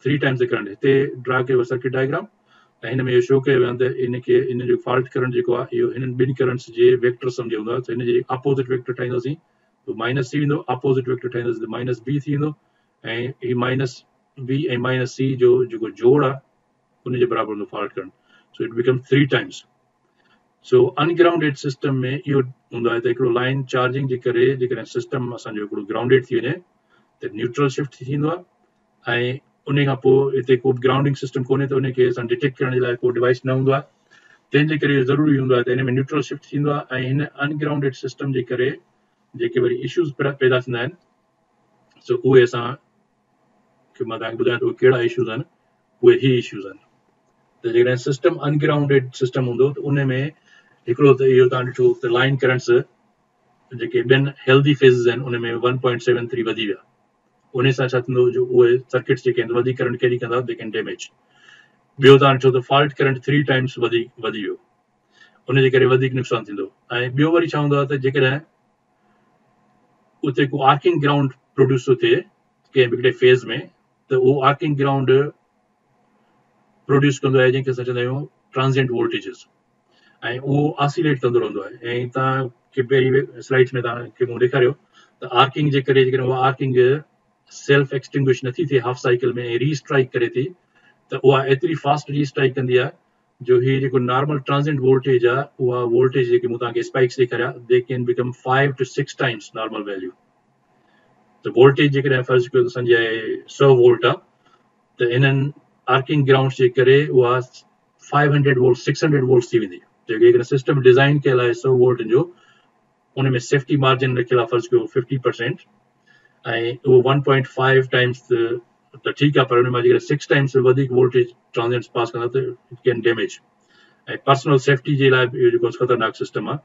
द करंट। हिते ड्रा कयो सर्किट डायग्राम ऐं हिन में इहो शो कयो आहे त इनखे इन जो फॉल्ट करंट जेको आहे इहो हिननि ॿिनि करंट्स जे वेक्टर सम्झो हूंदो आहे, त हिन जे अपोज़िट वेक्टर ठाहींदासीं त माइनस थी वेंदो, अपोज़िट वेक्टर ठाहींदासीं त माइनस बी थी वेंदो, ऐं ही माइनस बी ऐं माइनस सी जो जेको जोड़ आहे उनजे बराबरि हूंदो fault current. So it become 3 times. So ungrounded system में इहो हूंदो आहे त हिकिड़ो लाइन चार्जिंग जे करे जेकॾहिं सिस्टम असांजो हिकिड़ो ग्राउंडेड थी वञे त न्यूट्रल शिफ्ट थींदो आहे। ऐं उन खां पोइ हिते को ग्राउंडिंग सिस्टम कोन्हे त उनखे असां डिटेक्ट करण जे लाइ को डिवाइस न हूंदो आहे, तंहिंजे करे इहो ज़रूरी हूंदो आहे त हिन में न्यूट्रल शिफ्ट थींदो आहे। ऐं हिन अनग्राउंडेड सिस्टम जे करे जेके वरी इश्यूज़ पैदा थींदा आहिनि सो उहे असां मां तव्हांखे ॿुधायां थो कहिड़ा इश्यूज़ आहिनि, उहे ही इश्यूज़ आहिनि। त जेकॾहिं सिस्टम अनग्राउंडेड सिस्टम हूंदो त उन में हिकिड़ो त इहो तव्हां ॾिठो त लाइन करंट्स जेके ॿियनि हेल्दी फेज़िस आहिनि उन में 1.73 वधी विया। उन सां छा थींदो, जो उहे सर्किट्स जेके आहिनि वधीक करंट कैरी कंदा दे कैन डैमेज। ॿियो तव्हां ॾिठो त फॉल्ट करंट 3 टाइम्स वधी वियो, उनजे करे वधीक नुक़सानु थींदो। ऐं ॿियो वरी छा हूंदो आहे त जेकॾहिं उते को आर्किंग ग्राउंड प्रोड्यूस थो थिए कंहिं बि हिकिड़े फेज़ में, त उहो आर्किंग ग्राउंड प्रोड्यूस कंदो आहे जंहिंखे असां चवंदा आहियूं ट्रांजिएंट वोल्टेजिस, ऐं उहो ऑसिलेट कंदो रहंदो आहे। ऐं तव्हांखे पहिरीं स्लाइड्स में तव्हांखे मूं ॾेखारियो त आर्किंग जे करे जेकॾहिं उहा आर्किंग सेल्फ एक्सटिंग्विश नथी थिए हाफ साइकिल में ऐं रीस्ट्राइक करे थी, त उहा एतिरी फास्ट रीस्ट्राइक कंदी आहे जो ही जेको नॉर्मल ट्रांजिएंट वोल्टेज आहे उहा वोल्टेज जेके मूं तव्हांखे स्पाइक्स ॾेखारिया they can become 5 to 6 times normal value. त वोल्टेज जेकॾहिं फर्ज़ कयो त सम्झे 100 वोल्ट आहे त इन्हनि आर्किंग ग्राउंड जे करे उहा 500 वोल्ट 600 वोल्ट थी वेंदी। जेकॾहिं सिस्टम डिज़ाइन कयल आहे 100 वोल्ट जो, उन में सेफ्टी मार्जिन रखियल आहे फर्ज़ कयो 50%, ऐं उहो 1.5 टाइम्स त ठीकु आहे, पर हुन मां जेकॾहिं 6 टाइम्स वधीक वोल्टेज ट्रांजिएंट्स पास कंदा त इट कैन डैमेज। ऐं पर्सनल सेफ्टी जे लाइ इहो जेको ख़तरनाक सिस्टम आहे,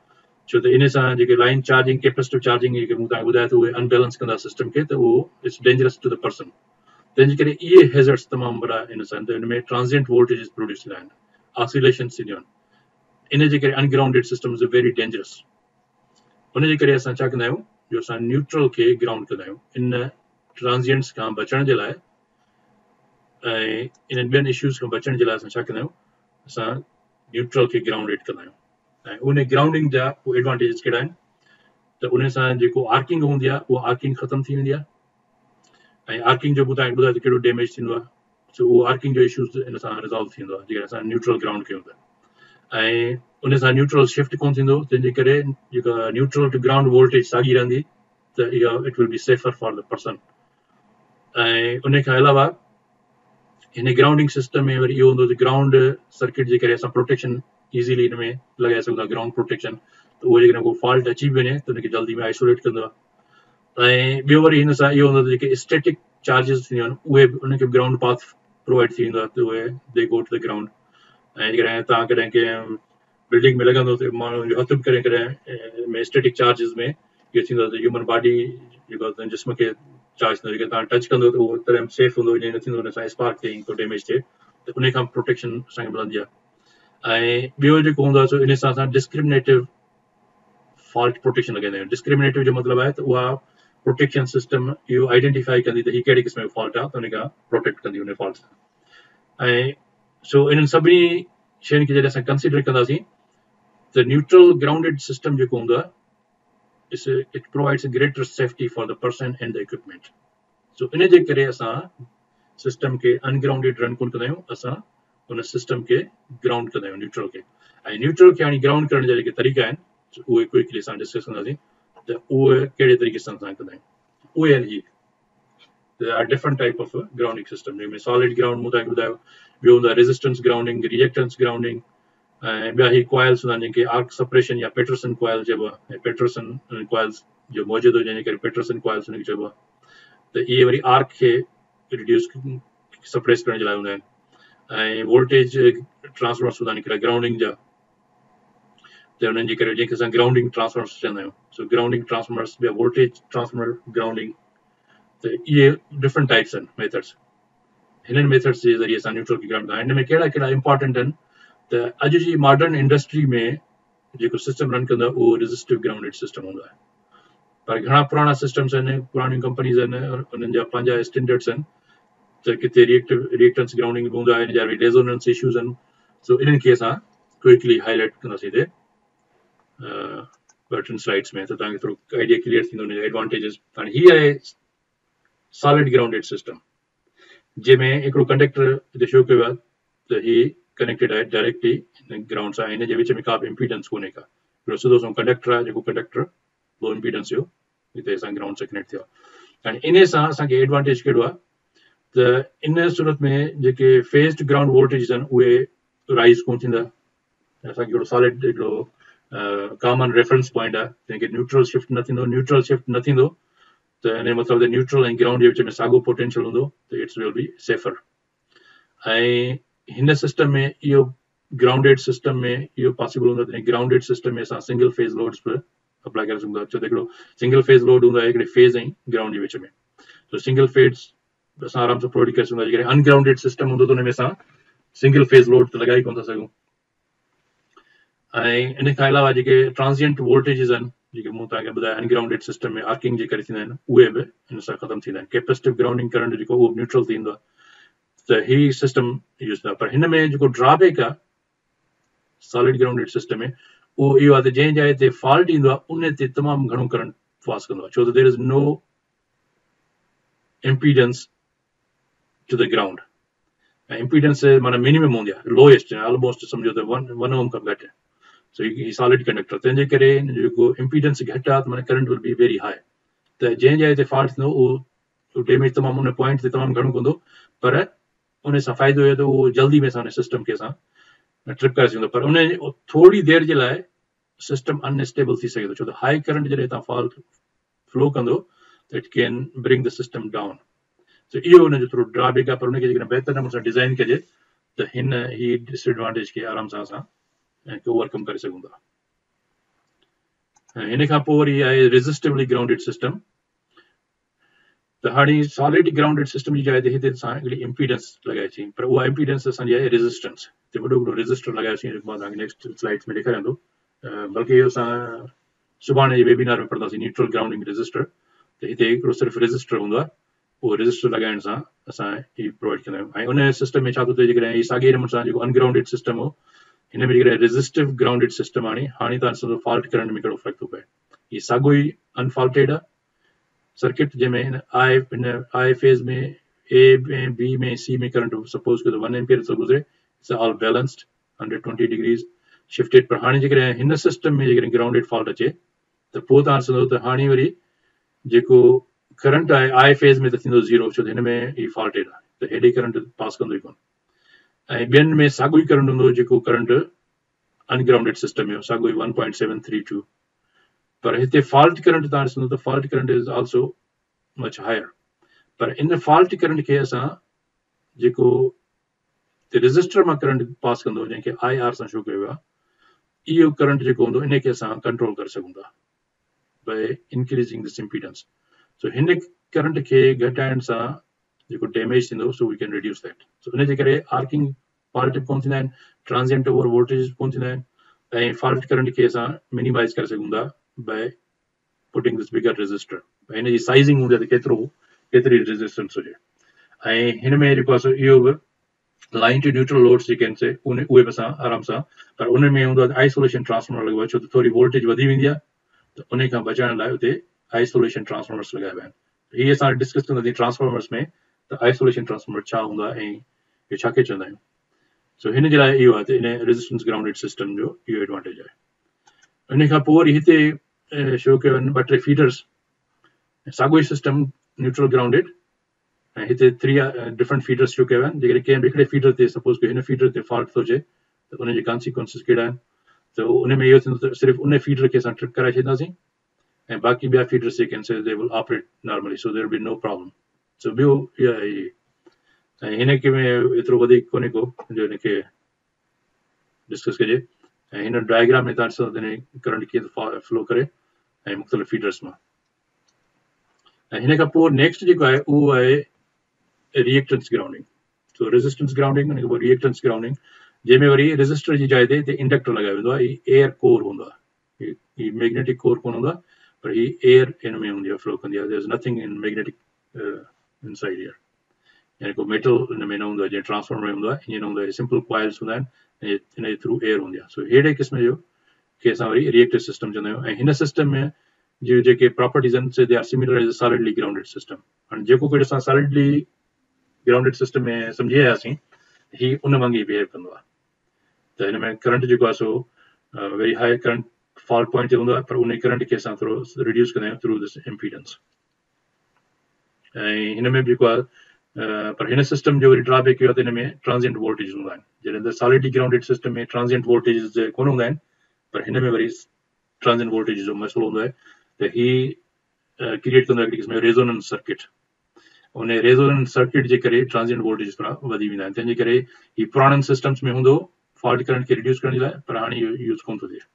छो त इन सां जेके लाइन चार्जिंग कैपेसिटिव चार्जिंग जेके मूं तव्हांखे ॿुधाया त उहे अनबैलेंस कंदा सिस्टम खे, त उहो it's dangerous to the person. तंहिंजे करे इहे हैज़र्ड्स तमामु वॾा इन सां त हिन में ट्रांजिएंट वोल्टेजिस प्रोड्यूस थींदा आहिनि, ऑसिलेशंस थींदियूं आहिनि। इन जे करे ungrounded system is very dangerous. उन जे करे असां छा कंदा आहियूं, जो असां न्यूट्रल खे ग्राउंड कंदा आहियूं इन ट्रांजिएंट्स खां बचण जे लाइ। ऐं इन्हनि ॿियनि इश्यूज़ खां बचण जे लाइ असां छा कंदा आहियूं, असां न्यूट्रल खे ग्राउंडेड कंदा आहियूं ऐं उन ग्राउंडिंग जा उहे एडवांटेजेस कहिड़ा आहिनि त उन सां जेको आर्किंग हूंदी आहे उहा आर्किंग ख़तम थी वेंदी आहे ऐं आर्किंग जो ॿुधाए त कहिड़ो डैमेज थींदो आहे सो उहो आर्किंग जो इशूज़ इन सां रिज़ॉल्व थींदो आहे जेकर असां न्यूट्रल ग्राउंड कयूं था ऐं उन सां न्यूट्रल शिफ्ट कोन थींदो तंहिंजे करे जेका न्यूट्रल टू ग्राउंड वोल्टेज साॻी रहंदी त इहा it will B safer for the person ऐं उन खां अलावा हिन ग्राउंडिंग सिस्टम में वरी इहो हूंदो त ग्राउंड सर्किट जे करे असां प्रोटेक्शन इज़ीली हिन में लॻाए सघूं था ग्राउंड प्रोटेक्शन त उहो जेकॾहिं को फॉल्ट अची वञे त उनखे जल्दी में आइसोलेट कंदो आहे ऐं ॿियो वरी हिन सां इहो हूंदो त जेके स्टैटिक चार्जिस थींदियूं आहिनि उहे बि उनखे ग्राउंड पाथ प्रोवाइड थी वेंदो आहे त उहे दे गो टू द ग्राउंड ऐं जेकॾहिं तव्हां कॾहिं कंहिं बिल्डिंग में लॻंदो त माण्हू जो हथ बि करे कॾहिं में स्टैटिक चार्जिस में इहो थींदो आहे त ह्यूमन बॉडी जेको जिस्म खे चार्ज थींदो जेके तव्हां टच कंदो त उहो तरह सेफ हूंदो ईअं न थींदो हुन सां स्पार्क थिए को डैमेज थिए त उन खां प्रोटेक्शन असांखे मिलंदी आहे ऐं ॿियो जेको हूंदो आहे सो इन सां असां डिस्क्रिमिनेटिव फॉल्ट प्रोटेक्शन लॻाईंदा आहियूं डिस्क्रिमिनेटिव जो मतिलबु आहे त उहा प्रोटेक्शन सिस्टम इहो आइडेंटिफाई कंदी त हीअ कहिड़े क़िस्म जो फॉल्ट आहे त उन खां प्रोटेक्ट कंदी उन फॉल्ट सां ऐं सो इन्हनि सभिनी शयुनि खे जॾहिं असां कंसिडर कंदासीं त न्यूट्रल ग्राउंडेड सिस्टम जेको हूंदो आहे it provides a greater safety for the person and the equipment so इन जे करे असां सिस्टम खे अनग्राउंडेड रन कोन कंदा आहियूं असां उन सिस्टम खे ग्राउंड कंदा आहियूं न्यूट्रल खे ऐं न्यूट्रल खे हाणे ग्राउंड करण जा जेके तरीक़ा आहिनि उहे क्विकली असां डिस्कस कंदासीं त उहे कहिड़े तरीक़े सां असां कंदा आहियूं उहे आहिनि There are different type of grounding system जंहिंमें सॉलिड ग्राउंड मूं तव्हांखे ॿुधायो ॿियो हूंदो आहे रेजिस्टेंस ग्राउंडिंग रिएक्टेंस ग्राउंडिंग ऐं ॿिया ही कॉइल्स हूंदा आहिनि जंहिंखे आर्क सेपरेशन या पेटरसन कॉइल चइबो आहे ऐं पेटरसन कॉइल्स जो मौजूदु जंहिंजे करे पेटरसन कॉइल्स हुनखे चइबो आहे त इहे वरी आर्क खे रिड्यूस सप्रेस करण जे लाइ हूंदा आहिनि ऐं वोल्टेज ट्रांसफॉर्मर्स हूंदा आहिनि हिकिड़ा ग्राउंडिंग जा त उन्हनि जे करे जंहिंखे असां ग्राउंडिंग ट्रांसफॉर्मर्स चवंदा आहियूं सो ग्राउंडिंग ट्रांसफॉर्मर्स ॿिया वोल्टेज ट्रांसफॉर्मर ग्राउंडिंग त इहे डिफरेंट टाइप्स आहिनि मेथड्स हिननि मेथड्स जे ज़रिए असां न्यूट्रल खे ग्राउंड कंदा आहियूं हिन में कहिड़ा कहिड़ा इंपॉर्टेंट आहिनि त अॼु जी मॉडर्न इंडस्ट्री में जेको सिस्टम रन कंदो आहे उहो रेजिस्टिव ग्राउंडेड सिस्टम हूंदो आहे पर घणा पुराणा सिस्टम्स आहिनि पुराणियूं कंपनीज़ आहिनि उन्हनि जा पंहिंजा स्टैंडर्ड्स आहिनि त किथे रिएक्टेंस ग्राउंडिंग बि हूंदो आहे हिन जा रेजोनेंस इशूज़ आहिनि सो इन्हनि खे असां क्विकली हाईलाइट कंदासीं हिते ॿ टिनि स्लाइड्स में त तव्हांखे थोरो आइडिया क्लियर थींदो हुनजा एडवांटेजिस हाणे हीअ आहे सॉलिड ग्राउंडेड सिस्टम जंहिंमें हिकिड़ो कंडक्टर हिते शो कयो आहे त हीअ कनेक्टेड आहे डायरेक्टली ग्राउंड सां हिन जे विच में का बि इम्पीडेंस कोन्हे का हिकिड़ो सिधो सो कंडक्टर आहे जेको कंडक्टर लो इम्पीडेंस जो हिते असां ग्राउंड सां कनेक्ट थियो आहे हाणे इन सां असांखे एडवांटेज कहिड़ो आहे त इन सूरत में जेके फेस्ड ग्राउंड वोल्टेज आहिनि उहे राइज़ कोन थींदा असांखे हिकिड़ो सॉलिड हिकिड़ो कॉमन रेफरेंस पॉइंट आहे जंहिंखे न्यूट्रल शिफ्ट न थींदो त इन जो मतिलबु त न्यूट्रल ऐं ग्राउंड जे विच में साॻियो पोटेंशियल हूंदो त इट्स विल बी सेफर ऐं हिन सिस्टम में इहो ग्राउंडेड सिस्टम में इहो पॉसिबल हूंदो त ग्राउंडेड सिस्टम में असां सिंगल फेज़ लोड्स बि अप्लाई करे सघूं था छो त हिकिड़ो सिंगल फेज़ लोड हूंदो आहे हिकिड़े फेज़ ऐं ग्राउंड जे विच में त सिंगल फेज़ असां आराम सां प्रोवाइड करे सघूं था जेकॾहिं अनग्राउंडेड सिस्टम हूंदो त हुन में असां सिंगल फेज़ लोड त लॻाए कोन था सघूं ऐं इन खां अलावा जेके ट्रांसिएंट वोल्टेजिस आहिनि जेके मूं तव्हांखे ॿुधाया अनग्राउंडेड सिस्टम में आर्किंग जे करे थींदा आहिनि उहे बि हिन सां ख़तमु थींदा आहिनि कैपेसिटिव ग्राउंडिंग करंट जेको उहो न्यूट्रल थींदो आहे त हीउ सिस्टम यूज़ आहे पर हिन में जेको ड्रॉबैक आहे सॉलिड ग्राउंडेड सिस्टम में उहो इहो आहे त जंहिं जाइ ते फॉल्ट ईंदो आहे उन ते तमामु घणो करंट पास कंदो आहे छो त there is no impedance to the ground ऐं इम्पीडेंस माना मिनिमम हूंदी आहे लोएस्ट ऑलमोस्ट सम्झो त 1 ओम खां घटि सो ही सॉलिड कंडक्टर तंहिंजे करे जेको इम्पीडेंस घटि आहे त माना current will be very high त जंहिं जाइ ते फॉल्ट थींदो उहो डैमेज तमामु उन पॉइंट ते तमामु घणो कंदो पर उन सां फ़ाइदो इहो त उहो जल्दी में असां उन सिस्टम खे असां ट्रिप करे सघूं पर उन थोरी देरि जे लाइ सिस्टम अनस्टेबल थी सघे थो छो त हाई करंट जॾहिं तव्हां फॉल्ट फ्लो कंदो त it can bring the system down so इहो हुनजो थोरो ड्रॉबैक आहे पर हुनखे जेकॾहिं बहितर नमूने सां डिज़ाइन कजे त ही डिसएडवांटेज खे आराम सां असां ओवरकम करे सघूं था हिन खां पोइ वरी आहे रेजिस्टिवली ग्राउंडेड सिस्टम त हाणे सॉलिड ग्राउंडेड सिस्टम जी जाइ ते हिते असां हिकिड़ी इम्पीडेंस लॻाइसीं पर उहा इम्पीडेंस असांजी आहे रेजिस्टेंस हिते वॾो हिकिड़ो रेजिस्टर लॻायोसीं जेको मां तव्हांखे नेक्स्ट स्लाइड्स में ॾेखारियां थो बल्कि इहो असां सुभाणे जे वेबिनार में पढ़ंदासीं न्यूट्रल ग्राउंडिंग रेजिस्टर त हिते हिकिड़ो सिर्फ़ु रेजिस्टर हूंदो आहे उहो रजिस्टर लॻाइण सां असां ही प्रोवाइड कंदा आहियूं ऐं उन सिस्टम में छा थो थिए जेकॾहिं ही साॻिए नमूने सां जेको अनग्राउंडेड सिस्टम हो हिन में जेकॾहिं रेज़िस्टिव ग्राउंडेड सिस्टम आणे हाणे तव्हां ॾिसो फॉल्ट करंट में कहिड़ो फ़र्क़ु थो पए हीअ साॻियो ई अनफॉल्टेड आहे सर्किट जंहिंमें हिन आई फेज़ में ए में बी में सी में करंट सपोज कयो 1 एम्पियर थो गुज़रे it's all balanced 120 degrees shifted पर हाणे जेकॾहिं हिन सिस्टम में जेकॾहिं ग्राउंडेड फॉल्ट अचे त पोइ तव्हां ॾिसंदव त हाणे वरी जेको करंट आहे आई फेज़ में त थींदो ज़ीरो छो त हिन में ही फॉल्टेड आहे त हेॾे करंट पास कंदो ई कोन ऐं ॿियनि में साॻियो ई करंट हूंदो जेको करंट अनग्राउंडेड सिस्टम में साॻियो ई 1.732 पर हिते फॉल्ट करंट तव्हां ॾिसंदो त fault current is also much higher पर इन फॉल्ट करंट खे असां जेको रेज़िस्टर मां करंट पास कंदो जंहिंखे आई आर सां शो कयो वियो आहे इहो करंट जेको हूंदो इन खे असां कंट्रोल करे सघूं था बाय इंक्रीज़िंग दिस इम्पीडेंस सो हिन करंट खे घटाइण सां जेको डैमेज थींदो so we can reduce that so इन जे करे आर्किंग फॉल्ट कोन थींदा आहिनि ट्रांजिएंट ओवर वोल्टेज कोन थींदा आहिनि ऐं फॉल्ट करंट खे असां मिनिमाइज़ करे सघूं था by putting this bigger resistor हिन जी साइज़िंग हूंदी आहे त केतिरी रेज़िस्टेंस हुजे ऐं हिन में जेको आहे इहो बि लाइन टू न्यूट्रल लोड्स जेके आहिनि से उहे बि असां आराम सां पर उन में हूंदो आहे आइसोलेशन ट्रांसफॉर्मर लॻो आहे छो त थोरी वोल्टेज वधी वेंदी आहे त उन खां बचाइण लाइ उते आइसोलेशन ट्रांसफॉर्मर्स लॻाइबा आहिनि हीअ असां डिस्कस कंदासीं ट्रांसफॉर्मर्स में त आइसोलेशन ट्रांसफॉर्मर छा हूंदो आहे ऐं इहो छा खे चवंदा आहियूं सो हिन जे लाइ इहो आहे त इन रेज़िस्टेंस ग्राउंडेड सिस्टम जो इहो एडवांटेज आहे इन खां पोइ वरी हिते शो कयो आहिनि 2-3 फीडर्स साॻियो ई सिस्टम न्यूट्रल ग्राउंडेड ऐं हिते 3 डिफरेंट फीडर्स शो कया आहिनि जेकॾहिं कंहिं हिकिड़े फीडर ते सपोज कयो हिन फीडर ते फॉल्ट थो अचे त उनजे कॉन्सिक्वेंसिस कहिड़ा आहिनि त उन में इहो थींदो त सिर्फ़ु उन फीडर खे असां ट्रिप कराए छॾींदासीं ऐं बाक़ी ॿिया फीडर्स जेके आहिनि they will operate normally so there be no problem so ॿियो इहा आहे ऐं हिन के में एतिरो वधीक कोन्हे को जो हिनखे डिस्कस कजे ऐं हिन डायग्राम में तव्हां ॾिसो त करंट कीअं फ्लो करे ऐं मुख़्तलिफ़ फीडर्स मां ऐं हिन खां पोइ नेक्स्ट जेको आहे उहो आहे रिएक्टेंस ग्राउंडिंग सो रेज़िस्टेंस ग्राउंडिंग उन खां पोइ रिएक्टेंस ग्राउंडिंग जंहिंमें वरी रेज़िस्टर जी जाइ ते इंडक्टर लॻायो वेंदो आहे एयर कोर हूंदो आहे ही मैग्नेटिक कोर कोन हूंदो आहे पर ही एयर हिन में हूंदी आहे फ्लो कंदी आहे there is nothing in magnetic inside here यानी को मेटल हिन में न हूंदो आहे जीअं ट्रांसफॉर्मर में हूंदो आहे ईअं न हूंदो आहे सिंपल कॉइल्स हूंदा आहिनि ऐं हिन जे थ्रू एयर हूंदी आहे सो अहिड़े क़िस्म जो खे असां वरी रिएक्टिव सिस्टम चवंदा आहियूं ऐं हिन सिस्टम में जो जेके प्रॉपर्टीज़ आहिनि से they are similar as a solidly grounded system हाणे जेको कुझु असां सॉलिडली ग्राउंडेड सिस्टम में सम्झी आयासीं ही उन वांगुरु बिहेव कंदो आहे त हिन में करंट जेको आहे so very high current fault point ते हूंदो आहे पर उन करंट खे असां थोरो रिड्यूस कंदा आहियूं थ्रू दिस इम्पीडेंस ऐं हिन में जेको आहे पर हिन सिस्टम जो वरी ड्रॉबैक इहो आहे त हिन में ट्रांजिएंट वोल्टेज हूंदा आहिनि जॾहिं त सॉलिडली ग्राउंडेड सिस्टम में ट्रांजिएंट वोल्टेज कोन हूंदा आहिनि पर हिन में वरी ट्रांजिएंट वोल्टेज जो मसइलो हूंदो आहे त ही क्रिएट कंदो आहे हिकिड़ी क़िस्म जो रेज़ोनेंस सर्किट उन रेज़ोनेंस सर्किट जे करे ट्रांजिएंट वोल्टेज थोरा वधी वेंदा आहिनि तंहिंजे करे ही पुराणनि सिस्टम्स में हूंदो फॉल्ट करंट खे रिड्यूस करण जे लाइ पर हाणे इहो यूज़ कोन थो थिए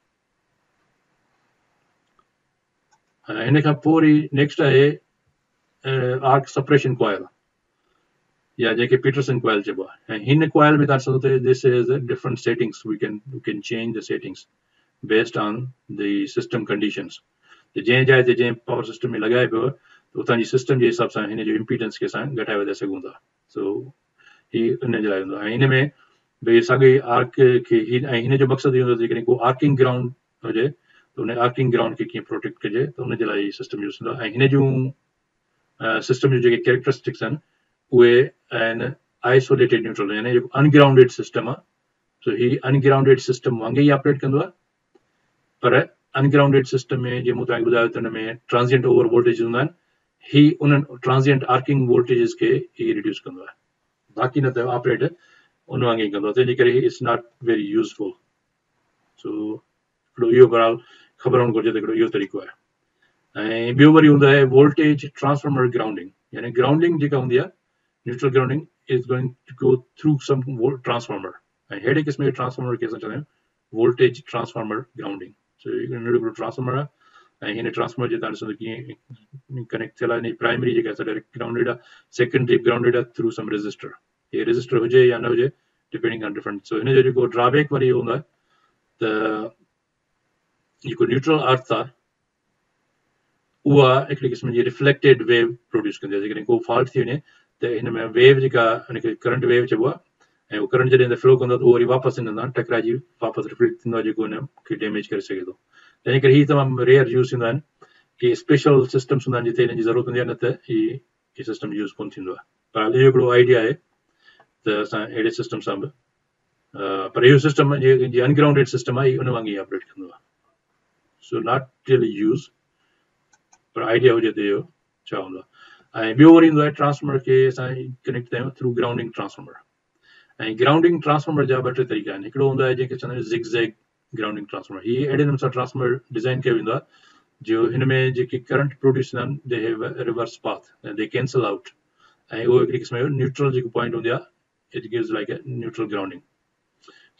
हिन खां पोइ वरी नेक्स्ट आहे आर्क सपरेशन कॉइल या जंहिंखे पीटरसन कॉइल चइबो आहे ऐं हिन कॉइल में तव्हां ॾिसो त this is different settings we can change the settings based on the system conditions त जंहिं जाइ ते जंहिं पावर सिस्टम में लॻाए पियो त उतां जी सिस्टम जे हिसाब सां हिन जो इम्पीडेंस खे असां घटाए वधाए सघूं था सो ही इन जे लाइ हूंदो आहे ऐं हिन में भई साॻे आर्क खे ऐं हिन जो मक़सदु इहो हूंदो आहे जेकॾहिं को आर्किंग ग्राउंड हुजे त उन आर्किंग ग्राउंड खे कीअं प्रोटेक्ट कजे त उनजे लाइ सिस्टम यूज़ थींदो आहे ऐं हिन जूं सिस्टम जूं जेके कैरेक्टरिस्टिक्स आहिनि उहे आहिनि आइसोलेटेड न्यूट्रल यानी जेको अनग्राउंडेड सिस्टम आहे सो ही अनग्राउंडेड सिस्टम वांगुरु ई ऑपरेट कंदो आहे पर अनग्राउंडेड सिस्टम में जीअं मूं तव्हांखे ॿुधायो त हुन में ट्रांजिएंट ओवर वोल्टेज हूंदा आहिनि ही उन्हनि ट्रांजिएंट आर्किंग वोल्टेजिस खे ही रिड्यूस कंदो आहे बाक़ी न त ऑपरेट उन वांगुरु ई कंदो आहे तंहिंजे करे इट्स नॉट वेरी यूज़फुल सो हिकिड़ो इहो बराबरि ख़बर हुअणु घुरिजे त हिकिड़ो इहो तरीक़ो आहे ऐं ॿियो वरी हूंदो आहे वोल्टेज ट्रांसफॉर्मर ग्राउंडिंग यानी ग्राउंडिंग जेका हूंदी आहे neutral grounding is going to go through some transformer ऐं अहिड़े क़िस्म जे ट्रांसफॉर्मर खे असां चवंदा आहियूं वोल्टेज ट्रांसफॉर्मर ग्राउंडिंग सो हिकिड़ो ट्रांसफॉर्मर आहे ऐं हिन ट्रांसफॉर्मर जे तव्हां ॾिसो त कीअं कनेक्ट थियल आहे प्राइमरी जेका आहे डायरेक्ट ग्राउंडेड आहे सेकेंडरी ग्राउंडेड आहे थ्रू सम रेज़िस्टर हे रेज़िस्टर हुजे या न हुजे डिपेंडिंग ऑन डिफरेंट सो हिन जो जेको ड्रॉबैक वरी हूंदो आहे त जेको न्यूट्रल अर्थ आहे उहा हिकिड़ी क़िस्म जी रिफ्लेक्टेड वेव प्रोड्यूस कंदी आहे जेकॾहिं को फॉल्ट थी वञे त हिन में वेव जेका हुनखे करंट वेव चइबो आहे ऐं उहो करंट जॾहिं फ्लो कंदो त उहो वरी वापसि हिन सां टकराइजी वापसि रिफ्लेक्ट थींदो आहे, जेको हिनखे डैमेज करे सघे थो। तंहिं करे हीअ तमामु रेयर यूज़ थींदा आहिनि कि स्पेशल सिस्टम्स हूंदा आहिनि जिते हिन जी ज़रूरत हूंदी आहे, न त हीअ सिस्टम यूज़ कोन थींदो आहे। पर इहो हिकिड़ो आइडिया आहे त असां अहिड़े सिस्टम सां बि पर इहो सिस्टम जीअं अनग्राउंडेड सिस्टम आहे, उन वांगुरु ऑपरेट कंदो आहे। सो नॉट रियली यूज़, पर आइडिया हुजे त इहो छा हूंदो आहे। ऐं ॿियो वरी ईंदो आहे ट्रांसफॉर्मर खे असां कनेक्ट कयूं थ्रू ग्राउंडिंग ट्रांसफॉर्मर। ऐं ग्राउंडिंग ट्रांसफॉर्मर जा ॿ टे तरीक़ा आहिनि। हिकिड़ो हूंदो आहे जंहिंखे चवंदा आहियूं ज़िगज़ैग ग्राउंडिंग ट्रांसफॉर्मर। हीअ अहिड़े नमूने सां ट्रांसफॉर्मर डिज़ाइन कयो वेंदो आहे जो हिन में जेके करंट प्रोड्यूस थींदा आहिनि they have reverse path, the cancel out. ऐं उहो हिकिड़ी क़िस्म जो न्यूट्रल जेको पॉइंट हूंदी आहे, it gives like a neutral grounding.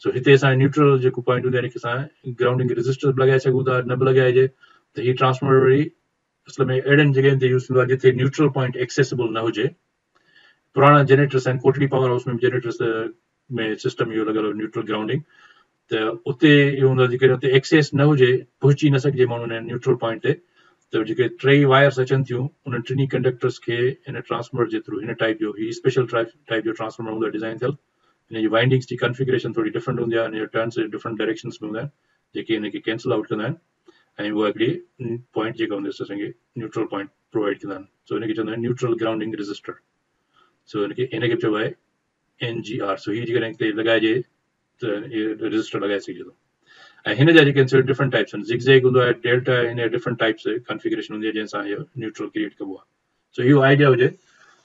So हिते असां न्यूट्रल जेको पॉइंट हूंदी आहे, असां ग्राउंडिंग रेजिस्टर बि लॻाए सघूं था, न बि लॻाइजे त हीअ ट्रांसफॉर्मर वरी असल में अहिड़नि जॻहियुनि ते यूज़ थींदो आहे जिते न्यूट्रल पॉइंट एक्सेसिबल न हुजे। पुराणा जनरेटर्स आहिनि, कोटड़ी पावर हाउस में जनरेटर्स में सिस्टम इहो लॻल न्यूट्रल ग्राउंडिंग, त उते इहो हूंदो आहे जेकॾहिं उते एक्सेस न हुजे, पहुची न सघिजे माण्हू न्यूट्रल पॉइंट ते, त जेके टई वायर्स अचनि थियूं उन्हनि टिनी कंडक्टर्स खे हिन ट्रांसफॉर्मर जे थ्रू हिन टाइप जो ही स्पेशल टाइप जो ट्रांसफॉर्मर हूंदो आहे डिज़ाइन थियल। हिन जी वाइंडिंग्स जी कॉन्फ़िगरेशन थोड़ी डिफरेंट हूंदी आहे, हिन जो टर्न्स डिफरेंट डायरेक्शन्स में हूंदा आहिनि जेके हिनखे कैंसल आउट कंदा आहिनि, ऐं उहा हिकिड़ी पॉइंट जेका हूंदी आहे असांखे न्यूट्रल पॉइंट प्रोवाइड कंदा आहिनि। सो हिनखे चवंदा आहिनि न्यूट्रल ग्राउंडिंग रेजिस्टर। सो हिनखे चइबो आहे NGR। सो हीअ जेकॾहिं हिते लॻाइजे त इहे रजिस्टर लॻाए सघिजे थो। ऐं हिन जा जेके आहिनि डिफरेंट टाइप्स आहिनि, ज़िगज़ैग हूंदो आहे, डेल्टा आहे, हिन जा डिफरेंट टाइप्स कॉन्फ़िगरेशन हूंदी आहे जंहिंसां इहो न्यूट्रल क्रिएट कबो आहे। सो इहो आइडिया हुजे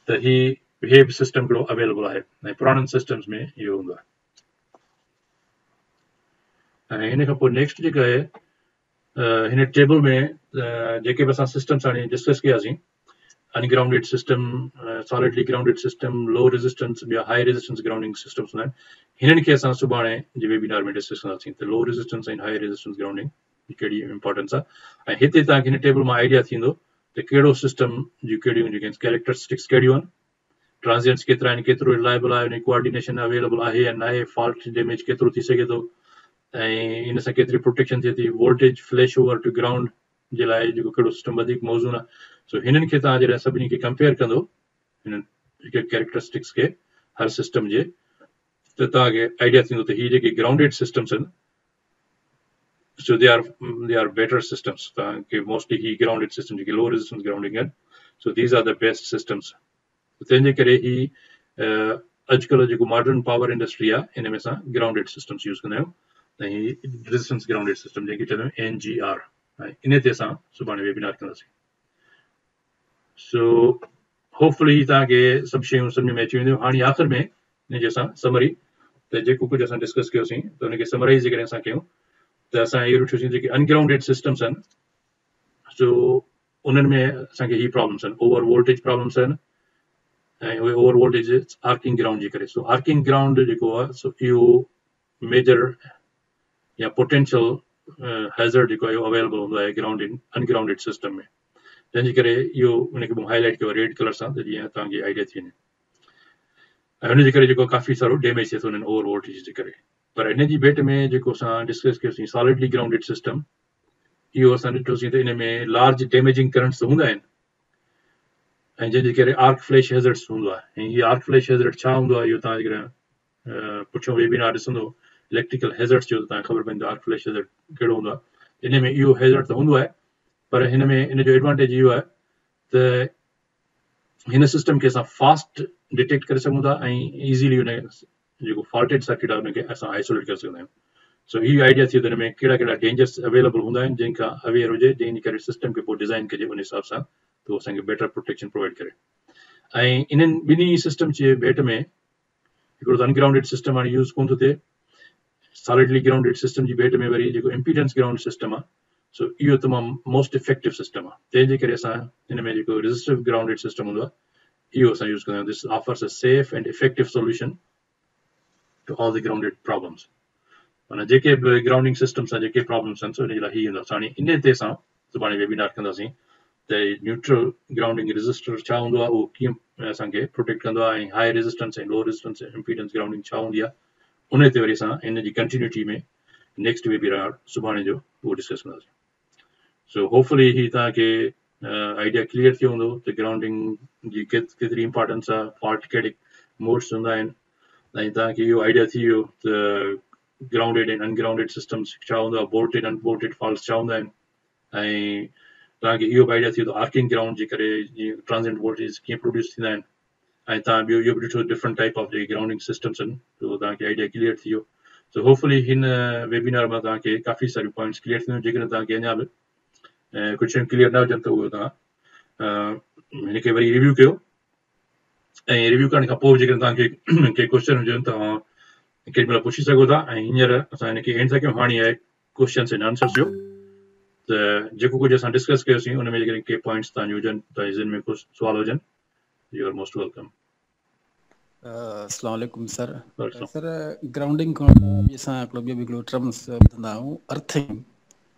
त हीअ बि सिस्टम हिकिड़ो अवेलेबल आहे, ऐं पुराणनि सिस्टम्स में इहो हूंदो आहे। ऐं हिन खां पोइ नेक्स्ट जेका आहे हिन टेबल में जेके बि असां सिस्टम्स हाणे डिस्कस कयासीं, ungrounded system, solidly grounded system, low resistance, ॿिया हाई रेजिस्टेंस ग्राउंडिंग सिस्टम्स हूंदा आहिनि। हिननि खे असां सुभाणे जे वेबिनार में डिस्कस कंदासीं त लो रेजिस्टेंस ऐं हाई रेजिस्टेंस ग्राउंडिंग कहिड़ी इंपॉर्टेंस आहे। ऐं हिते तव्हांखे हिन टेबल मां आइडिया थींदो त कहिड़ो सिस्टम जूं कहिड़ियूं जेके कैरेक्टरिस्टिक्स कहिड़ियूं आहिनि, ट्रांजिएंट्स केतिरा आहिनि, केतिरो रिलायबल आहे, हुन जी कोऑर्डिनेशन अवेलेबल आहे या न आहे, फॉल्ट डैमेज केतिरो थी सघे थो, ऐं इन सां केतिरी प्रोटेक्शन थिए थी, voltage flash over to ground जे लाइ जेको कहिड़ो सिस्टम वधीक मौज़ून आहे। सो हिननि खे तव्हां जॾहिं सभिनी खे कंपेयर कंदो हिननि कैरेक्टरिस्टिक्स खे हर सिस्टम जे, त तव्हांखे आइडिया थींदो त हीअ जेके ग्राउंडेड सिस्टम्स आहिनि, so they are better systems. तव्हांखे मोस्टली ही ग्राउंडेड सिस्टम जेके लो रेजिस्टेंस ग्राउंडिंग आहिनि, so these are the best systems. तंहिंजे करे ही अॼुकल्ह जेको मॉडर्न पावर इंडस्ट्री आहे, इन में असां ग्राउंडेड सिस्टम्स यूज़ कंदा आहियूं, ऐं रेजिस्टेंस ग्राउंडेड सिस्टम जंहिंखे चवंदा आहियूं NGR। ऐं इन ते असां सुभाणे वेबिनार कंदासीं। सो होपफुली तव्हांखे सभु शयूं सम्झ में अची वेंदियूं। हाणे आख़िर में हिनजी असां समरी, त जेको कुझु असां डिस्कस कयोसीं त हुनखे समराइज़ जेकॾहिं असां कयूं त असां इहो ॾिठोसीं जेके अनग्राउंडेड सिस्टम्स आहिनि, सो उन्हनि में असांखे ही प्रॉब्लम्स आहिनि, ओवर वोल्टेज प्रॉब्लम्स आहिनि, ऐं उहे ओवर वोल्टेज आर्किंग ग्राउंड जे करे। सो आर्किंग ग्राउंड जेको आहे सो इहो मेजर या पोटेंशियल हैज़र्ड जेको आहे अवेलेबल हूंदो आहे ग्राउंडिंग अनग्राउंडेड सिस्टम में, जंहिंजे करे इहो हुनखे मूं हाईलाइट कयो रेड कलर सां, त जीअं तव्हांखे आइडिया थी वञे। ऐं हुनजे करे जेको काफ़ी सारो डैमेज थिए थो हुननि ओवर वोल्टेज जे करे। पर हिन जी भेट में जेको असां डिस्कस कयोसीं सॉलिडली ग्राउंडेड सिस्टम, इहो असां ॾिठोसीं त इन में लार्ज डैमेजिंग करंट्स त हूंदा आहिनि, ऐं जंहिंजे करे आर्क फ्लैश हैज़र्ड्स हूंदो आहे। ऐं हीअ आर्क फ्लैश हैज़र्ड छा हूंदो आहे, इहो तव्हां जेकॾहिं पुठियों वेबिनार ॾिसंदो इलेक्ट्रिकल हैज़र्ड्स जो, त तव्हांखे ख़बर पवंदी आर्क फ्लैश हैज़र्ड कहिड़ो हूंदो आहे। इन में इहो हैज़र्ड त हूंदो आहे, पर हिन में इन जो एडवांटेज इहो आहे त हिन सिस्टम खे असां फास्ट डिटेक्ट करे सघूं था, ऐं ईज़ीली हुन जेको फॉल्टेड सर्किट आहे हुनखे असां आइसोलेट करे सघंदा आहियूं। सो हीअ आइडिया थी त हिन में कहिड़ा कहिड़ा डेंजर्स अवेलेबल हूंदा आहिनि, जंहिंखां अवेयर हुजे, जंहिंजे करे सिस्टम खे पोइ डिज़ाइन कजे उन हिसाब सां, त उहो असांखे बेटर प्रोटेक्शन प्रोवाइड करे। ऐं इन्हनि ॿिन्ही सिस्टम जे भेट में हिकिड़ो त अनग्राउंडेड सिस्टम हाणे यूज़ कोन थो थिए, सॉलिडली ग्राउंडेड सिस्टम जी भेट में वरी जेको इम्पीडेंस ग्राउंड सिस्टम आहे, सो इहो तमामु मोस्ट इफेक्टिव सिस्टम आहे। तंहिंजे करे असां हिन में जेको रेजिस्टिव ग्राउंडेड सिस्टम हूंदो आहे, इहो असां यूज़ कंदा आहियूं। This offers a safe and effective solution to all the grounded problems. माना जेके बि ग्राउंडिंग सिस्टम सां जेके प्रॉब्लम्स आहिनि, सो हिन जे लाइ हीअ ईंदो। हाणे इन ते असां सुभाणे वेबिनार कंदासीं त न्यूट्रल ग्राउंडिंग रेजिस्टर छा हूंदो आहे, उहो कीअं असांखे प्रोटेक्ट कंदो आहे, ऐं हाई रेजिस्टेंस ऐं लो रेजिस्टेंस इम्पीडेंस ग्राउंडिंग छा हूंदी आहे, उन ते वरी असां इन जी कंटिन्यूटी में नेक्स्ट वेबिनार सुभाणे जो उहो डिस्कस कंदासीं। सो होपफुली ही तव्हांखे आइडिया क्लियर थियो हूंदो त ग्राउंडिंग जी केतिरी इंपॉर्टेंस आहे, फॉल्ट कहिड़े मोड्स हूंदा आहिनि, ऐं तव्हांखे इहो आइडिया थी वियो त ग्राउंडेड एंड अनग्राउंडेड सिस्टम्स छा हूंदो आहे, बोल्टेड अनबोल्टेड फॉल्ट्स छा हूंदा आहिनि, ऐं तव्हांखे इहो बि आइडिया थी वियो त आर्किंग ग्राउंड जे करे जीअं ट्रांज़िएंट वोल्टेज कीअं प्रोड्यूस थींदा आहिनि, ऐं तव्हां ॿियो इहो बि ॾिठो डिफरेंट टाइप ऑफ जेके ग्राउंडिंग सिस्टम्स आहिनि, त तव्हांखे आइडिया क्लियर थी वियो। सो होपफुली हिन वेबिनार मां तव्हांखे काफ़ी सारियूं पॉइंट्स क्लियर थींदियूं। जेकॾहिं तव्हांखे अञा बि कुझु शयूं क्लियर न हुजनि त उहो तव्हां हिनखे वरी रिव्यू कयो, ऐं रिव्यू करण खां पोइ जेकॾहिं तव्हांखे के क्वेश्चन हुजनि तव्हां केॾी महिल पुछी सघो था। ऐं हींअर असां हिनखे एंड था कयूं। हाणे आहे क्वेश्चन्स एंड आंसर्स जो, त जेको कुझु असां डिस्कस कयोसीं उन में जेकॾहिं के पॉइंट्स तव्हांजो हुजनि, तव्हांजे ज़हन में कुझु सुवाल हुजनि, यू आर मोस्ट वेलकम। अस्सलाम वालेकुम सर। वेलकम। सर ग्राउंडिंग खां असां हिकिड़ो ॿियो बि हिकिड़ो टर्म्स ॿुधंदा आहियूं, अर्थिंग।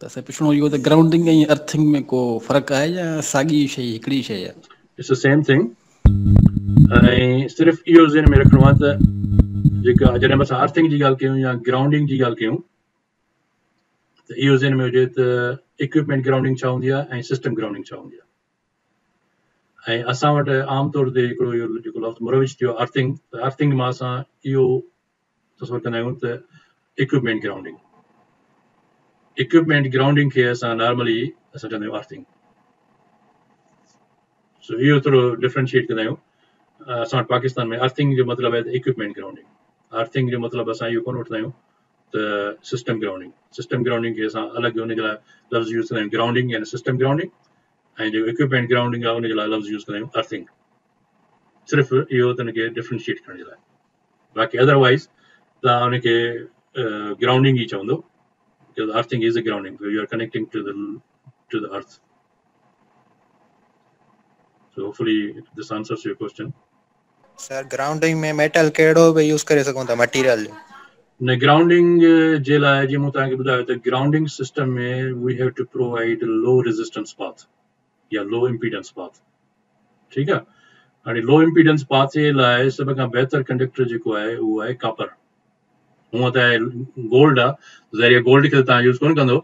त असां पुछिणो इहो त ग्राउंडिंग ऐं अर्थिंग में को फ़र्क़ु आहे या साॻी शइ हिकिड़ी शइ आहे? It's the same thing. ऐं सिर्फ़ु इहो ज़हन में रखिणो आहे त जेका जॾहिं बि असां अर्थिंग जी ॻाल्हि कयूं या ग्राउंडिंग जी ॻाल्हि कयूं त इहो ज़हन में हुजे त इक्विपमेंट ग्राउंडिंग छा हूंदी आहे ऐं सिस्टम ग्राउंडिंग छा हूंदी आहे। ऐं असां वटि आमतौर ते हिकिड़ो इहो जेको लफ़्ज़ मुरविज थियो अर्थिंग, त अर्थिंग मां असां इहो तस्वर कंदा आहियूं त इक्विपमेंट ग्राउंडिंग, इक्विपमेंट ग्राउंडिंग खे असां नॉर्मली असां चवंदा आहियूं अर्थिंग। सो इहो थोरो डिफ्रेंशिएट कंदा आहियूं। असां वटि पाकिस्तान में अर्थिंग जो मतिलबु आहे त इक्विपमेंट ग्राउंडिंग। अर्थिंग जो मतिलबु असां इहो कोन वठंदा आहियूं त सिस्टम ग्राउंडिंग। सिस्टम ग्राउंडिंग खे असां अलॻि हुनजे लाइ लफ़्ज़ यूज़ कंदा आहियूं ग्राउंडिंग यानी सिस्टम ग्राउंडिंग, ऐं जेको इक्विपमेंट ग्राउंडिंग आहे उनजे लाइ लफ़्ज़ यूज़ कंदा आहियूं अर्थिंग। सिर्फ़ु इहो त हुनखे डिफ्रेंशिएट करण जे लाइ, बाक़ी अदरवाइज़ तव्हां हुनखे ग्राउंडिंग ई चवंदो, because earthing is a grounding, so you are connecting to the earth. So hopefully this answers your question. Sir grounding में मेटल कहिड़ो बि यूज़ करे सघूं था मटीरियल? न ग्राउंडिंग जे लाइ जीअं मूं तव्हांखे ॿुधायो त ग्राउंडिंग सिस्टम में we have to provide low resistance path या लो इम्पीडेंस पाथ। ठीकु आहे। हाणे लो इम्पीडेंस पाथ जे लाइ सभ खां बहितर कंडक्टर जेको आहे उहो आहे कापर। हूअं त आहे गोल्ड आहे, ज़रिए गोल्ड खे तव्हां यूज़ कोन कंदो,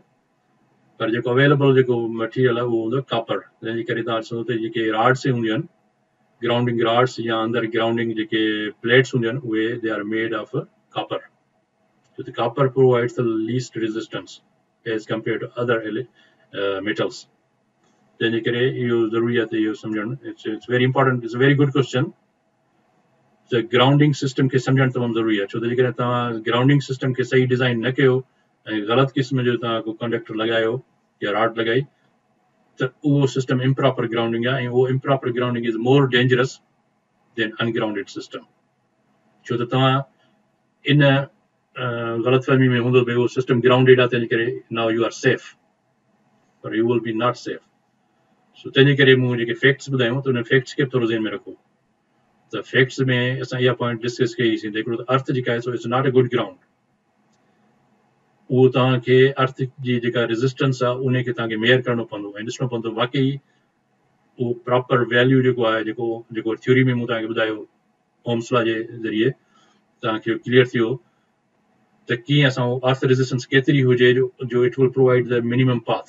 पर जेको अवेलेबल जेको मटीरियल आहे उहो हूंदो कापर। जंहिंजे करे तव्हां ॾिसो त जेके राड्स हूंदियूं आहिनि, ग्राउंडिंग राड्स या अंदरि ग्राउंडिंग जेके प्लेट्स हूंदियूं आहिनि उहे they are made of copper. So the copper provides the least resistance as compared to other metals. जंहिंजे करे इहो ज़रूरी आहे त इहो सम्झणु, it's very important, it's a very good question. त ग्राउंडिंग सिस्टम खे सम्झणु तमामु ज़रूरी आहे, छो त जेकॾहिं तव्हां ग्राउंडिंग सिस्टम खे सही डिज़ाइन न कयो ऐं ग़लति क़िस्म जो तव्हां को कंडक्टर लॻायो या राड लॻाई त उहो सिस्टम इम्प्रॉपर ग्राउंडिंग आहे, ऐं उहो improper grounding is more dangerous than ungrounded system. छो त तव्हां इन ग़लतफ़हमी में हूंदो भई उहो सिस्टम ग्राउंडेड आहे, तंहिंजे करे नाउ यू आर सेफ, पर you will be not safe. So तंहिंजे करे मूं जेके फैक्ट्स ॿुधायूं त उन फैक्ट्स खे थोरो ज़हन में रखो। त फैक्ट्स में असां इहा पॉइंट डिस्कस कईसीं त हिकिड़ो त अर्थ जेका आहे so it's not a good ground. उहो तव्हांखे अर्थ जी जेका रेजिस्टेंस आहे उनखे तव्हांखे मेयर करणो पवंदो ऐं ॾिसणो पवंदो वाकई उहो प्रॉपर वैल्यू जेको आहे, जेको थ्योरी में मूं तव्हांखे ॿुधायो ओम्स लॉ जे ज़रिए तव्हांखे क्लियर थियो त कीअं असां अर्थ रेजिस्टेंस केतिरी हुजे जो it will provide the minimum path,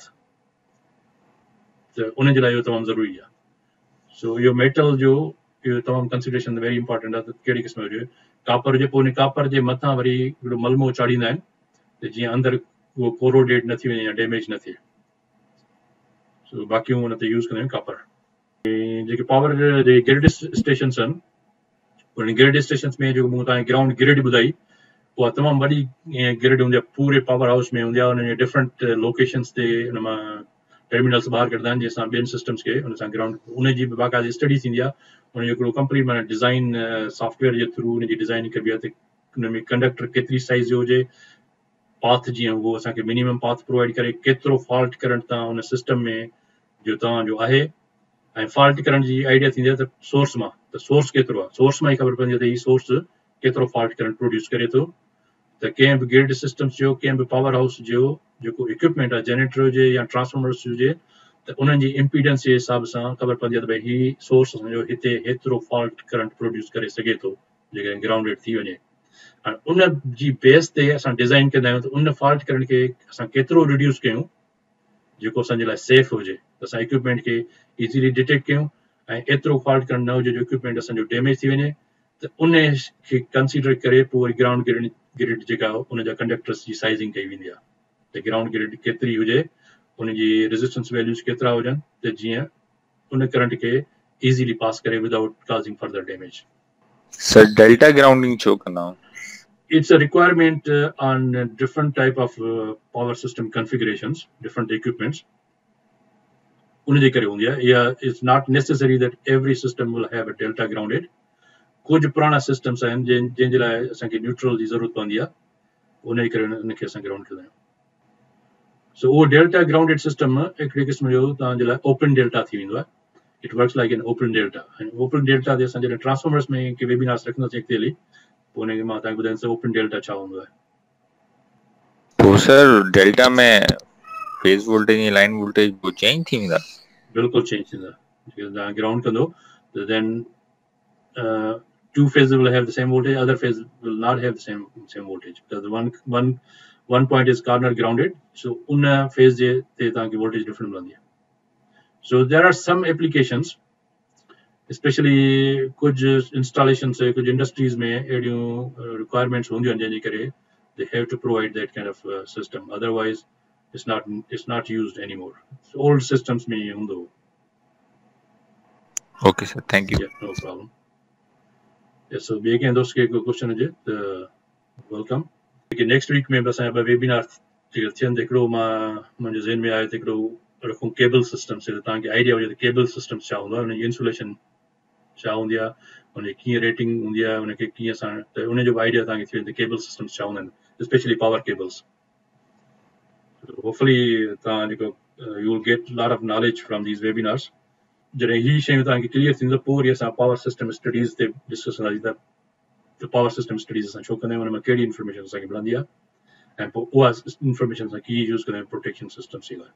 त उनजे लाइ इहो तमामु ज़रूरी आहे। सो इहो मेटल जो इहो तमामु कंसिडरेशन वेरी इंपॉर्टेंट आहे त कहिड़ी क़िस्म जो कापर हुजे। पोइ उन कापर जे मथां वरी हिकिड़ो मलमो चाढ़ींदा आहिनि त जीअं अंदरि उहो कोरोडेट न थी वञे या डैमेज न थिए। सो बाक़ी हुन ते यूज़ कंदा आहियूं कापर। ऐं जेके पावर जे ग्रिड स्टेशन्स आहिनि, उन ग्रिड स्टेशन्स में जेको मूं तव्हांखे ग्राउंड ग्रिड ॿुधाई उहा तमामु वॾी ग्रिड हूंदी आहे, पूरे पावर हाउस में हूंदी आहे। उन डिफरेंट लोकेशन्स ते उन मां टर्मिनल्स ॿाहिरि कढंदा आहिनि जंहिंसां ॿियनि सिस्टम्स खे उन सां ग्राउंड, उनजी बि बाक़ाइदा स्टडी थींदी आहे। उनजो हिकिड़ो कंप्लीट माना डिज़ाइन सॉफ्टवेयर जे थ्रू उनजी डिज़ाइन कबी आहे त उन में कंडक्टर केतिरी साइज़ जो हुजे, पाथ जीअं उहो असांखे मिनिमम पाथ प्रोवाइड करे, केतिरो फॉल्ट करंट तव्हां उन सिस्टम में जो तव्हांजो आहे, ऐं फॉल्ट करण जी आइडिया थींदी आहे त सोर्स मां, त सोर्स केतिरो आहे, सोर्स मां ई ख़बर पवंदी आहे त हीउ सोर्स केतिरो फॉल्ट करंट प्रोड्यूस करे थो। त कंहिं बि ग्रिड सिस्टम्स जो, कंहिं बि पावर हाउस जो जेको इक्विपमेंट आहे, जनरेटर हुजे या ट्रांसफॉर्मर्स हुजे, त उन्हनि जी इम्पीडेंस जे हिसाब सां ख़बर पवंदी आहे त भई हीउ सोर्स असांजो हिते हेतिरो फॉल्ट करंट प्रोड्यूस करे सघे थो जेकॾहिं ग्राउंडेड थी वञे। हाणे उन जी बेस ते असां डिज़ाइन कंदा आहियूं त उन फॉल्ट करंट खे असां केतिरो रिड्यूस कयूं जेको असांजे लाइ सेफ हुजे, त असां इक्विपमेंट खे इज़ीली डिटेक्ट कयूं ऐं एतिरो फॉल्ट करंट न हुजे जो इक्विपमेंट असांजो डैमेज थी वञे त उन खे कंसीडर करे पोइ वरी ग्राउंड ग्रिड जेका उन जा कंडक्टर्स जी साइज़िंग कई वेंदी आहे त ग्राउंड ग्रिड केतिरी हुजे, उन जी रेजिस्टेंस वैल्यूज केतिरा हुजनि त जीअं उन करंट खे easily pass करे without causing further damage. Sir delta grounding छो कंदा आहियूं? It's a requirement on different type of power system configurations, different equipments. उन जे करे हूंदी आहे, या it's not necessary that every system will have a delta grounded. कुछ पुराना सिस्टम्स आहिनि जंहिंजे लाइ असांखे न्यूट्रल जी ज़रूरत पवंदी आहे, उन जे करे उनखे असां ग्राउंड कंदा आहियूं. सो उहो डेल्टा ग्राउंडेड सिस्टम हिकिड़े क़िस्म जो तव्हांजे लाइ ओपन डेल्टा थी वेंदो आहे. It works like an open delta. And open delta जे असां जॾहिं ट्रांसफॉर्मर्स में के वेबिनार्स रखंदासीं अॻिते हली, पोइ उनखे मां तव्हांखे ॿुधाईंदुसि ओपन डेल्टा छा हूंदो आहे. तो सर डेल्टा में फेज वोल्टेज या लाइन वोल्टेज वो चेंज थी वेंदा? बिल्कुलु चेंज थींदा. जेकॾहिं तव्हां ग्राउंड कंदो त then two phases will have the same voltage, other phase will not have the same voltage. Because one point is corner grounded, so उन phase जे ते तव्हांखे voltage different मिलंदी आहे. So there are some applications, especially कुछ installations से कुछ industries में अहिड़ियूं requirements हूंदियूं आहिनि जंहिंजे करे they have to provide that kind of system. Otherwise it's not used anymore. So old systems में ये हूंदो. Okay sir, thank you. Yeah, no problem. Yes, so ॿिए कंहिं दोस्त खे कोई क्वेश्चन हुजे त वेलकम. नेक्स्ट वीक में बस असांजा वेबिनार जेके थियनि त हिकिड़ो मां मुंहिंजे ज़हन में आहे त हिकिड़ो रखूं केबल सिस्टम्स ते, तव्हांखे आइडिया हुजे त केबल सिस्टम्स छा हूंदो आहे, हुनजी इंसुलेशन छा हूंदी आहे, हुनजी कीअं रेटिंग हूंदी आहे, हुनखे कीअं असां त उनजो बि आइडिया तव्हांखे थी वेंदो केबल सिस्टम्स छा हूंदा आहिनि, स्पेशली पावर केबल्स. होपफुली तव्हां जेको U will get lot of knowledge from these webinars. जॾहिं ही शयूं तव्हांखे क्लियर थींदो पोइ वरी असां पावर सिस्टम स्टडीज़ ते डिस्कस कंदासीं त पावर सिस्टम स्टडीज़ असां छो कंदा आहियूं, हुन में कहिड़ी इंफॉर्मेशन असांखे मिलंदी आहे, ऐं पोइ उहा इंफॉर्मेशन असां कीअं यूज़ कंदा आहियूं प्रोटेक्शन सिस्टम्स जे लाइ.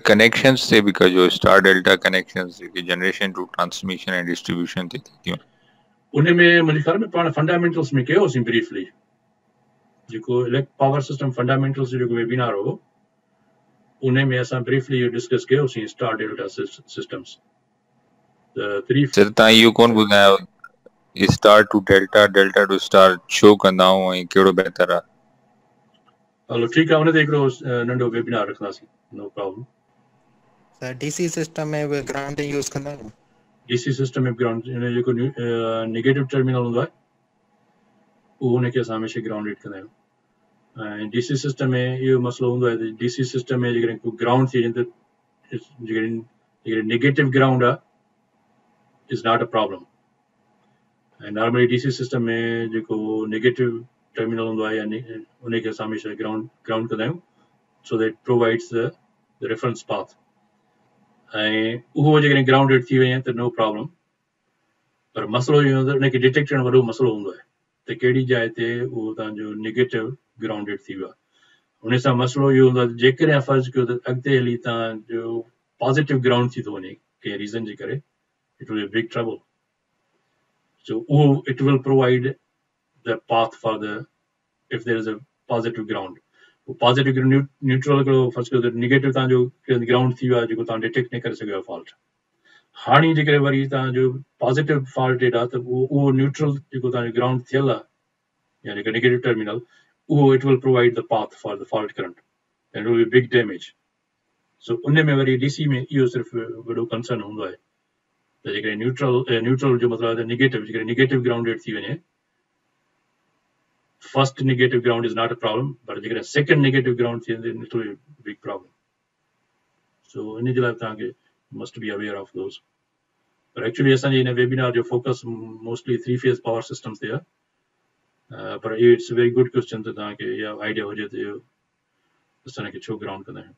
कनेक्शंस से बिकॉज़ जो स्टार डेल्टा कनेक्शंस की generation to transmission and distribution थी थी उन में मुंहिंजे ख़्याल में पाण फंडामेंटल्स में कयोसीं ब्रीफली, जेको पावर सिस्टम फंडामेंटल्स जो जेको वेबिनार हो उन में असां ब्रीफली डिस्कस कयोसीं स्टार डेल्टा सिस्टम्स. सर तव्हां इहो कोन ॿुधायो star to delta, delta to star छो कंदा आहियूं ऐं कहिड़ो बहितर आहे? हलो ठीकु आहे, हुन ते हिकिड़ो नंढो वेबिनार रखंदासीं, नो प्रॉब्लम. सर डीसी सिस्टम में भी ग्राउंडिंग यूज कंदा आहियूं? डीसी सिस्टम में ग्राउंड जेको नेगेटिव टर्मिनल हूंदो आहे उहो हुनखे असां हमेशह ग्राउंडेड कंदा आहियूं. ऐं डीसी सिस्टम में इहो मसइलो हूंदो आहे त डीसी सिस्टम में जेकॾहिं को ग्राउंड थी वञे त जेकॾहिं नेगेटिव ग्राउंड आहे इज़ नॉट अ प्रॉब्लम. ऐं नॉर्मली डीसी सिस्टम में जेको नेगेटिव टर्मिनल हूंदो आहे या उनखे असां हमेशह ग्राउंड कंदा आहियूं so that provides the reference path. ऐं उहो जेकॾहिं ग्राउंडेड थी वञे त नो प्रॉब्लम. पर मसइलो इहो हूंदो आहे उनखे डिटेक्ट करणु वॾो मसइलो हूंदो आहे त कहिड़ी जाइ ते उहो तव्हांजो नेगेटिव ग्राउंडेड थी वियो आहे. उन सां मसइलो इहो हूंदो आहे जेकॾहिं फर्ज़ु कयो त अॻिते हली तव्हांजो पॉज़िटिव ग्राउंड थी थो वञे कंहिं रीज़न जे करे, it will be big trouble. So it will provide the path for if there is a positive ground. Positive neutral first negative तव्हांजो ग्राउंड थी वियो आहे जेको तव्हां डिटेक्ट न करे सघियो फॉल्ट. हाणे जेकॾहिं वरी तव्हांजो पॉज़िटिव फॉल्टेड आहे त उहो न्यूट्रल जेको तव्हांजो ग्राउंड थियल आहे यानी कि नेगेटिव टर्मिनल, उहो it will provide the path for the fault current and it will be big damage. So उन में वरी डीसी में इहो सिर्फ़ु वॾो कंसर्न हूंदो आहे त जेकॾहिं न्यूट्रल जो मतिलबु आहे त नेगेटिव जेकॾहिं नेगेटिव ग्राउंडेड थी वञे, first negative ground is not a problem, पर जेकॾहिं सेकंड नेगेटिव ग्राउंड थी वञे it will be big problem. So इन जे लाइ तव्हांखे must be aware of those. पर एक्चुअली असांजे हिन वेबिनार जो focus mostly 3 phase power systems ते आहे. पर इट्स वेरी गुड क्वेश्चन त तव्हांखे इहा आइडिया हुजे त इहो असां हिनखे छो ग्राउंड कंदा आहियूं.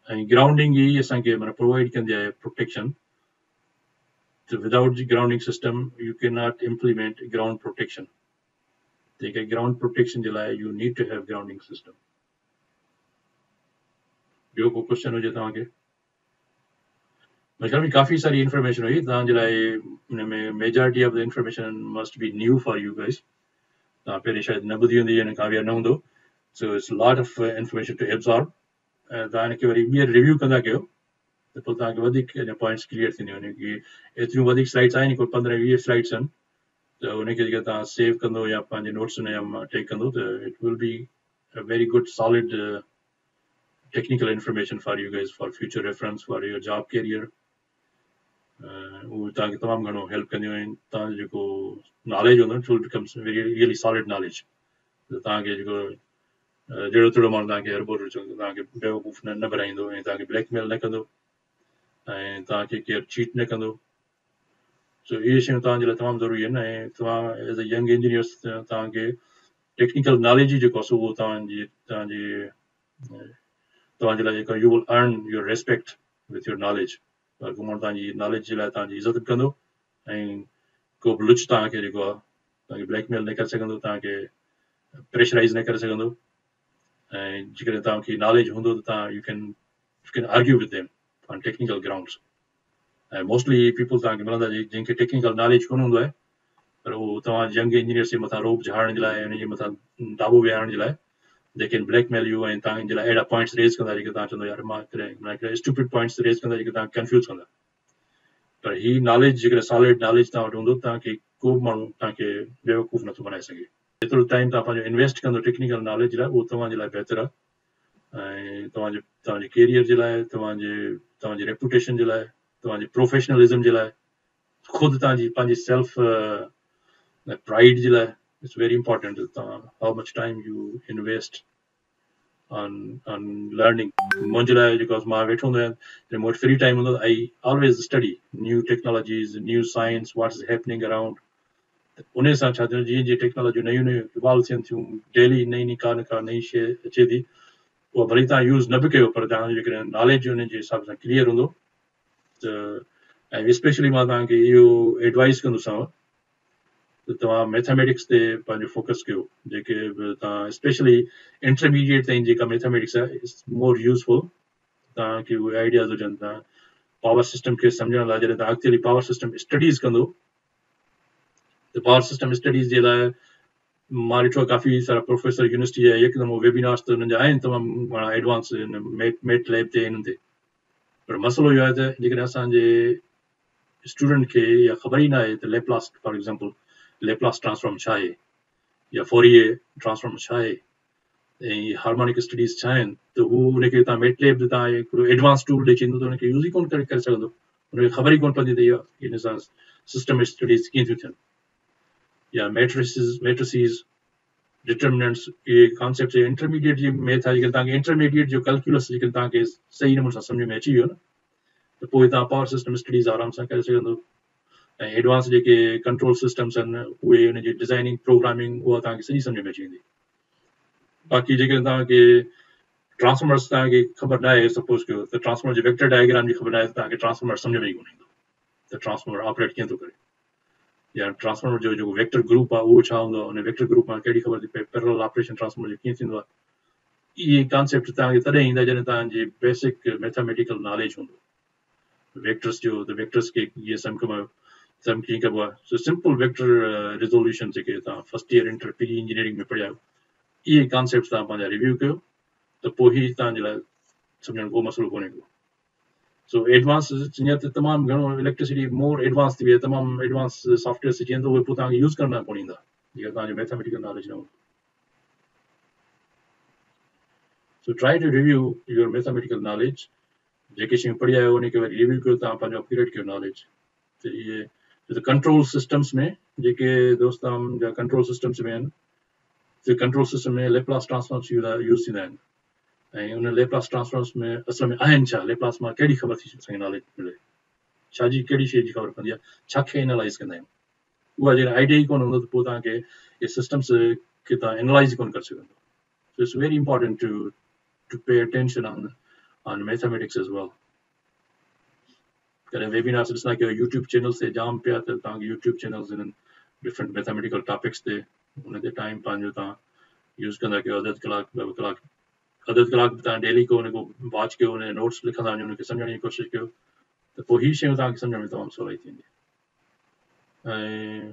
ऐं ग्राउंडिंग ई असांखे माना प्रोवाइड कंदी आहे protection. So without the grounding system, you cannot implement ground protection. Take a ground protection जे लाइ you need to have grounding system. ॿियो को क्वेश्चन हुजे तव्हांखे? मुंहिंजे ख़्याल में काफ़ी सारी इंफॉर्मेशन हुई तव्हांजे लाइ. हुन में majority of the information must be new for U guys. तव्हां पहिरीं शायदि न ॿुधी हूंदी या काव्या न हूंदो. So it's lot of information to absorb. ऐं तव्हां हिनखे वरी ॿीहर रिव्यू कंदा कयो त पोइ तव्हांखे वधीक पॉइंट्स क्लियर थींदियूं आहिनि कि एतिरियूं वधीक स्लाइड्स आहिनि कोई 15-20 स्लाइड्स आहिनि त उनखे जेके तव्हां सेव कंदो या पंहिंजे नोट्स में टेक कंदो त it will be a very good solid technical information for you guys for future reference for your job career. उहो तव्हांखे तमामु घणो हेल्प कंदियूं आहिनि. तव्हांजो जेको नॉलेज हूंदो it will becomes very really solid knowledge. त तव्हांखे जेको जहिड़ो तहिड़ो माण्हू तव्हांखे हर बोर तव्हांखे बेवकूफ़ न बनाईंदो ऐं तव्हांखे ब्लैकमेल न कंदो ऐं तव्हांखे केरु चीट न कंदो. सो इहे शयूं तव्हांजे लाइ तमामु ज़रूरी आहिनि ऐं तव्हां एज़ अ यंग इंजीनियर्स तव्हांखे टेक्निकल नॉलेज ई जेको आहे उहो तव्हांजे लाइ जेको U will earn your respect with your knowledge. को माण्हू तव्हांजी नॉलेज जे लाइ तव्हांजी इज़त कंदो ऐं को बि लुच तव्हांखे जेको आहे तव्हांखे ब्लैकमेल न करे सघंदो, तव्हांखे प्रेशराइज़ न करे सघंदो ऐं जेकॾहिं तव्हांखे नॉलेज हूंदो त तव्हां U can argue with them on technical grounds. ऐं मोस्टली पीपल तव्हांखे मिलंदा जंहिंखे टेक्निकल नॉलेज कोन हूंदो आहे पर उहो तव्हां यंग इंजीनियर्स जे मथां रोब झाड़ण जे लाइ उनजे मथां दाबो विहारण जे लाइ they can blackmail you ऐं तव्हांजे लाइ अहिड़ा पॉइंट्स रेज़ कंदा जेके तव्हां चवंदो यार मां हिकिड़े स्टूपिड पॉइंट्स रेज़ कंदा जेके तव्हां कंफ्यूज़ कंदा. पर ही नॉलेज जेकॾहिं सॉलिड नॉलेज तव्हां वटि हूंदो तव्हांखे को बि माण्हू तव्हांखे बेवकूफ़ नथो बनाए सघे. जेतिरो टाइम तव्हां पंहिंजो इन्वेस्ट कंदो टेक्निकल नॉलेज लाइ उहो तव्हांजे लाइ बहितर आहे ऐं तव्हांजे कैरियर जे लाइ, तव्हांजी रेपुटेशन जे लाइ, तव्हांजे प्रोफेशनलिज़म जे लाइ, ख़ुदि तव्हांजी पंहिंजी सेल्फ प्राइड जे लाइ. It's very important how much time you invest on learning. मुंहिंजे लाइ जेको मां वेठो हूंदो आहियां मूं वटि फ्री टाइम हूंदो I always study new technologies, new science, what's happening around. उन सां छा थींदो जीअं जीअं टेक्नोलॉजी नयूं इवॉल्व थियनि थियूं डेली नई का न का नई शइ अचे थी उहा भली तव्हां यूज़ न बि कयो पर तव्हांजो जेकॾहिं नॉलेज उन जे हिसाब सां क्लियर हूंदो त ऐं स्पेशली मां तव्हांखे इहो एडवाइस कंदोसांव त तव्हां मैथमेटिक्स ते पंहिंजो फोकस कयो. जेके बि तव्हां स्पेशली इंटरमीडिएट ताईं जेका मैथमेटिक्स आहे इट्स मोर यूज़फुल. तव्हांखे उहे आइडियाज़ हुजनि. तव्हां पावर सिस्टम खे सम्झण लाइ जॾहिं तव्हां अॻिते पावर सिस्टम स्टडीज़ कंदो त पावर सिस्टम स्टडीज़ जे लाइ मां ॾिठो आहे काफ़ी सारा प्रोफेसर यूनिवर्सिटी जा यकदमि वेबिनार्स त हुननि जा आहिनि तमामु घणा एडवांस मेट लैब ते हिननि ते. पर मसइलो इहो आहे त जेकॾहिं असांजे स्टूडेंट खे या ख़बर ई न आहे त Laplace for example Laplace transform छा आहे या फोरियर ट्रांसफॉर्म छा आहे ऐं हार्मोनिक स्टडीज़ छा आहिनि त हू हुनखे तव्हां मेटलेब ते तव्हां हिकिड़ो एडवांस टूल ॾेई छॾींदो त हुनखे यूज़ ई कोन करे सघंदो. हुनखे ख़बर ई कोन पवंदी त इहा हिन सां सिस्टम स्टडीज़ कीअं थियूं थियनि या मैट्रिसिस डिटर्मिनेंट्स. इहे कॉन्सेप्ट इंटरमीडिएट जी मैथ आहे. जेकॾहिं तव्हांखे इंटरमीडिएट जो कैलकुलस जेकॾहिं तव्हांखे सही नमूने सां सम्झ में अची वियो न त पोइ तव्हां पावर सिस्टम स्टडीज़ आराम सां करे सघंदो. ऐं एडवांस जेके कंट्रोल सिस्टम्स आहिनि उहे हुनजी डिज़ाइनिंग प्रोग्रामिंग उहा तव्हांखे सॼी सम्झ में अची वेंदी. बाक़ी जेकॾहिं तव्हांखे ट्रांसफॉर्मर्स तव्हांखे ख़बर न आहे सपोज़ कयो त ट्रांसफॉर्मर जे वेक्टर डायग्राम जी ख़बर न आहे त तव्हांखे ट्रांसफॉर्मर सम्झ में ई कोन ईंदो त ट्रांसफॉर्मर ऑपरेट कीअं थो करे या ट्रांसफॉर्मर जो जेको वेक्टर ग्रुप आहे उहो छा हूंदो आहे. उन वेक्टर ग्रुप मां कहिड़ी ख़बर थी पए पैरेलल ऑपरेशन ट्रांसफॉर्मर जो कीअं थींदो आहे. इहे कॉन्सेप्ट तव्हांखे तॾहिं ईंदा जॾहिं तव्हांजे बेसिक मैथमेटिकल नॉलेज हूंदो वेक्टर्स जो. त वेक्टर्स खे कीअं सम कीअं कबो आहे. सो सिंपल वेक्टर रिज़ोल्यूशन जेके तव्हां first year inter P engineering में पढ़िया आहियो इहे कॉन्सेप्ट तव्हां पंहिंजा रिव्यू कयो त पोइ ई तव्हांजे लाइ सम्झण को मसइलो कोन्हे को. सो एडवांस हीअं त तमामु घणो इलेक्ट्रिसिटी मोर एडवांस थी वई आहे. तमामु एडवांस सॉफ्टवेयर अची वेंदो उहे पोइ तव्हांखे यूज़ करणा कोन ईंदा जेका तव्हांजो मैथमेटिकल नॉलेज न हूंदो. So try to review your mathematical knowledge. जेके शयूं पढ़ी आहियो उनखे वरी रिव्यू कयो. तव्हां पंहिंजो अपग्रेड कयो नॉलेज. त इहे कंट्रोल सिस्टम्स में जेके दोस्त जा कंट्रोल सिस्टम्स में आहिनि त कंट्रोल सिस्टम में लेप्लास ट्रांसफॉर्म्स यूज़ थींदा आहिनि ऐं उन लेप्लास ट्रांसफॉर्म्स में असल में आहिनि छा. लेप्लास मां कहिड़ी ख़बर थी असांखे नॉलेज मिले छा जी कहिड़ी शइ जी ख़बर पवंदी आहे छा खे एनालाइज़ कंदा आहियूं. उहा जॾहिं आइडिया ई कोन हूंदो त पोइ तव्हांखे इहे सिस्टम्स खे तव्हां एनालाइज़ कोन करे सघंदो. So it's very important to pay attention on mathematics as well. कॾहिं वेबिनार्स ॾिसंदा कयो यूट्यूब चैनल्स ते जाम पिया त तव्हांखे यूट्यूब चैनल्स आहिनि डिफरेंट मैथमेटिकल टॉपिक्स ते हुन ते टाइम पंहिंजो तव्हां यूज़ कंदा कयो. अधु कलाक बि तव्हां डेली को हुनखे वॉच कयो हुन नोट्स लिखंदा वञो हुनखे सम्झण जी कोशिशि कयो त पोइ हीअ शयूं तव्हांखे सम्झण में तमामु सवलाई थींदी. ऐं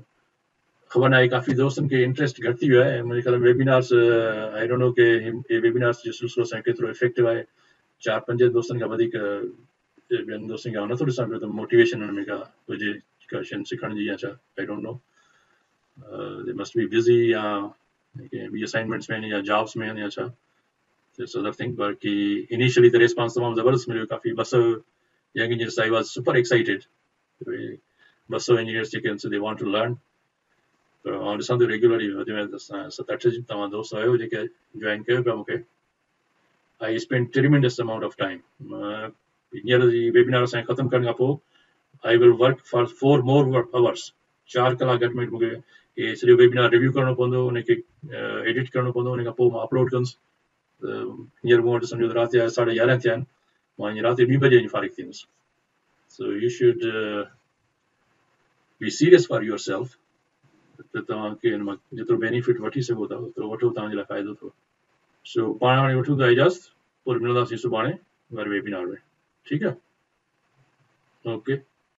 ख़बर न आहे काफ़ी दोस्तनि खे इंट्रस्ट घटि थी वियो आहे. मुंहिंजे ख़्याल में वेबिनार्स आई डोंट नो के हे वेबिनार्स जो सिलसिलो असांखे केतिरो इफेक्टिव आहे. 4-5 दोस्तनि खां वधीक ॿियनि दोस्तनि खे नथो ॾिसां पियो त मोटिवेशन हुन में का हुजे का शइ सिखण जी या छा, I don't know, they must be busy या ॿी असाइनमेंट्स में आहिनि या जॉब्स में आहिनि या छा, दैट्स अदर थिंग। बाक़ी इनिशियली त रिस्पॉन्स तमामु ज़बरदस्त मिलियो, काफ़ी 200 young engineers, I was super excited, 200 engineers जेके आहिनि दे वांट टू लर्न। त आउं ॾिसां थो रेगुलरली वधि में वधि 7-8 तव्हां दोस्त आहियो जेके जॉइन कयो पिया मूंखे। I spend tremendous amount of time, हींअर जी वेबिनार असांखे ख़तमु करण खां पोइ I will work for 4 more hours, 4 कलाक घटि में घटि मूंखे इहे सॼो वेबिनार रिव्यू करणो पवंदो, उनखे एडिट करणो पवंदो, उन खां पोइ मां अपलोड कंदुसि। हींअर मूं वटि सम्झो राति जा 11:30 थिया आहिनि, मां हींअर राति 2 बजे फारिग थींदुसि। So you should be serious for yourself, त तव्हांखे हिन मां जेतिरो बेनिफिट वठी सघो था ओतिरो वठो, तव्हांजे लाइ फ़ाइदो अथव। सो पाण हाणे वठूं था इजाज़त, पोइ मिलंदासीं सुभाणे वारे वेबिनार में, ठीकु आहे? ओके।